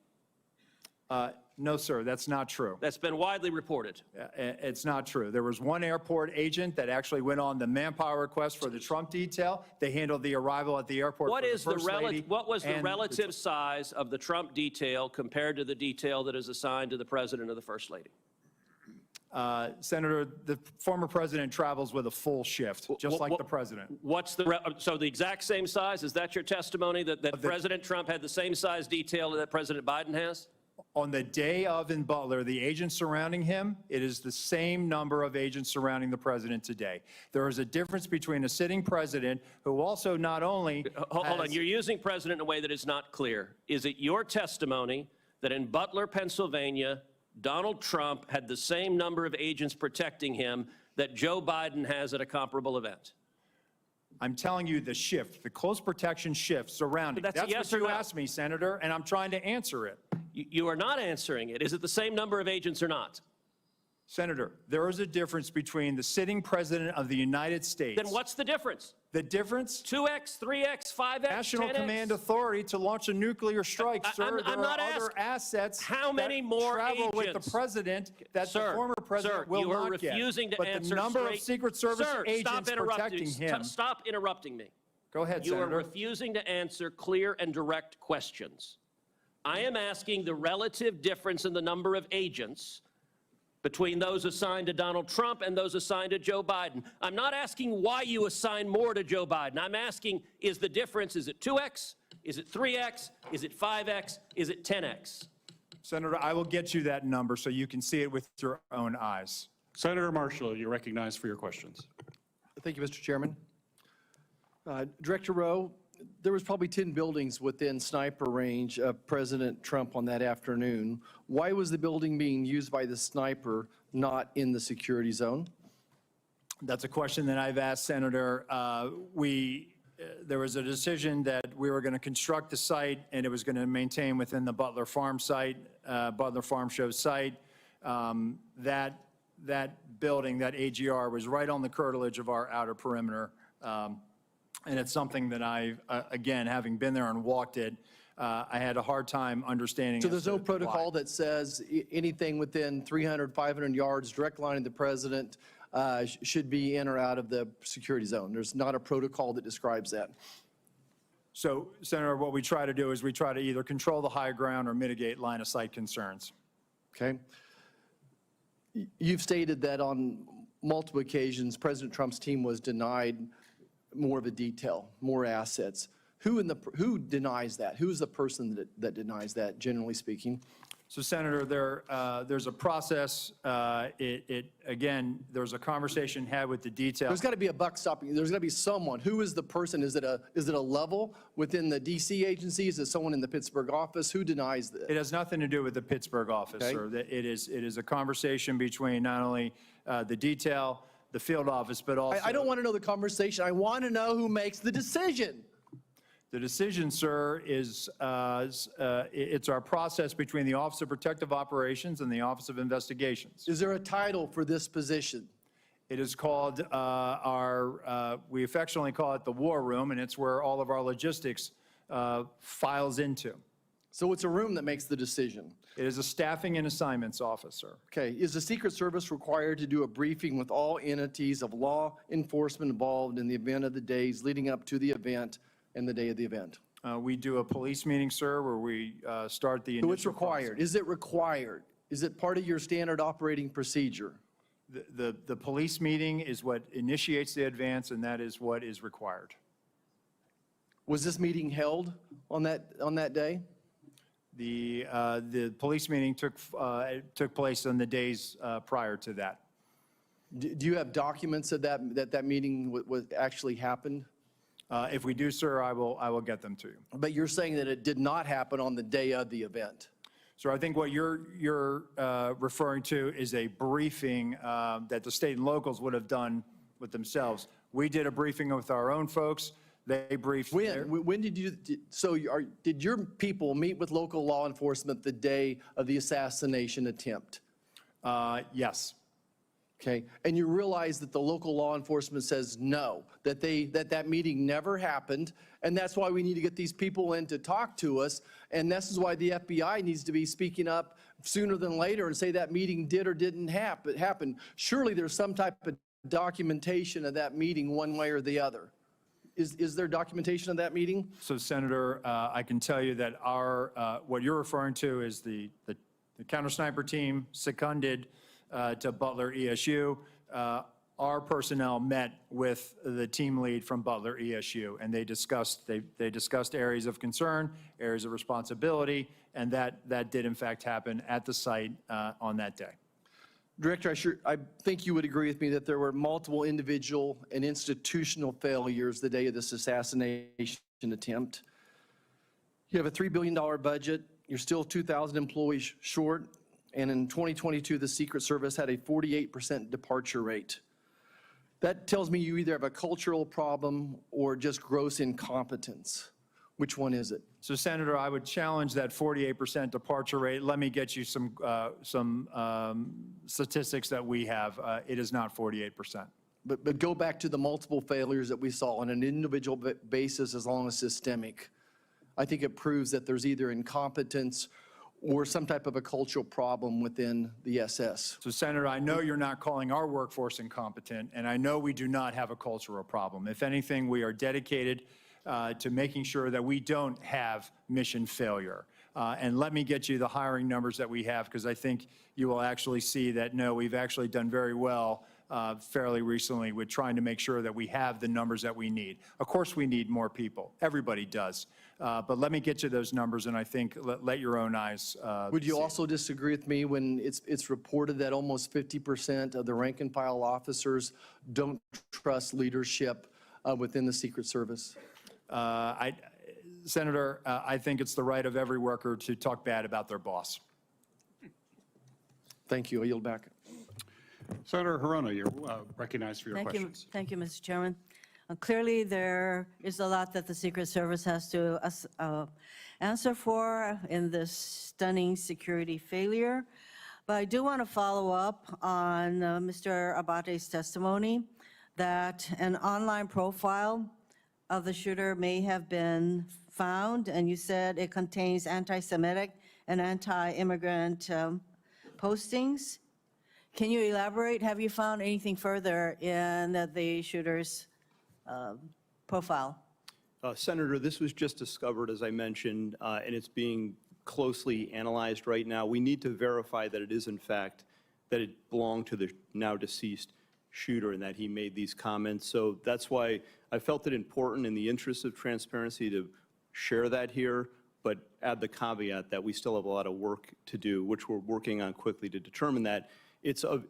No, sir, that's not true. That's been widely reported. It's not true. There was one airport agent that actually went on the manpower request for the Trump detail. They handled the arrival at the airport What for is the First Lady. what was the and relative size of the Trump detail compared to the detail that is assigned to the President or the First Lady? Senator, the former president travels with a full shift, just like the president. What's so the exact same size? Is that your testimony that President Trump had the same size detail that President Biden has? On the day of in Butler, the agents surrounding him, it is the same number of agents surrounding the president today. There is a difference between a sitting president who also not only Hold on, you're using president in a way that is not clear. Is it your testimony that in Butler, Pennsylvania, Donald Trump had the same number of agents protecting him that Joe Biden has at a comparable event? I'm telling you the shift, the close protection shift surrounding. That's a yes what or you no. asked me, Senator, and I'm trying to answer it. You are not answering it. Is it the same number of agents or not? Senator, there is a difference between the sitting president of the United States. Then what's the difference? The difference? 2x, 3x, 5x, National 10x? Command Authority to launch a nuclear strike, sir. I'm There not are other asking assets how many that more travel with agents? the president that Sir, the former president will you are not get. refusing to but answer the number straight. of Secret Service Sir, agents stop interrupting. protecting him. Stop interrupting me. Go ahead, You Senator. are refusing to answer clear and direct questions. I am asking the relative difference in the number of agents between those assigned to Donald Trump and those assigned to Joe Biden. I'm not asking why you assign more to Joe Biden. I'm asking, is the difference, is it 2x, Is it 3X? Is it 5X? Is it 10X? Senator, I will get you that number so you can see it with your own eyes. Senator Marshall, you're recognized for your questions. Thank you, Mr. Chairman. Director Rowe, there was probably 10 buildings within sniper range of President Trump on that afternoon. Why was the building being used by the sniper not in the security zone? That's a question that I've asked, Senator. There was a decision that we were going to construct the site and it was going to maintain within the Butler Farm site, Butler Farm Show site. That building, that AGR, was right on the curtilage of our outer perimeter. And it's something that I, again, having been there and walked it, I had a hard time understanding. So there's no protocol that says anything within 300, 500 yards, direct line of the president, should be in or out of the security zone. There's not a protocol that describes that. So, Senator, what we try to do is we try to either control the high ground or mitigate line of sight concerns. Okay. You've stated that on multiple occasions, President Trump's team was denied more of a detail, more assets. Who denies that? Who's the person that denies that, generally speaking? So, Senator, there's a process. Again, there's a conversation had with the detail. There's got to be a buck stopping. There's got to be someone. Who is the person? Is it a level within the D.C. agency? Is it someone in the Pittsburgh office? Who denies this? It has nothing to do with the Pittsburgh office, Okay. sir. It is a conversation between not only the detail, the field office, but also. I don't want to know the conversation. I want to know who makes the decision. The decision, sir, is it's our process between the Office of Protective Operations and the Office of Investigations. Is there a title for this position? It is called we affectionately call it the War Room, and it's where all of our logistics files into. So it's a room that makes the decision. It is a staffing and assignments officer. Okay, is the Secret Service required to do a briefing with all entities of law enforcement involved in the event of the days leading up to the event and the day of the event? We do a police meeting, sir, where we start the initial So it's required. process. Is it required? Is it part of your standard operating procedure? The police meeting is what initiates the advance, and that is what is required. Was this meeting held on that day? The police meeting took place on the days prior to that. Do you have documents of that meeting actually happened? If we do, sir, I will get them to you. But you're saying that it did not happen on the day of the event? So I think what you're referring to is a briefing that the state and locals would have done with themselves. We did a briefing with our own folks. They briefed. When did you? Did your people meet with local law enforcement the day of the assassination attempt? Yes. Okay, and you realize that the local law enforcement says no, that that meeting never happened, and that's why we need to get these people in to talk to us, and this is why the FBI needs to be speaking up sooner than later and say that meeting did or didn't happen. Surely there's some type of documentation of that meeting one way or the other. Is there documentation of that meeting? So, Senator, I can tell you that what you're referring to is the counter sniper team seconded to Butler ESU. Our personnel met with the team lead from Butler ESU, and they discussed areas of concern, areas of responsibility, and that did in fact happen at the site on that day. Director, I think you would agree with me that there were multiple individual and institutional failures the day of this assassination attempt. You have a $3 billion budget. You're still 2,000 employees short. And in 2022, the Secret Service had a 48% departure rate. That tells me you either have a cultural problem or just gross incompetence. Which one is it? So, Senator, I would challenge that 48% departure rate. Let me get you some statistics that we have. It is not 48%. But go back to the multiple failures that we saw on an individual basis as long as systemic. I think it proves that there's either incompetence or some type of a cultural problem within the SS. So, Senator, I know you're not calling our workforce incompetent, and I know we do not have a cultural problem. If anything, we are dedicated to making sure that we don't have mission failure. And let me get you the hiring numbers that we have, because I think you will actually see that, no, we've actually done very well fairly recently with trying to make sure that we have the numbers that we need. Of course, we need more people. Everybody does. But let me get you those numbers, and I think let your own eyes Would you see. also disagree with me when it's reported that almost 50% of the rank and file officers don't trust leadership within the Secret Service? Senator, I think it's the right of every worker to talk bad about their boss. Thank you. I yield back. Senator Hirono, you're recognized for your questions. Thank you, Mr. Chairman. Clearly, there is a lot that the Secret Service has to answer for in this stunning security failure. But I do want to follow up on Mr. Abate's testimony that an online profile of the shooter may have been found, and you said it contains anti-Semitic and anti-immigrant postings. Can you elaborate? Have you found anything further in the shooter's profile? Senator, this was just discovered, as I mentioned, and it's being closely analyzed right now. We need to verify that it is, in fact, that it belonged to the now deceased shooter and that he made these comments. So that's why I felt it important in the interest of transparency to share that here, but add the caveat that we still have a lot of work to do, which we're working on quickly to determine that. It's of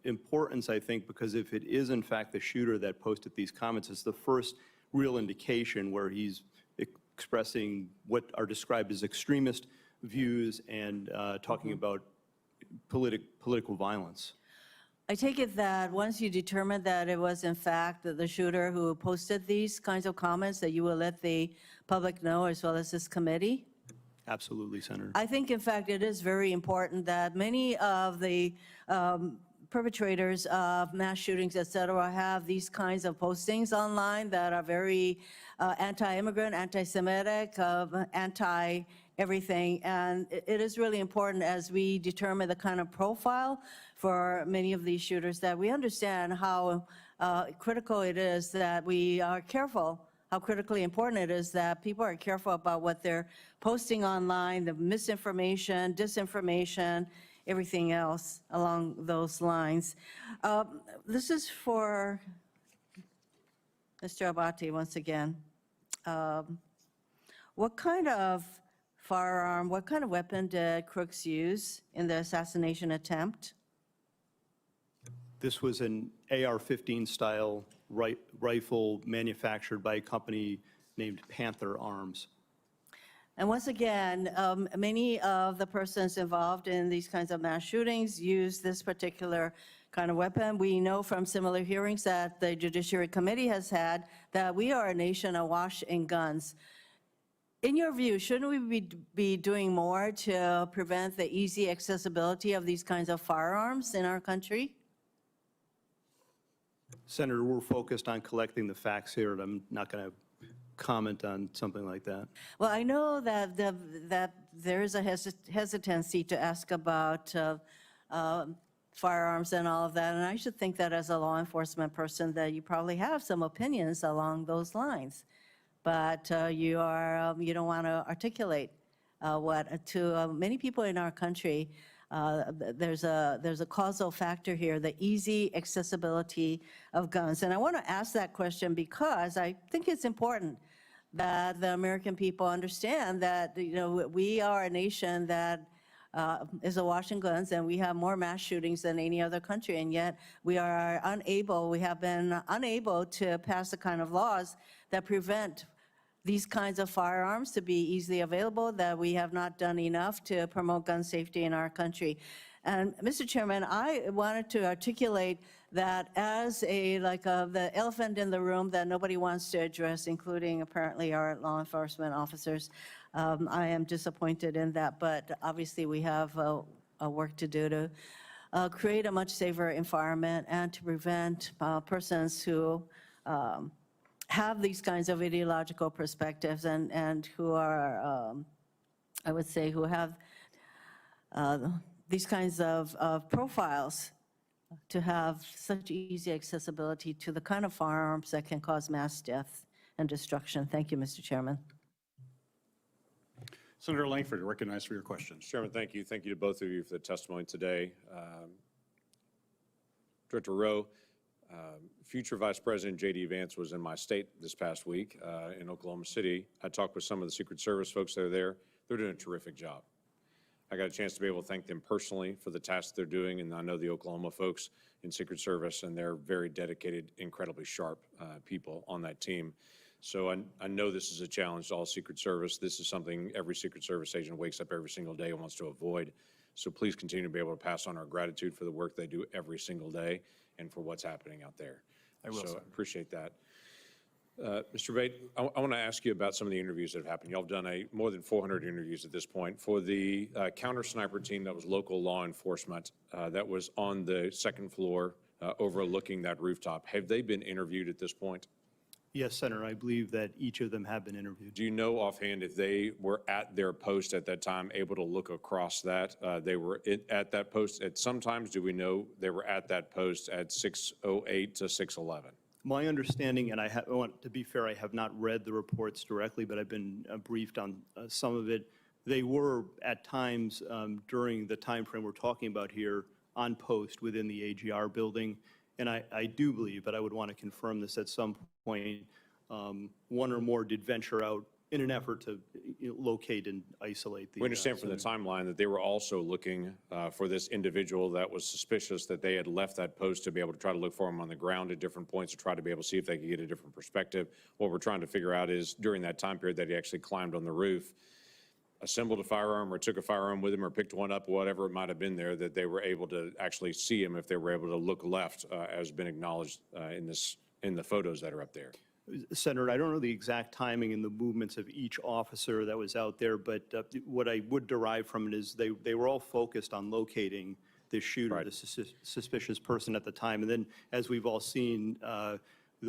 importance, I think, because if it is, in fact, the shooter that posted these comments, it's the first real indication where he's expressing what are described as extremist views and talking about political violence. I take it that once you determine that it was, in fact, the shooter who posted these kinds of comments, that you will let the public know as well as this committee? Absolutely, Senator. I think, in fact, it is very important that many of the perpetrators of mass shootings, et cetera, have these kinds of postings online that are very anti-immigrant, anti-Semitic, anti-everything. And it is really important as we determine the kind of profile for many of these shooters that we understand how critical it is that we are careful, how critically important it is that people are careful about what they're posting online, the misinformation, disinformation, everything else along those lines. This is for Mr. Abate once again. What kind of firearm, what kind of weapon did Crooks use in the assassination attempt? This was an AR-15 style rifle manufactured by a company named Panther Arms. And once again, many of the persons involved in these kinds of mass shootings use this particular kind of weapon. We know from similar hearings that the Judiciary Committee has had that we are a nation awash in guns. In your view, shouldn't we be doing more to prevent the easy accessibility of these kinds of firearms in our country? Senator, we're focused on collecting the facts here, and I'm not going to comment on something like that. Well, I know that there is a hesitancy to ask about firearms and all of that, and I should think that as a law enforcement person that you probably have some opinions along those lines, but you don't want to articulate what to many people in our country. There's a causal factor here, the easy accessibility of guns. And I want to ask that question because I think it's important that the American people understand that, we are a nation that is awash in guns, and we have more mass shootings than any other country, and yet we have been unable to pass the kind of laws that prevent these kinds of firearms to be easily available, that we have not done enough to promote gun safety in our country. And Mr. Chairman, I wanted to articulate that as the elephant in the room that nobody wants to address, including apparently our law enforcement officers. I am disappointed in that, but obviously we have a work to do to create a much safer environment and to prevent persons who have these kinds of ideological perspectives and who are, I would say, who have these kinds of profiles to have such easy accessibility to the kind of firearms that can cause mass death and destruction. Thank you, Mr. Chairman. Senator Langford, recognized for your questions. Chairman, thank you. Thank you to both of you for the testimony today. Director Rowe, Future Vice President J.D. Vance was in my state this past week in Oklahoma City. I talked with some of the Secret Service folks that are there. They're doing a terrific job. I got a chance to be able to thank them personally for the tasks they're doing, and I know the Oklahoma folks in Secret Service, and they're very dedicated, incredibly sharp people on that team. So I know this is a challenge to all Secret Service. This is something every Secret Service agent wakes up every single day and wants to avoid. So please continue to be able to pass on our gratitude for the work they do every single day and for what's happening out there. I will, So sir. I appreciate that. Mr. Bate, I want to ask you about some of the interviews that have happened. Y'all have done more than 400 interviews at this point. For the counter sniper team that was local law enforcement that was on the second floor overlooking that rooftop, have they been interviewed at this point? Yes, Senator, I believe that each of them have been interviewed. Do you know offhand if they were at their post at that time, able to look across that? They were at that post at sometimes, do we know they were at that post at 6:08 to 6:11? My understanding, and I want to be fair, I have not read the reports directly, but I've been briefed on some of it. They were at times during the time frame we're talking about here on post within the AGR building. And I do believe, but I would want to confirm this at some point, one or more did venture out in an effort to locate and isolate the. We understand from the timeline that they were also looking for this individual that was suspicious, that they had left that post to be able to try to look for him on the ground at different points to try to be able to see if they could get a different perspective. What we're trying to figure out is during that time period that he actually climbed on the roof, assembled a firearm or took a firearm with him or picked one up, whatever it might have been there, that they were able to actually see him if they were able to look left, as been acknowledged in the photos that are up there. Senator, I don't know the exact timing and the movements of each officer that was out there, but what I would derive from it is they were all focused on locating the shooter, the suspicious person at the time. And then, as we've all seen, the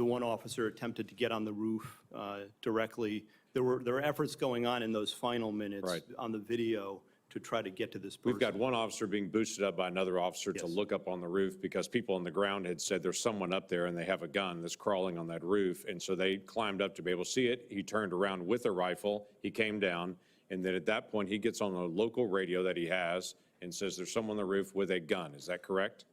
one officer attempted to get on the roof directly. There were efforts going on in those final minutes on the video to try to get to this person. We've got one officer being boosted up by another officer to look up on the roof because people on the ground had said there's someone up there and they have a gun that's crawling on that roof. And so they climbed up to be able to see it. He turned around with a rifle. He came down. And then at that point, he gets on the local radio that he has and says there's someone on the roof with a gun. Is that correct?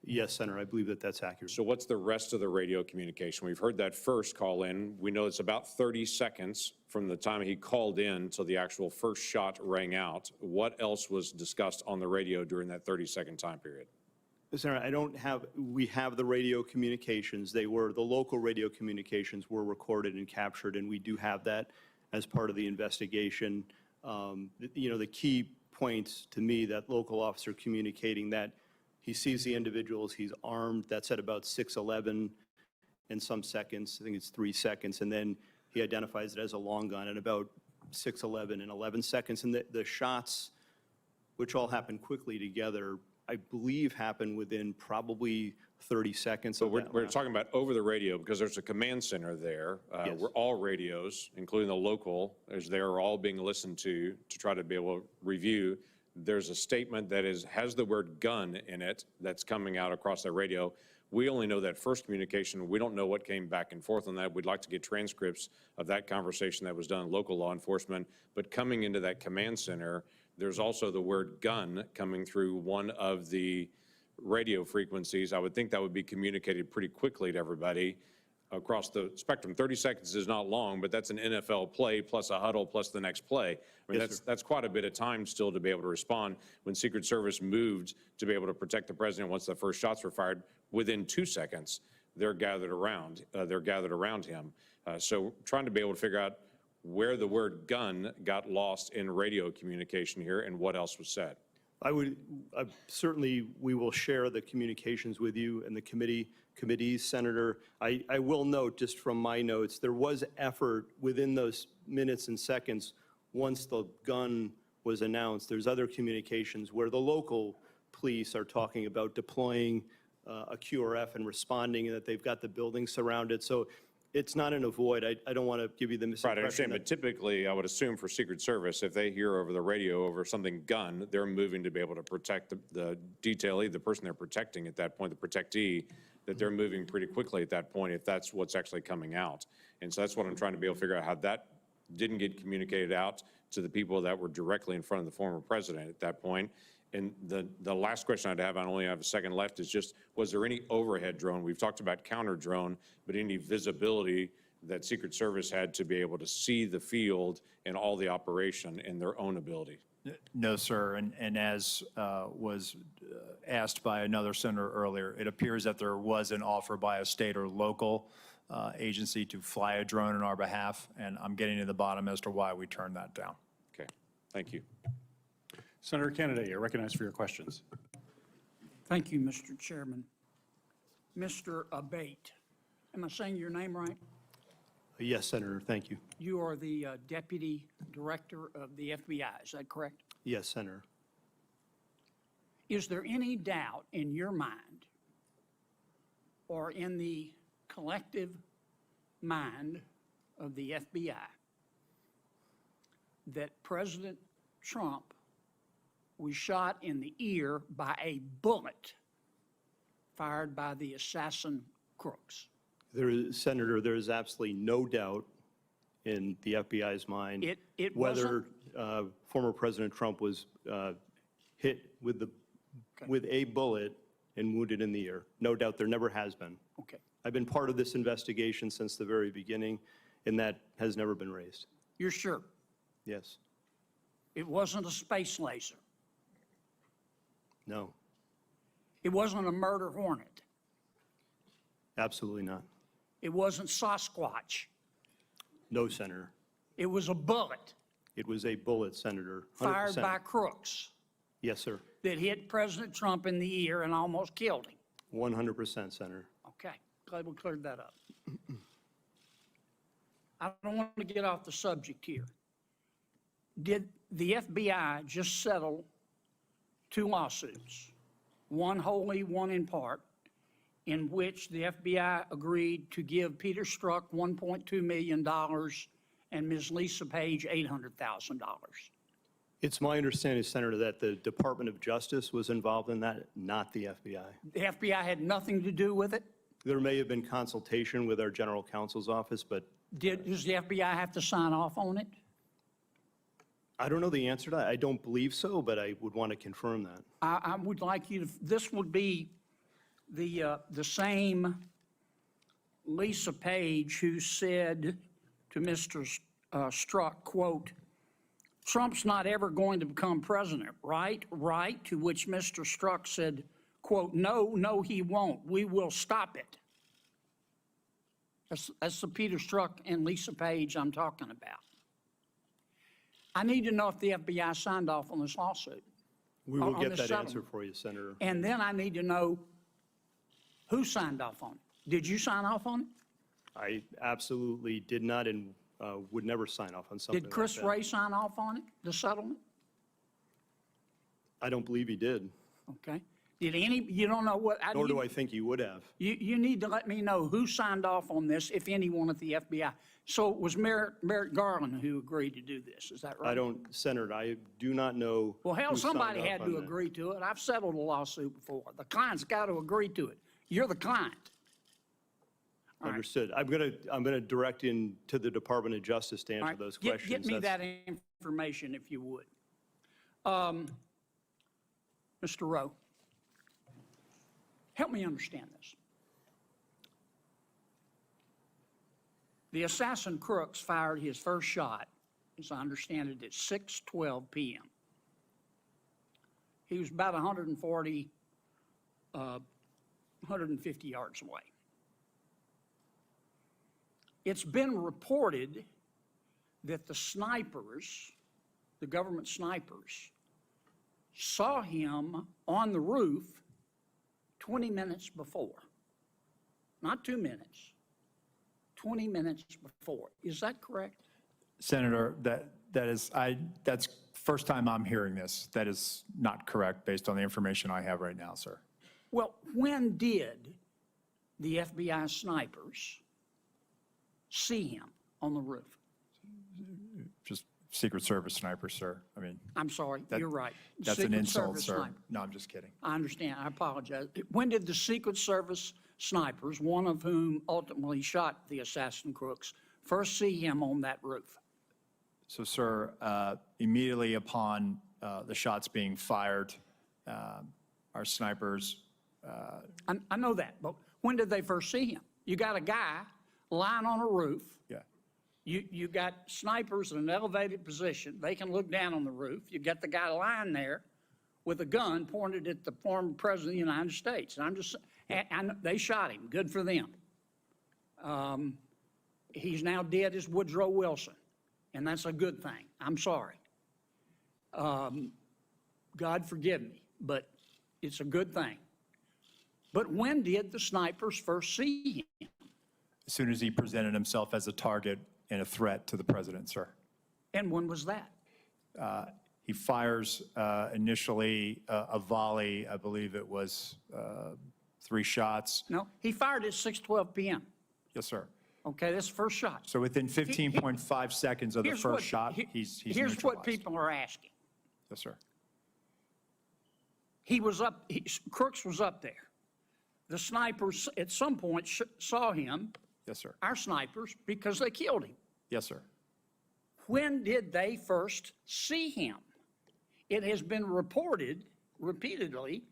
Yes, Senator, I believe that that's accurate. So what's the rest of the radio communication? We've heard that first call in. We know it's about 30 seconds from the time he called in till the actual first shot rang out. What else was discussed on the radio during that 30-second time period? Senator, we have the radio communications. The local radio communications were recorded and captured, and we do have that as part of the investigation. The key points to me, that local officer communicating that he sees the individuals, he's armed, that's at about 6:11 and some seconds, I think it's 3 seconds, and then he identifies it as a long gun at about 6:11 and 11 seconds. And the shots, which all happen quickly together, I believe happen within probably 30 seconds. So we're talking about over the radio because there's a command center there where all radios, including the local, they're all being listened to try to be able to review. There's a statement that has the word gun in it that's coming out across that radio. We only know that first communication. We don't know what came back and forth on that. We'd like to get transcripts of that conversation that was done in local law enforcement. But coming into that command center, there's also the word gun coming through one of the radio frequencies. I would think that would be communicated pretty quickly to everybody across the spectrum. 30 seconds is not long, but that's an NFL play plus a huddle plus the next play. I mean, that's quite a bit of time still to be able to respond. When Secret Service moved to be able to protect the president once the first shots were fired, within 2 seconds, they're gathered around him. So trying to be able to figure out where the word gun got lost in radio communication here and what else was said. Certainly, we will share the communications with you and the committees, Senator. I will note, just from my notes, there was effort within those minutes and seconds once the gun was announced. There's other communications where the local police are talking about deploying a QRF and responding, and that they've got the building surrounded. So it's not an avoid. I don't want to give you the misimpression. Right, I understand, but typically, I would assume for Secret Service, if they hear over the radio over something gun, they're moving to be able to protect the detailee, the person they're protecting at that point, the protectee, that they're moving pretty quickly at that point if that's what's actually coming out. And so that's what I'm trying to be able to figure out, how didn't get communicated out to the people that were directly in front of the former president at that point. And the last question I'd have, I only have a second left, is just, was there any overhead drone? We've talked about counter drone, but any visibility that Secret Service had to be able to see the field and all the operation in their own ability? No, sir. And as was asked by another senator earlier, it appears that there was an offer by a state or local agency to fly a drone on our behalf, and I'm getting to the bottom as to why we turned that down. Okay, thank you. Senator Kennedy, you're recognized for your questions. Thank you, Mr. Chairman. Mr. Abate, am I saying your name right? Yes, Senator, thank you. You are the Deputy Director of the FBI, is that correct? Yes, Senator. Is there any doubt in your mind or in the collective mind of the FBI that President Trump was shot in the ear by a bullet fired by the assassin crooks? Senator, there is absolutely no doubt in the FBI's mind It whether former President Trump was hit with a bullet and wounded in the ear. No doubt, there never has been. Okay. I've been part of this investigation since the very beginning, and that has never been raised. You're sure? Yes. It wasn't a space laser. No. It wasn't a murder hornet. Absolutely not. It wasn't Sasquatch. No, Senator. It was a bullet It was a bullet, Senator. 100%. fired by crooks Yes, sir. that hit President Trump in the ear and almost killed him. 100%, Senator. Okay, glad we cleared that up. I don't want to get off the subject here. Did the FBI just settle 2 lawsuits, one wholly, one in part, in which the FBI agreed to give Peter Strzok $1.2 million and Ms. Lisa Page $800,000? It's my understanding, Senator, that the Department of Justice was involved in that, not the FBI. The FBI had nothing to do with it? There may have been consultation with our general counsel's office, but Does the FBI have to sign off on it? I don't know the answer to that. I don't believe so, but I would want to confirm that. I would like you to, this would be the same Lisa Page who said to Mr. Strzok, quote, "Trump's not ever going to become president, right? Right?" To which Mr. Strzok said, quote, "No, he won't. We will stop it." That's the Peter Strzok and Lisa Page I'm talking about. I need to know if the FBI signed off on this lawsuit. We will on get this that settlement. answer for you, Senator. And then I need to know who signed off on it. Did you sign off on it? I absolutely did not and would never sign off on something Did like Chris that. Wray sign off on it, the settlement? I don't believe he did, Okay. Did any, you don't know what? nor do I think he would have. You need to let me know who signed off on this, if anyone at the FBI. So it was Merrick Garland who agreed to do this, is that right? I don't, Senator, I do not know. Well, hell, who signed somebody off had on to that. agree to it. I've settled a lawsuit before. The client's got to agree to it. You're the client. All right. Understood. I'm gonna direct in to the Department of Justice to All answer right. those Get questions. me That's- that information if you would. Mr. Rowe, help me understand this. The assassin crooks fired his first shot, as I understand it, at 6:12 p.m. He was about 150 yards away. It's been reported that the snipers, the government snipers, saw him on the roof 20 minutes before. Not 2 minutes, 20 minutes before. Is that correct? Senator, that's first time I'm hearing this. That is not correct based on the information I have right now, sir. Well, when did the FBI snipers see him on the roof? Just Secret Service sniper, sir. I mean, I'm sorry, you're right. that's an Secret insult, Service sir. sniper. No, I'm just kidding. I understand, I apologize. When did the Secret Service snipers, one of whom ultimately shot the assassin crooks, first see him on that roof? So, sir, immediately upon the shots being fired, our snipers, I know that, but when did they first see him? You got a guy lying on a roof. yeah, You got snipers in an elevated position. They can look down on the roof. You got the guy lying there with a gun pointed at the former president of the United States. And I'm just, and they shot him. Good for them. He's now dead as Woodrow Wilson, and that's a good thing. I'm sorry. God forgive me, but it's a good thing. But when did the snipers first see him? as soon as he presented himself as a target and a threat to the president, sir. And when was that? He fires initially a volley, I believe it was 3 shots. No, he fired at 6:12 p.m. Yes, sir. Okay, that's the first shot. So within 15.5 seconds of the first shot, he's Here's what neutralized. people are asking. Yes, sir. He was up, Crooks was up there. The snipers at some point saw him, Yes, sir. our snipers, because they killed him. Yes, sir. When did they first see him? It has been reported repeatedly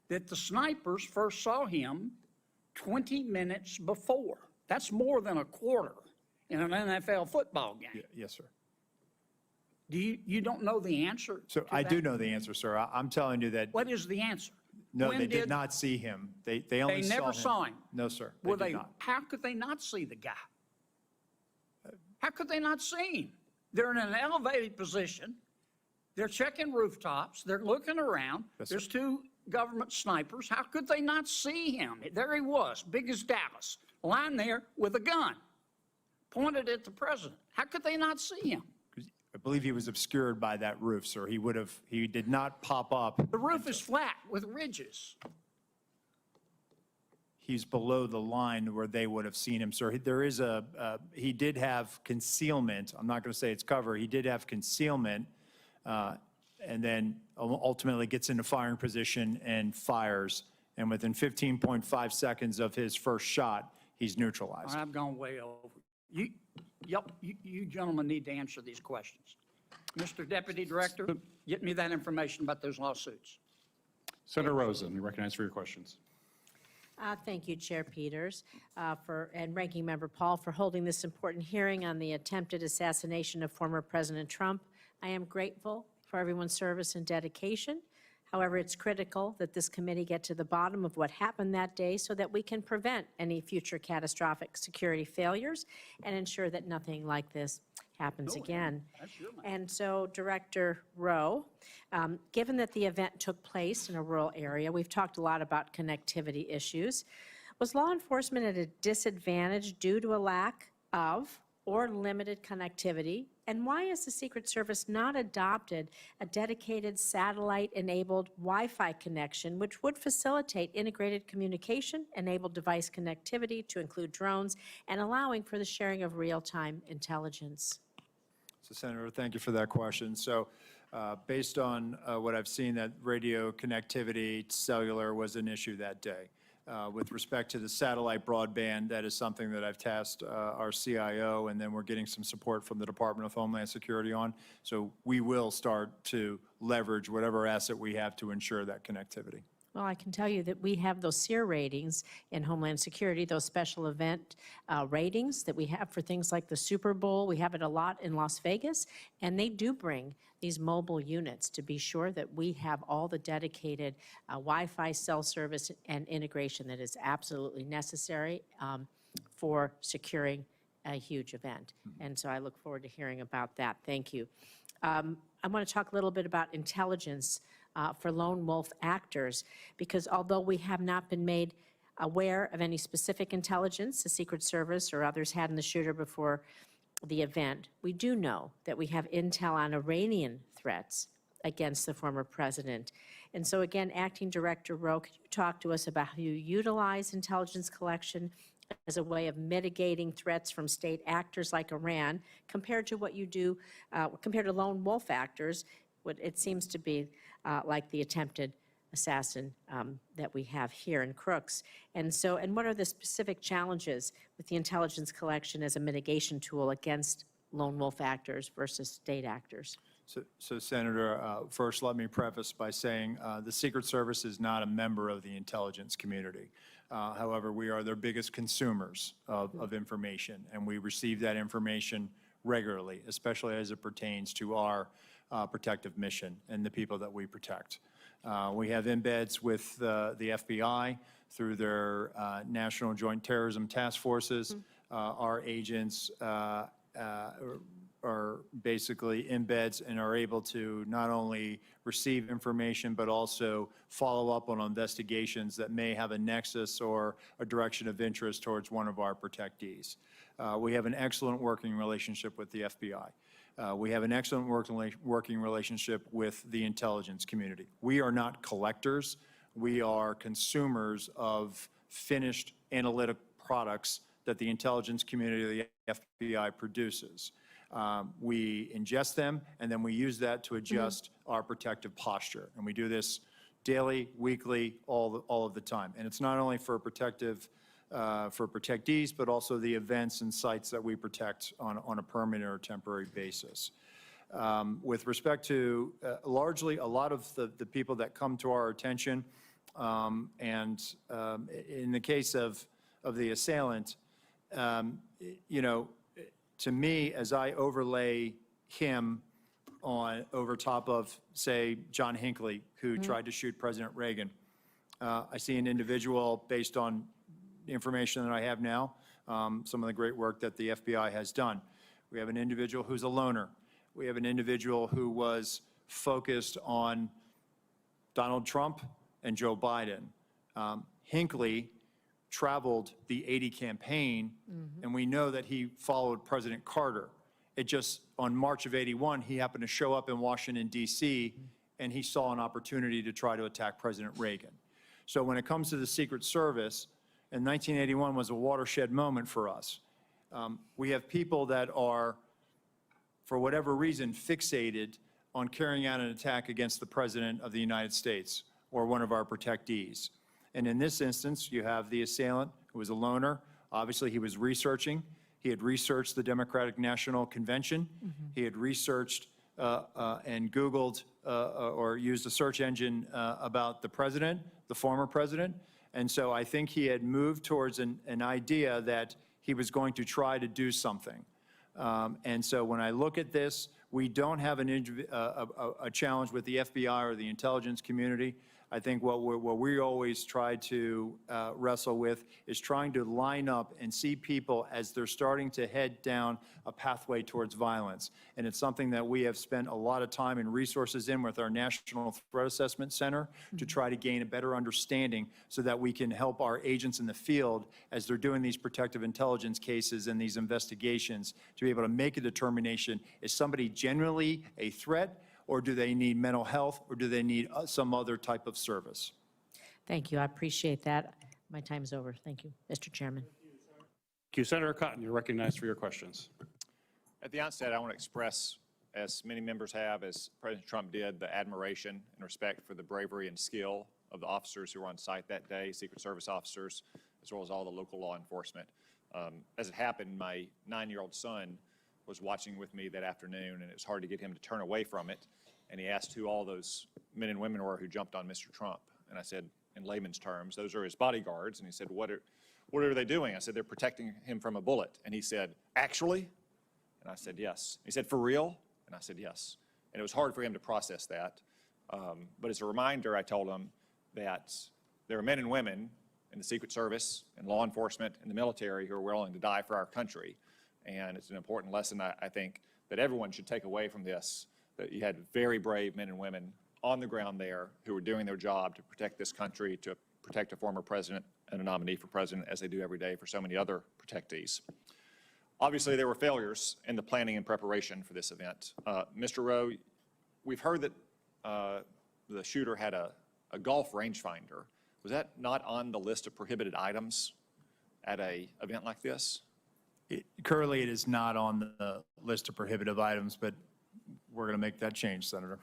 that the snipers first saw him 20 minutes before. That's more than a quarter in an NFL football game. Yes, sir. Do you don't know the answer? So to I that? do know the answer, sir. I'm telling you that, What is the answer? no, When they did not see him. They only They saw him. never saw him. No, sir. Well, They did not. how could they not see the guy? How could they not see him? They're in an elevated position. They're checking rooftops. They're looking around. Yes, sir. There's 2 government snipers. How could they not see him? There he was, big as Dallas, lying there with a gun, pointed at the president. How could they not see him? I believe he was obscured by that roof, sir. He did not pop up. The roof is flat with ridges. He's below the line where they would have seen him, sir. There is he did have concealment. I'm not going to say it's cover. He did have concealment, and then ultimately gets into firing position and fires. And within 15.5 seconds of his first shot, he's neutralized. I've gone way over. You gentlemen need to answer these questions. Mr. Deputy Director, get me that information about those lawsuits. Senator Rosen, you're recognized for your questions. Thank you, Chair Peters, and Ranking Member Paul for holding this important hearing on the attempted assassination of former President Trump. I am grateful for everyone's service and dedication. However, it's critical that this committee get to the bottom of what happened that day so that we can prevent any future catastrophic security failures and ensure that nothing like this happens again. And so, Director Rowe, given that the event took place in a rural area, we've talked a lot about connectivity issues. Was law enforcement at a disadvantage due to a lack of or limited connectivity? And why has the Secret Service not adopted a dedicated satellite-enabled Wi-Fi connection, which would facilitate integrated communication, enable device connectivity to include drones, and allowing for the sharing of real-time intelligence? So, Senator, thank you for that question. So, based on what I've seen, that radio connectivity, cellular was an issue that day. With respect to the satellite broadband, that is something that I've tasked our CIO, and then we're getting some support from the Department of Homeland Security on. So we will start to leverage whatever asset we have to ensure that connectivity. Well, I can tell you that we have those SEER ratings in Homeland Security, those special event ratings that we have for things like the Super Bowl. We have it a lot in Las Vegas, and they do bring these mobile units to be sure that we have all the dedicated Wi-Fi cell service and integration that is absolutely necessary for securing a huge event. And so I look forward to hearing about that. Thank you. I want to talk a little bit about intelligence for lone wolf actors, because although we have not been made aware of any specific intelligence the Secret Service or others had in the shooter before the event, we do know that we have intel on Iranian threats against the former president. And so again, Acting Director Rowe, could you talk to us about how you utilize intelligence collection as a way of mitigating threats from state actors like Iran compared to what you do, compared to lone wolf actors, what it seems to be like the attempted assassin that we have here in Crooks. And what are the specific challenges with the intelligence collection as a mitigation tool against lone wolf actors versus state actors. So Senator, first let me preface by saying the Secret Service is not a member of the intelligence community. However, we are their biggest consumers of information, and we receive that information regularly, especially as it pertains to our protective mission and the people that we protect. We have embeds with the FBI through their National Joint Terrorism Task Forces. Our agents are basically embeds and are able to not only receive information, but also follow up on investigations that may have a nexus or a direction of interest towards one of our protectees. We have an excellent working relationship with the FBI. We have an excellent working relationship with the intelligence community. We are not collectors. We are consumers of finished analytic products that the intelligence community of the FBI produces. We ingest them, and then we use that to adjust our protective posture. And we do this daily, weekly, all of the time. And it's not only for protectees, but also the events and sites that we protect on a permanent or temporary basis. With respect to largely a lot of the people that come to our attention, and in the case of the assailant, you know, to me, as I overlay him over top of, say, John Hinckley, who tried to shoot President Reagan, I see an individual based on information that I have now, some of the great work that the FBI has done. We have an individual who's a loner. We have an individual who was focused on Donald Trump and Joe Biden. Hinckley traveled the 80 campaign, and we know that he followed President Carter. It just, on March of '81, he happened to show up in Washington, D.C., and he saw an opportunity to try to attack President Reagan. So when it comes to the Secret Service, and 1981 was a watershed moment for us. We have people that are, for whatever reason, fixated on carrying out an attack against the President of the United States or one of our protectees. And in this instance, you have the assailant who was a loner. Obviously, he was researching. He had researched the Democratic National Convention. He had researched and Googled or used a search engine about the president, the former president. And so I think he had moved towards an idea that he was going to try to do something. And so when I look at this, we don't have a challenge with the FBI or the intelligence community. I think what we always try to wrestle with is trying to line up and see people as they're starting to head down a pathway towards violence. And it's something that we have spent a lot of time and resources in with our National Threat Assessment Center to try to gain a better understanding so that we can help our agents in the field as they're doing these protective intelligence cases and these investigations to be able to make a determination, is somebody genuinely a threat, or do they need mental health, or do they need some other type of service? Thank you. I appreciate that. My time's over. Thank you, Mr. Chairman. Thank you. Senator Cotton, you're recognized for your questions. At the outset, I want to express, as many members have, as President Trump did, the admiration and respect for the bravery and skill of the officers who were on site that day, Secret Service officers, as well as all the local law enforcement. As it happened, my 9-year-old son was watching with me that afternoon, and it was hard to get him to turn away from it. And he asked who all those men and women were who jumped on Mr. Trump. And I said, in layman's terms, those are his bodyguards. And he said, what are they doing? I said, they're protecting him from a bullet. And he said, actually? And I said, yes. He said, for real? And I said, yes. And it was hard for him to process that. But as a reminder, I told him that there are men and women in the Secret Service and law enforcement and the military who are willing to die for our country. And it's an important lesson, I think, that everyone should take away from this, that you had very brave men and women on the ground there who were doing their job to protect this country, to protect a former president and a nominee for president, as they do every day for so many other protectees. Obviously, there were failures in the planning and preparation for this event. Mr. Rowe, we've heard that the shooter had a golf rangefinder. Was that not on the list of prohibited items at an event like this? Currently, it is not on the list of prohibitive items, but we're going to make that change, Senator.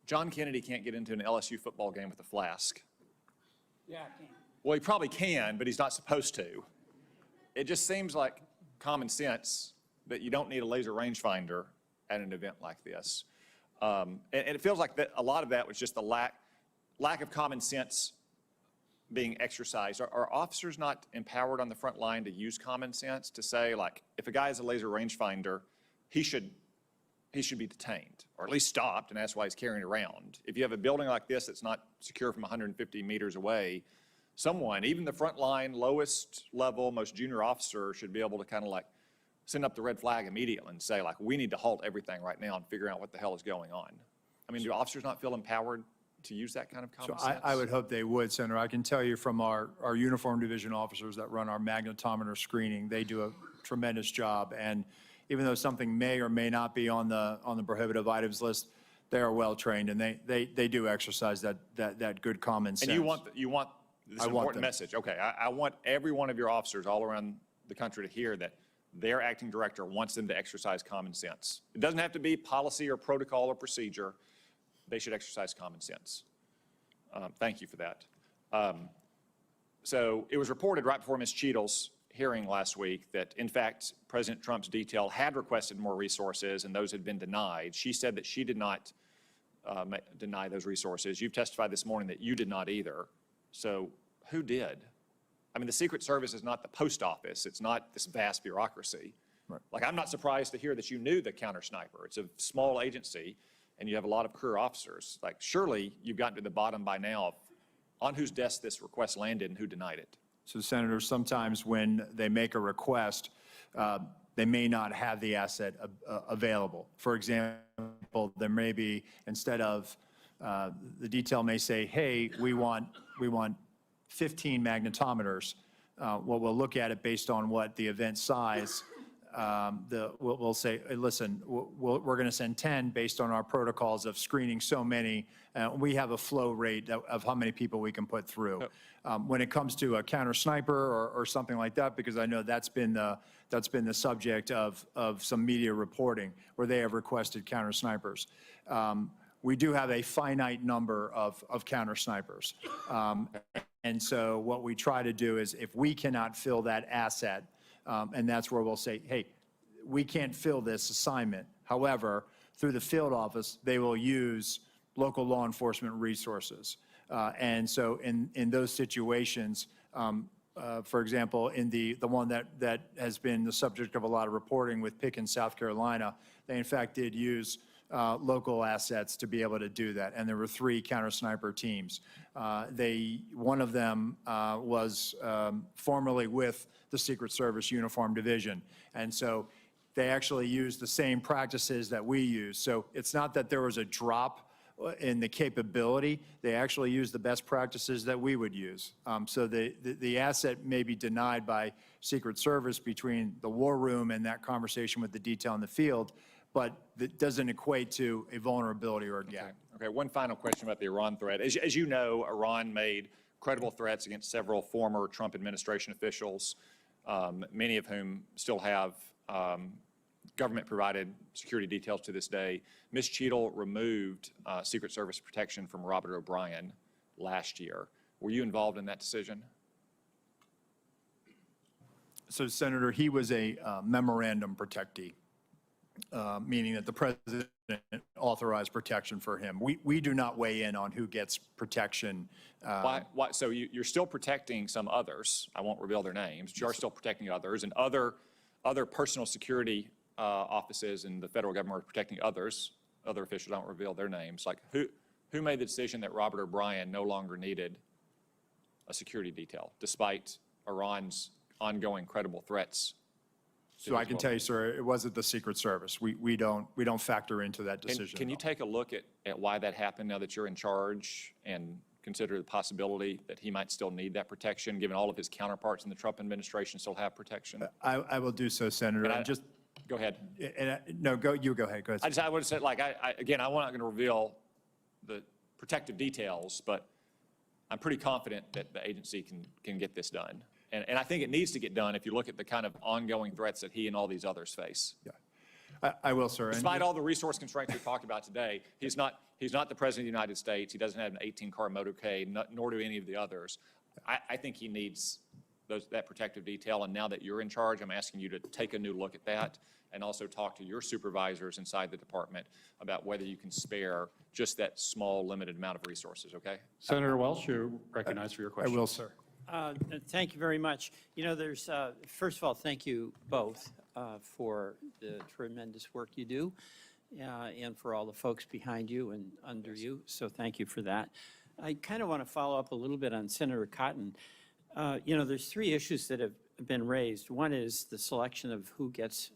John Kennedy can't get into an LSU football game with a flask. Yeah, I can. Well, he probably can, but he's not supposed to. It just seems like common sense that you don't need a laser rangefinder at an event like this. And it feels like that a lot of that was just the lack of common sense being exercised. Are officers not empowered on the front line to use common sense to say, like, if a guy has a laser rangefinder, he should be detained, or at least stopped, and that's why he's carrying it around. If you have a building like this that's not secure from 150 meters away, someone, even the front line, lowest level, most junior officer, should be able to kind of like send up the red flag immediately and say, like, we need to halt everything right now and figure out what the hell is going on. I mean, do officers not feel empowered to use that kind of common sense? I would hope they would, Senator. I can tell you from our uniform division officers that run our magnetometer screening, they do a tremendous job. And even though something may or may not be on the prohibitive items list, they are well trained, and they do exercise that good common sense. And you want this important message. Okay, I want every one of your officers all around the country to hear that their acting director wants them to exercise common sense. It doesn't have to be policy or protocol or procedure. They should exercise common sense. Thank you for that. So it was reported right before Ms. Cheadle's hearing last week that, in fact, President Trump's detail had requested more resources and those had been denied. She said that she did not deny those resources. You've testified this morning that you did not either. So who did? I mean, the Secret Service is not the post office. It's not this vast bureaucracy. Right. Like, I'm not surprised to hear that you knew the counter sniper. It's a small agency, and you have a lot of career officers. Like, surely you've gotten to the bottom by now of on whose desk this request landed and who denied it. So, Senator, sometimes when they make a request, they may not have the asset available. For example, there may be, instead of, the detail may say, hey, we want 15 magnetometers. Well, we'll look at it based on what the event size. We'll say, hey, listen, we're going to send 10 based on our protocols of screening so many. We have a flow rate of how many people we can put through. When it comes to a counter sniper or something like that, because I know that's been the subject of some media reporting where they have requested counter snipers. We do have a finite number of counter snipers. And so what we try to do is, if we cannot fill that asset, and that's where we'll say, hey, we can't fill this assignment. However, through the field office, they will use local law enforcement resources. And so in those situations, for example, in the one that has been the subject of a lot of reporting with Pickens, South Carolina, they in fact did use local assets to be able to do that. And there were 3 counter sniper teams. One of them was formerly with the Secret Service Uniform Division. And so they actually used the same practices that we use. So it's not that there was a drop in the capability. They actually used the best practices that we would use. So the asset may be denied by Secret Service between the war room and that conversation with the detail in the field, but that doesn't equate to a vulnerability or a gap. Okay, one final question about the Iran threat. As you know, Iran made credible threats against several former Trump administration officials, many of whom still have government-provided security details to this day. Ms. Cheadle removed Secret Service protection from Robert O'Brien last year. Were you involved in that decision? So, Senator, he was a memorandum protectee, meaning that the president authorized protection for him. We do not weigh in on who gets protection. Why, so you're still protecting some others. I won't reveal their names. You are still protecting others, and other personal security offices in the federal government are protecting others. Other officials don't reveal their names. Like, who made the decision that Robert O'Brien no longer needed a security detail, despite Iran's ongoing credible threats? So I can tell you, sir, it wasn't the Secret Service. We don't factor into that decision. Can you take a look at why that happened now that you're in charge, and consider the possibility that he might still need that protection, given all of his counterparts in the Trump administration still have protection? I will do so, Senator. Go ahead. No, you go ahead. Go ahead. I would have said, like, again, I'm not going to reveal the protective details, but I'm pretty confident that the agency can get this done. And I think it needs to get done if you look at the kind of ongoing threats that he and all these others face. Yeah, I will, sir. Despite all the resource constraints we talked about today, he's not the President of the United States. He doesn't have an 18-car motorcade, nor do any of the others. I think he needs that protective detail. And now that you're in charge, I'm asking you to take a new look at that and also talk to your supervisors inside the department about whether you can spare just that small, limited amount of resources, okay? Senator Welch, you're recognized for your question. I will, sir. Thank you very much. You know, there's, first of all, thank you both for the tremendous work you do and for all the folks behind you and under you. So thank you for that. I kind of want to follow up a little bit on Senator Cotton. You know, there's three issues that have been raised. One is the selection of who gets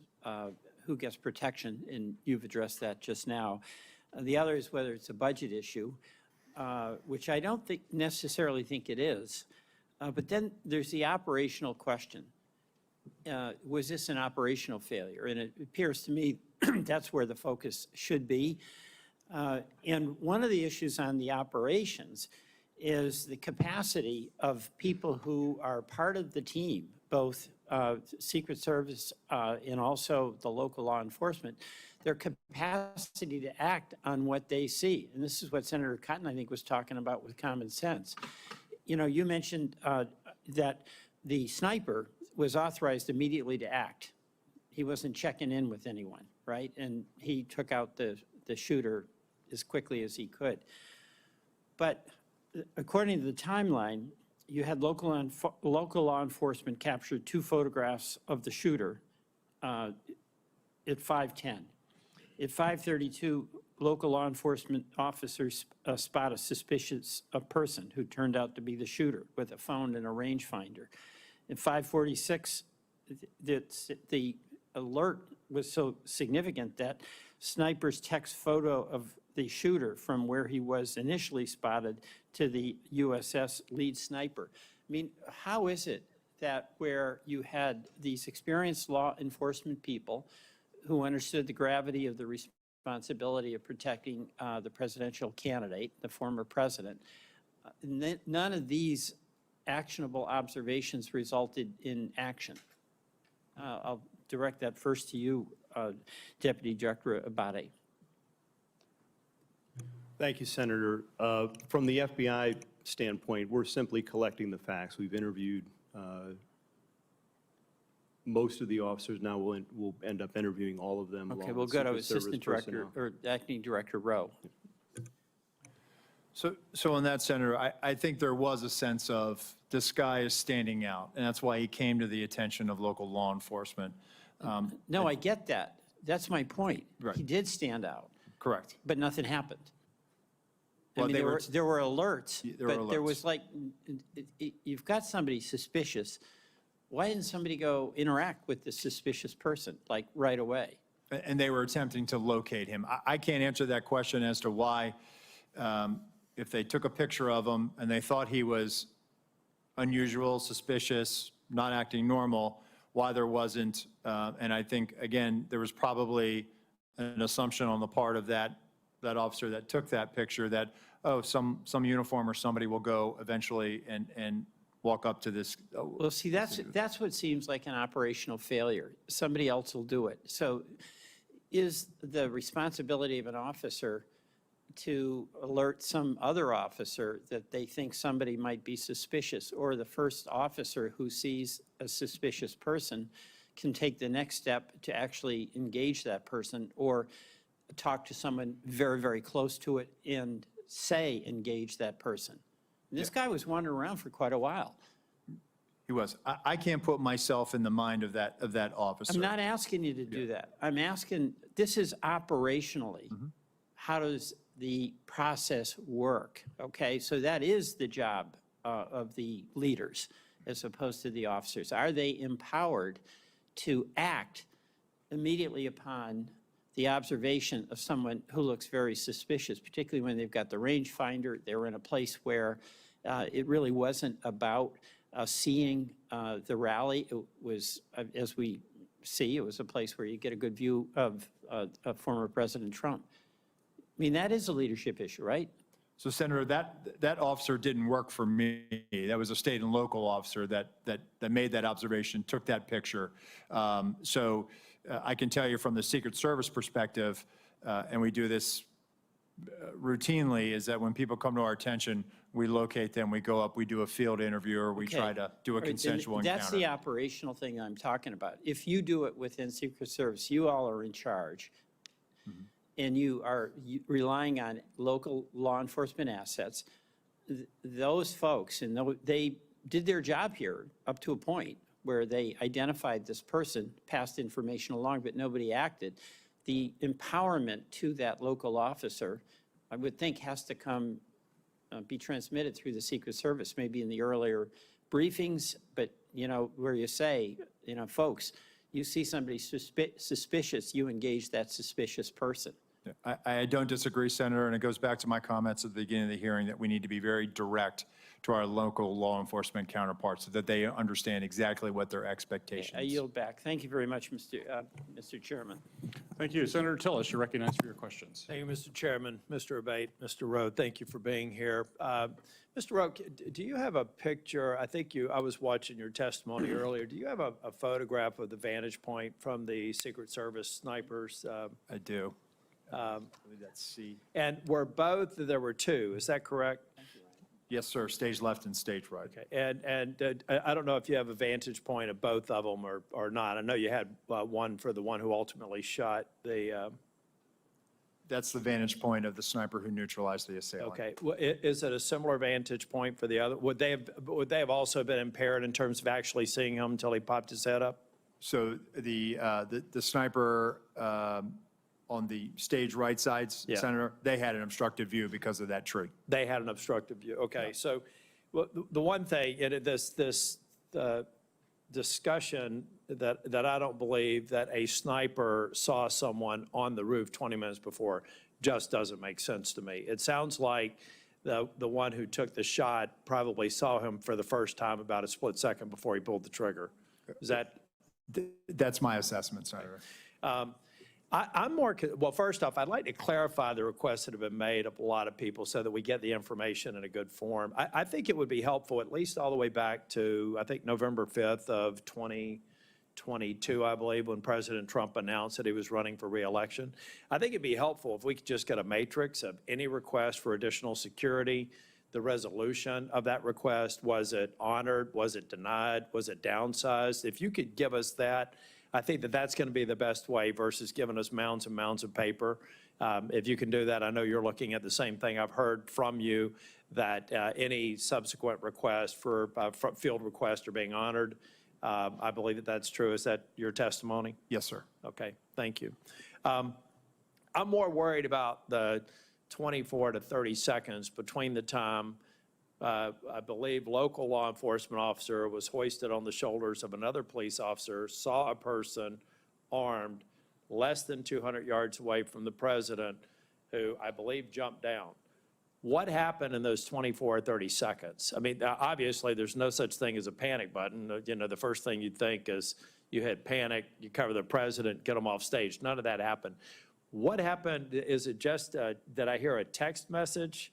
protection, and you've addressed that just now. The other is whether it's a budget issue, which I don't necessarily think it is. But then there's the operational question. Was this an operational failure? And it appears to me that's where the focus should be. And one of the issues on the operations is the capacity of people who are part of the team, both Secret Service and also the local law enforcement, their capacity to act on what they see. And this is what Senator Cotton, I think, was talking about with common sense. You know, you mentioned that the sniper was authorized immediately to act. He wasn't checking in with anyone, right? And he took out the shooter as quickly as he could. But according to the timeline, you had local law enforcement captured 2 photographs of the shooter at 5:10. At 5:32, local law enforcement officers spot a suspicious person who turned out to be the shooter with a phone and a rangefinder. At 5:46, the alert was so significant that snipers text photo of the shooter from where he was initially spotted to the USS lead sniper. I mean, how is it that where you had these experienced law enforcement people who understood the gravity of the responsibility of protecting the presidential candidate, the former president, none of these actionable observations resulted in action? I'll direct that first to you, Deputy Director Abate. Thank you, Senator. From the FBI standpoint, we're simply collecting the facts. We've interviewed most of the officers. Now we'll end up interviewing all of them. Okay, well, good. Assistant Director or Acting Director Rowe. So on that, Senator, I think there was a sense of this guy is standing out, and that's why he came to the attention of local law enforcement. No, I get that. That's my point. Right. He did stand out. Correct. But nothing happened. Well, I mean, there were alerts, There were but there alerts. was like, you've got somebody suspicious. Why didn't somebody go interact with the suspicious person, like, right away? And they were attempting to locate him. I can't answer that question as to why, if they took a picture of him and they thought he was unusual, suspicious, not acting normal, why there wasn't. And I think, again, there was probably an assumption on the part of that officer that took that picture that, oh, some uniform or somebody will go eventually and walk up to this. Well, see, that's what seems like an operational failure. Somebody else will do it. So is the responsibility of an officer to alert some other officer that they think somebody might be suspicious, or the first officer who sees a suspicious person can take the next step to actually engage that person or talk to someone very, very close to it and say engage that person? And this guy was wandering around for quite a while. He was. I can't put myself in the mind of that officer. I'm not asking you to do that. I'm asking, this is operationally, how does the process work? Okay, so that is the job of the leaders as opposed to the officers. Are they empowered to act immediately upon the observation of someone who looks very suspicious, particularly when they've got the rangefinder? They were in a place where it really wasn't about seeing the rally. It was, as we see, it was a place where you get a good view of former President Trump. I mean, that is a leadership issue, right? So, Senator, that officer didn't work for me. That was a state and local officer that made that observation, took that picture. So I can tell you from the Secret Service perspective, and we do this routinely is that when people come to our attention, we locate them, we go up, we do a field interview, or we try to do a All right, then consensual That's the encounter. operational thing I'm talking about. If you do it within Secret Service, you all are in charge, and you are relying on local law enforcement assets, those folks, and they did their job here up to a point where they identified this person, passed information along, but nobody acted. The empowerment to that local officer, I would think, has to come, be transmitted through the Secret Service, maybe in the earlier briefings, but, where you say, folks, you see somebody suspicious, you engage that suspicious person. I don't disagree, Senator, and it goes back to my comments at the beginning of the hearing that we need to be very direct to our local law enforcement counterparts so that they understand exactly what their expectations. I yield back. Thank you very much, Mr. Chairman. Thank you. Senator Tillis, you're recognized for your questions. Thank you, Mr. Chairman, Mr. Abate, Mr. Rowe, thank you for being here. Mr. Rowe, do you have a picture? I was watching your testimony earlier. Do you have a photograph of the vantage point from the Secret Service snipers? I do. I believe that's C. And there were two, is that correct? Yes, sir, stage left and stage right. Okay, and I don't know if you have a vantage point of both of them or not. I know you had one for the one who ultimately shot the. That's the vantage point of the sniper who neutralized the assailant. Okay, well, is it a similar vantage point for the other? Would they have also been impaired in terms of actually seeing him until he popped his head up? So the sniper on the stage right side, Yeah. Senator, they had an obstructive view because of that tree. They had an obstructive view. Okay, so the one thing, this discussion that I don't believe that a sniper saw someone on the roof 20 minutes before just doesn't make sense to me. It sounds like the one who took the shot probably saw him for the first time about a split second before he pulled the trigger. Is that? That's my assessment, Senator. Well, first off, I'd like to clarify the requests that have been made of a lot of people so that we get the information in a good form. I think it would be helpful, at least all the way back to, I think, November 5th of 2022, I believe, when President Trump announced that he was running for re-election. I think it'd be helpful if we could just get a matrix of any request for additional security, the resolution of that request. Was it honored? Was it denied? Was it downsized? If you could give us that, I think that that's going to be the best way versus giving us mounds and mounds of paper. If you can do that, I know you're looking at the same thing. I've heard from you that any subsequent requests for field requests are being honored. I believe that that's true. Is that your testimony? Yes, sir. Okay, thank you. I'm more worried about the 24 to 30 seconds between the time I believe local law enforcement officer was hoisted on the shoulders of another police officer, saw a person armed less than 200 yards away from the president, who I believe jumped down. What happened in those 24 or 30 seconds? I mean, obviously, there's no such thing as a panic button. The first thing you'd think is you hit panic, you cover the president, get him off stage. None of that happened. What happened? Is it just that I hear a text message?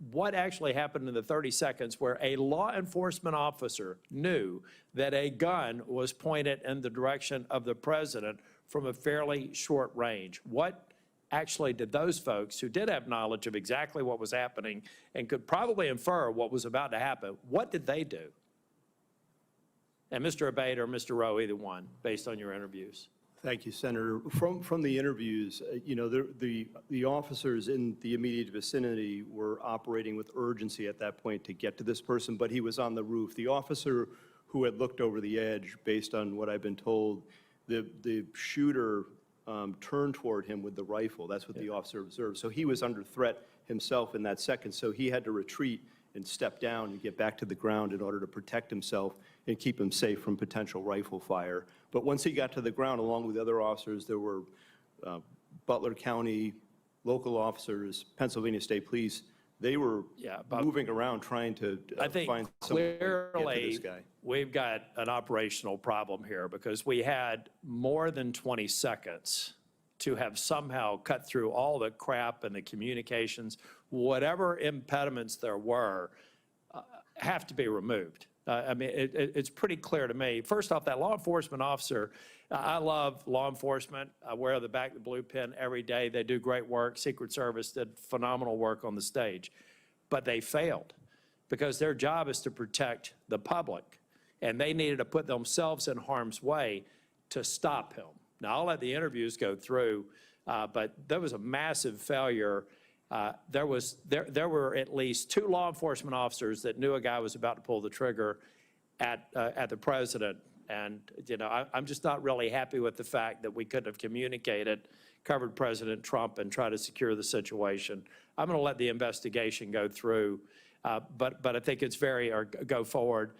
What actually happened in the 30 seconds where a law enforcement officer knew that a gun was pointed in the direction of the president from a fairly short range? What actually did those folks who did have knowledge of exactly what was happening and could probably infer what was about to happen, what did they do? And Mr. Abate or Mr. Rowe, either one, based on your interviews. Thank you, Senator. From the interviews, the officers in the immediate vicinity were operating with urgency at that point to get to this person, but he was on the roof. The officer who had looked over the edge, based on what I've been told, the shooter turned toward him with the rifle. That's what the officer observed. So he was under threat himself in that second, so he had to retreat and step down and get back to the ground in order to protect himself and keep him safe from potential rifle fire. But once he got to the ground, along with the other officers, there were Butler County local officers, Pennsylvania State Police. They were moving around trying to find someone to get to this guy. We've got an operational problem here because we had more than 20 seconds to have somehow cut through all the crap and the communications, whatever impediments there were, have to be removed. I mean, it's pretty clear to me. First off, that law enforcement officer, I love law enforcement. I wear the back of the blue pin every day. They do great work. Secret Service did phenomenal work on the stage. But they failed because their job is to protect the public. And they needed to put themselves in harm's way to stop him. Now, I'll let the interviews go through, but there was a massive failure. There were at least 2 law enforcement officers that knew a guy was about to pull the trigger at the president. And, you know, I'm just not really happy with the fact that we couldn't have communicated, covered President Trump, and try to secure the situation. I'm going to let the investigation go through, but I think it's go forward.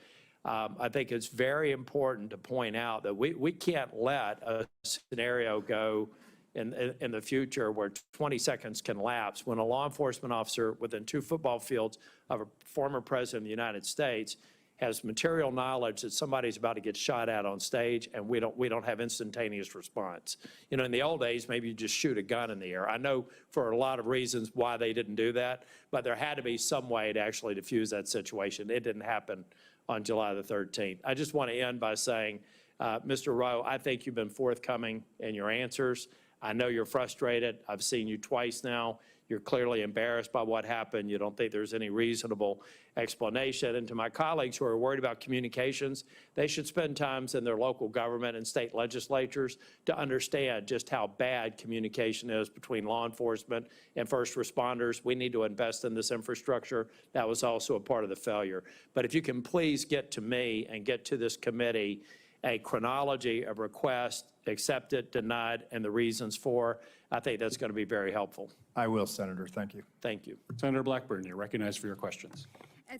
I think it's very important to point out that we can't let a scenario go in the future where 20 seconds can lapse when a law enforcement officer within 2 football fields of a former president of the United States has material knowledge that somebody's about to get shot at on stage, and we don't have instantaneous response. You know, in the old days, maybe you just shoot a gun in the air. I know for a lot of reasons why they didn't do that, but there had to be some way to actually diffuse that situation. It didn't happen on July the 13th. I just want to end by saying, Mr. Rowe, I think you've been forthcoming in your answers. I know you're frustrated. I've seen you twice now. You're clearly embarrassed by what happened. You don't think there's any reasonable explanation. And to my colleagues who are worried about communications, they should spend time in their local government and state legislatures to understand just how bad communication is between law enforcement and first responders. We need to invest in this infrastructure. That was also a part of the failure. But if you can please get to me and get to this committee a chronology of requests, accepted, denied, and the reasons for, I think that's going to be very helpful. I will, Senator. Thank you. Thank you. Senator Blackburn, you're recognized for your questions.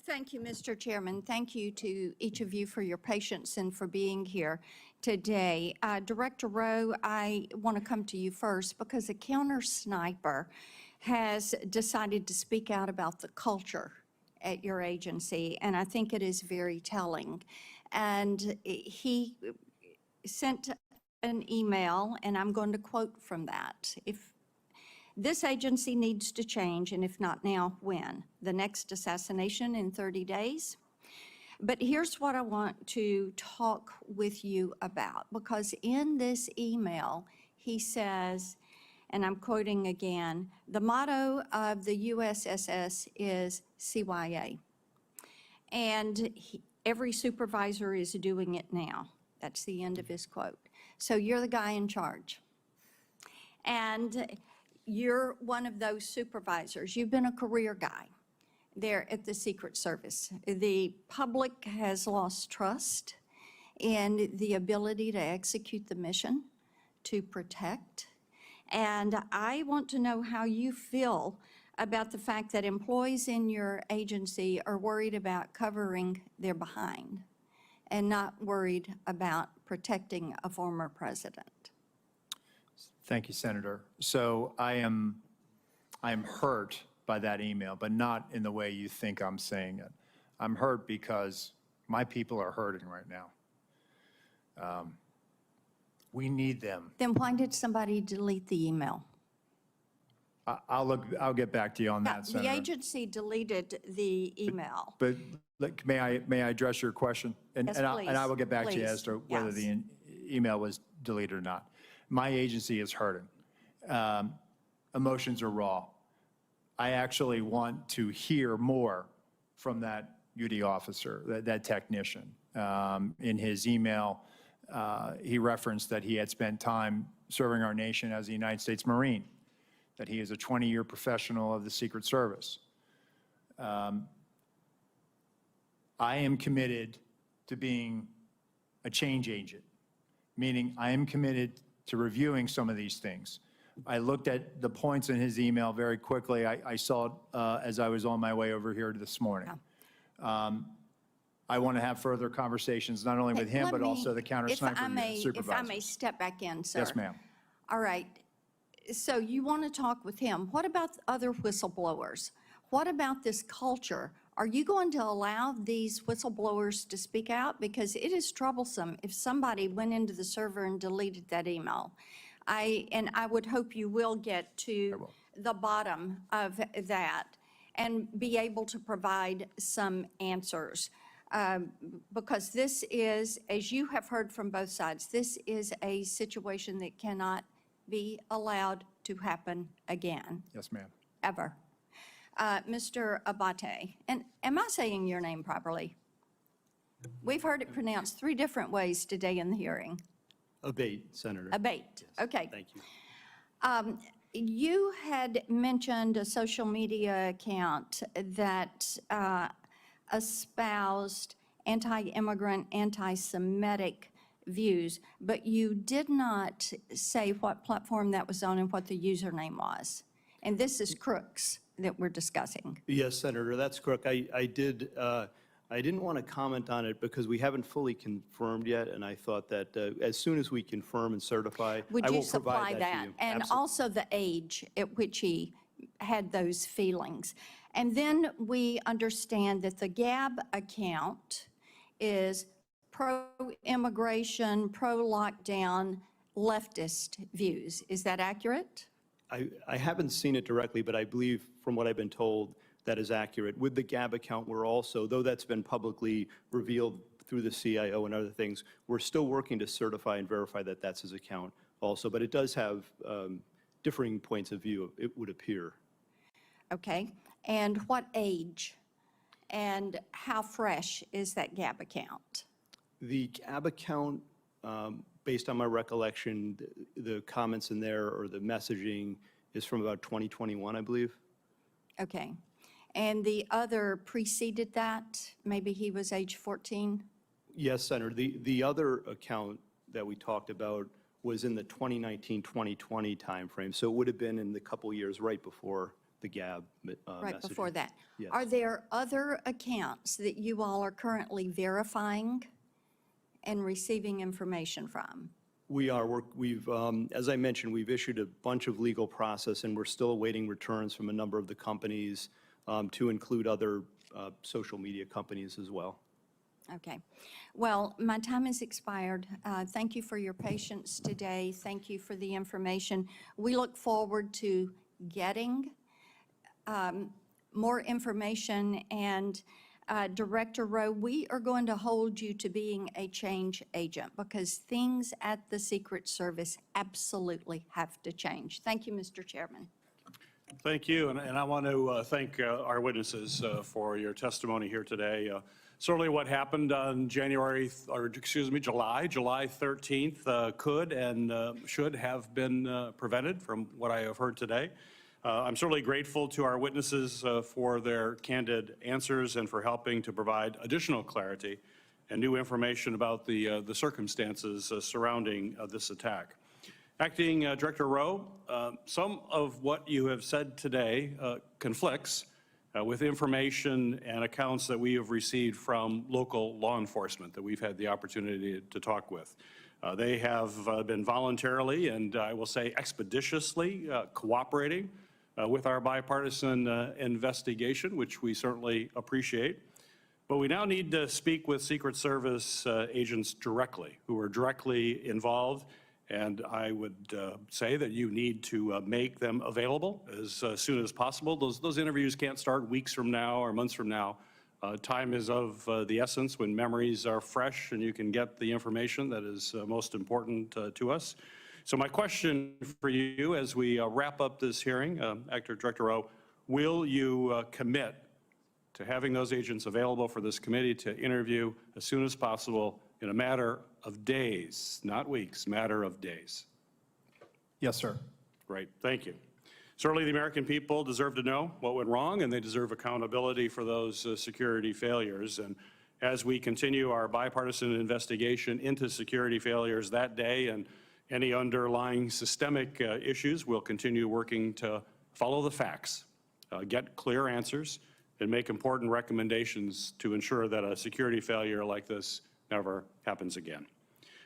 Thank you, Mr. Chairman. Thank you to each of you for your patience and for being here today. Director Rowe, I want to come to you first because a counter sniper has decided to speak out about the culture at your agency, and I think it is very telling. And he sent an email, and I'm going to quote from that. If this agency needs to change, and if not now, when? The next assassination in 30 days? But here's what I want to talk with you about, because in this email, he says, and I'm quoting again, the motto of the USSS is CYA. And every supervisor is doing it now. That's the end of his quote. So you're the guy in charge. And you're one of those supervisors. You've been a career guy there at the Secret Service. The public has lost trust in the ability to execute the mission, to protect. And I want to know how you feel about the fact that employees in your agency are worried about covering their behind and not worried about protecting a former president. Thank you, Senator. So I am hurt by that email, but not in the way you think I'm saying it. I'm hurt because my people are hurting right now. We need them. Then why did somebody delete the email? I'll get back to you on that, Senator. The agency deleted the email. But may I address your question? Yes, and I will get back to you please. as to whether the email was deleted or not. My agency is hurting. Emotions are raw. I actually want to hear more from that UD officer, that technician. In his email, he referenced that he had spent time serving our nation as a United States Marine, that he is a 20-year professional of the Secret Service. I am committed to being a change agent, meaning I am committed to reviewing some of these things. I looked at the points in his email very quickly. I saw it as I was on my way over here this morning. I want to have further conversations, not only with him, but also the counter-sniper supervisors. If I may step back in, sir. Yes, ma'am. All right. So you want to talk with him. What about other whistleblowers? What about this culture? Are you going to allow these whistleblowers to speak out? Because it is troublesome if somebody went into the server and deleted that email. And I would hope you will get to the bottom of that and be able to provide some answers. because this is, as you have heard from both sides, this is a situation that cannot be allowed to happen again, Yes, ma'am. ever. Mr. Abate, and am I saying your name properly? We've heard it pronounced 3 different ways today in the hearing. Abate, Senator. Abate, okay. Thank you. You had mentioned a social media account that espoused anti-immigrant, anti-Semitic views, but you did not say what platform that was on and what the username was. And this is Crooks that we're discussing. Yes, Senator, that's correct. I didn't want to comment on it because we haven't fully confirmed yet, and I thought that as soon as we confirm and certify, Would I you will supply provide that? to you. And Absolutely. also the age at which he had those feelings. And then we understand that the Gab account is pro-immigration, pro-lockdown, leftist views. Is that accurate? I haven't seen it directly, but I believe from what I've been told, that is accurate. With the Gab account, we're also, though that's been publicly revealed through the CIO and other things, we're still working to certify and verify that that's his account also. But it does have differing points of view, it would appear. Okay. And what age and how fresh is that Gab account? The Gab account, based on my recollection, the comments in there or the messaging is from about 2021, I believe. Okay. And the other preceded that? Maybe he was age 14? Yes, Senator. The other account that we talked about was in the 2019-2020 timeframe, so it would have been in the couple years right before the Gab Right messaging. before that. Yes. Are there other accounts that you all are currently verifying and receiving information from? We are. We've, as I mentioned, we've issued a bunch of legal process, and we're still awaiting returns from a number of the companies, to include other social media companies as well. Okay. Well, my time has expired. Thank you for your patience today. Thank you for the information. We look forward to getting more information. And Director Rowe, we are going to hold you to being a change agent because things at the Secret Service absolutely have to change. Thank you, Mr. Chairman. Thank you, and I want to thank our witnesses for your testimony here today. Certainly what happened on July 13th could and should have been prevented from what I have heard today. I'm certainly grateful to our witnesses for their candid answers and for helping to provide additional clarity and new information about the circumstances surrounding this attack. Acting Director Rowe, some of what you have said today conflicts with information and accounts that we have received from local law enforcement that we've had the opportunity to talk with. They have been voluntarily and I will say expeditiously cooperating with our bipartisan investigation, which we certainly appreciate. But we now need to speak with Secret Service agents directly, who are directly involved. And I would say that you need to make them available as soon as possible. Those interviews can't start weeks from now or months from now. Time is of the essence when memories are fresh and you can get the information that is most important to us. So my question for you as we wrap up this hearing, Acting Director Rowe, will you commit to having those agents available for this committee to interview as soon as possible in a matter of days, not weeks, matter of days? Yes, sir. Great, thank you. Certainly the American people deserve to know what went wrong and they deserve accountability for those security failures. And as we continue our bipartisan investigation into security failures that day and any underlying systemic issues, we'll continue working to follow the facts, get clear answers, and make important recommendations to ensure that a security failure like this never happens again.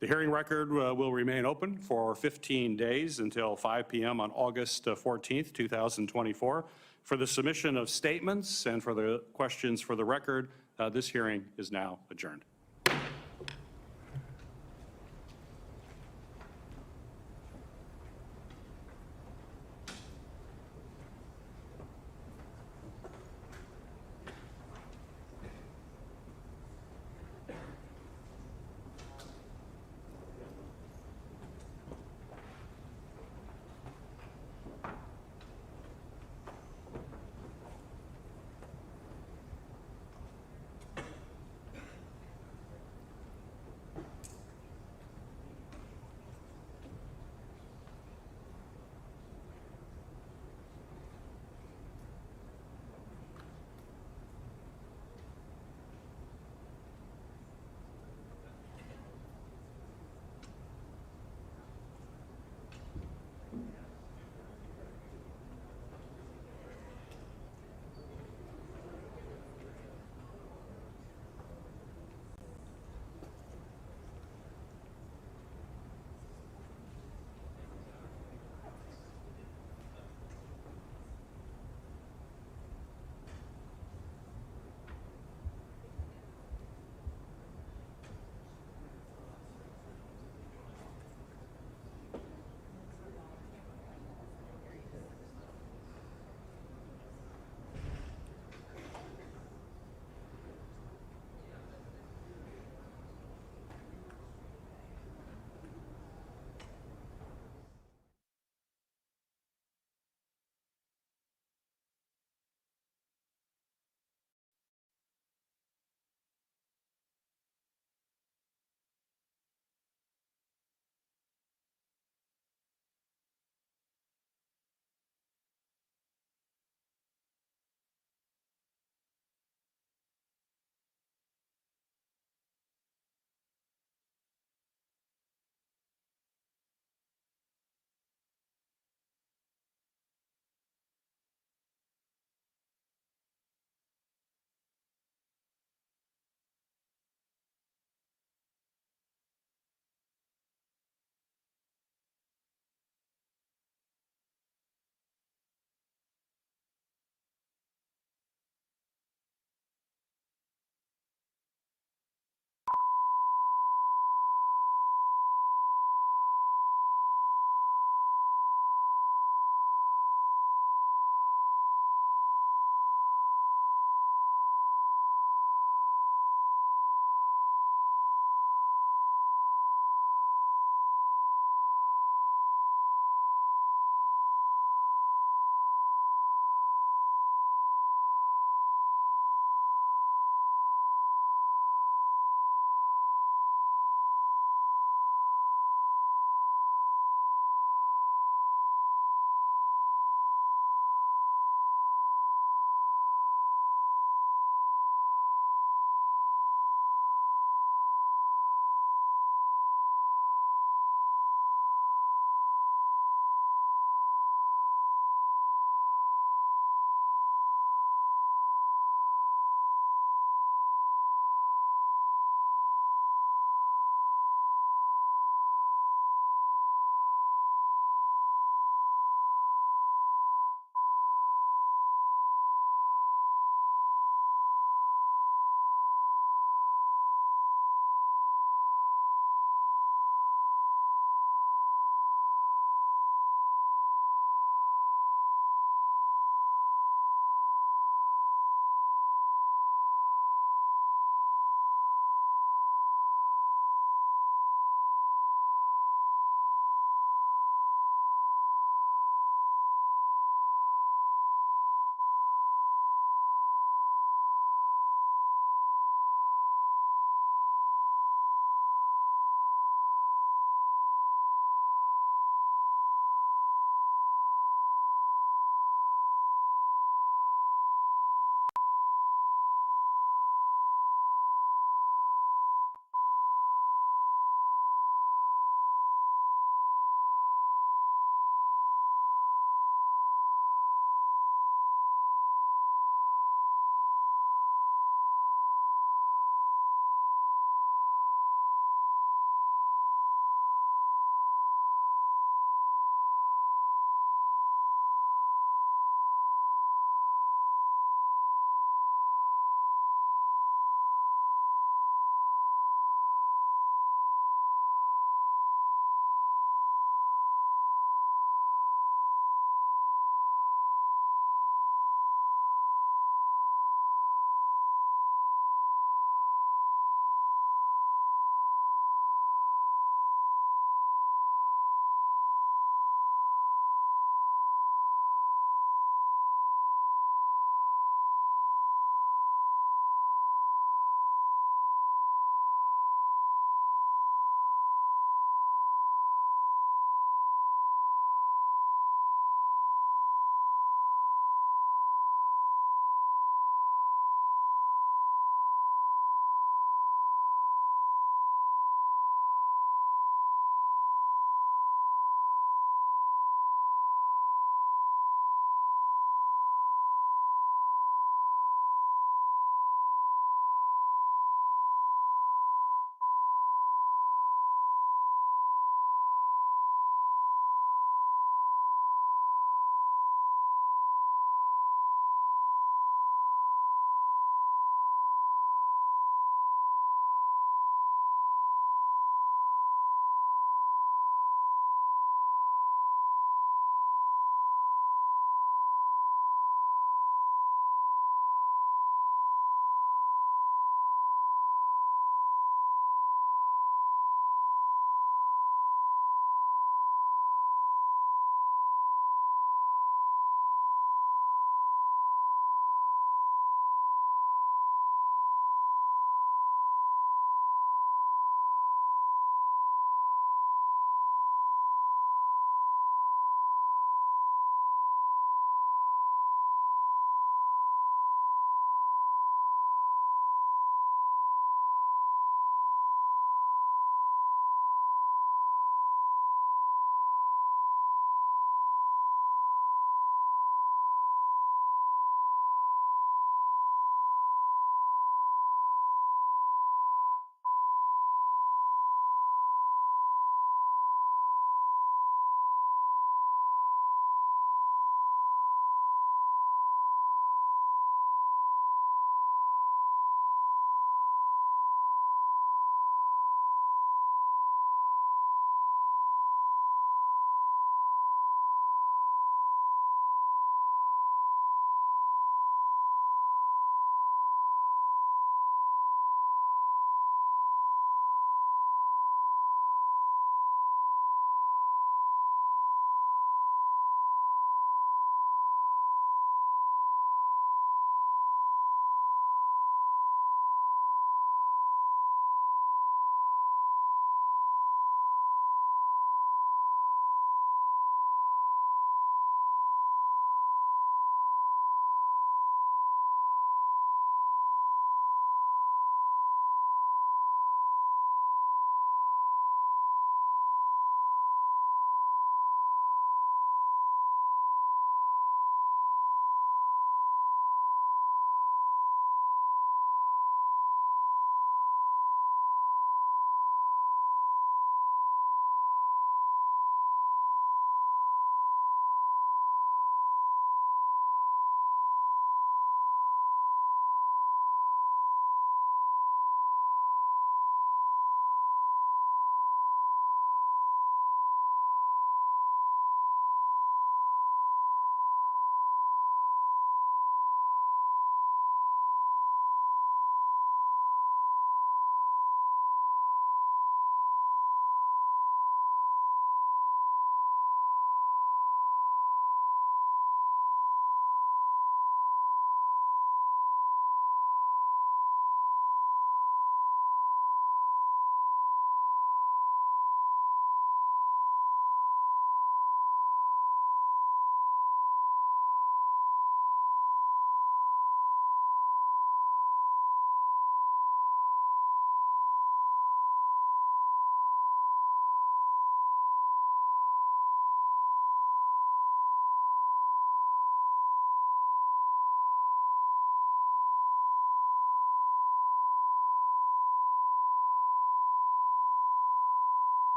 The hearing record will remain open for 15 days until 5 p.m. on August 14th, 2024. For the submission of statements and for the questions for the record, this hearing is now adjourned.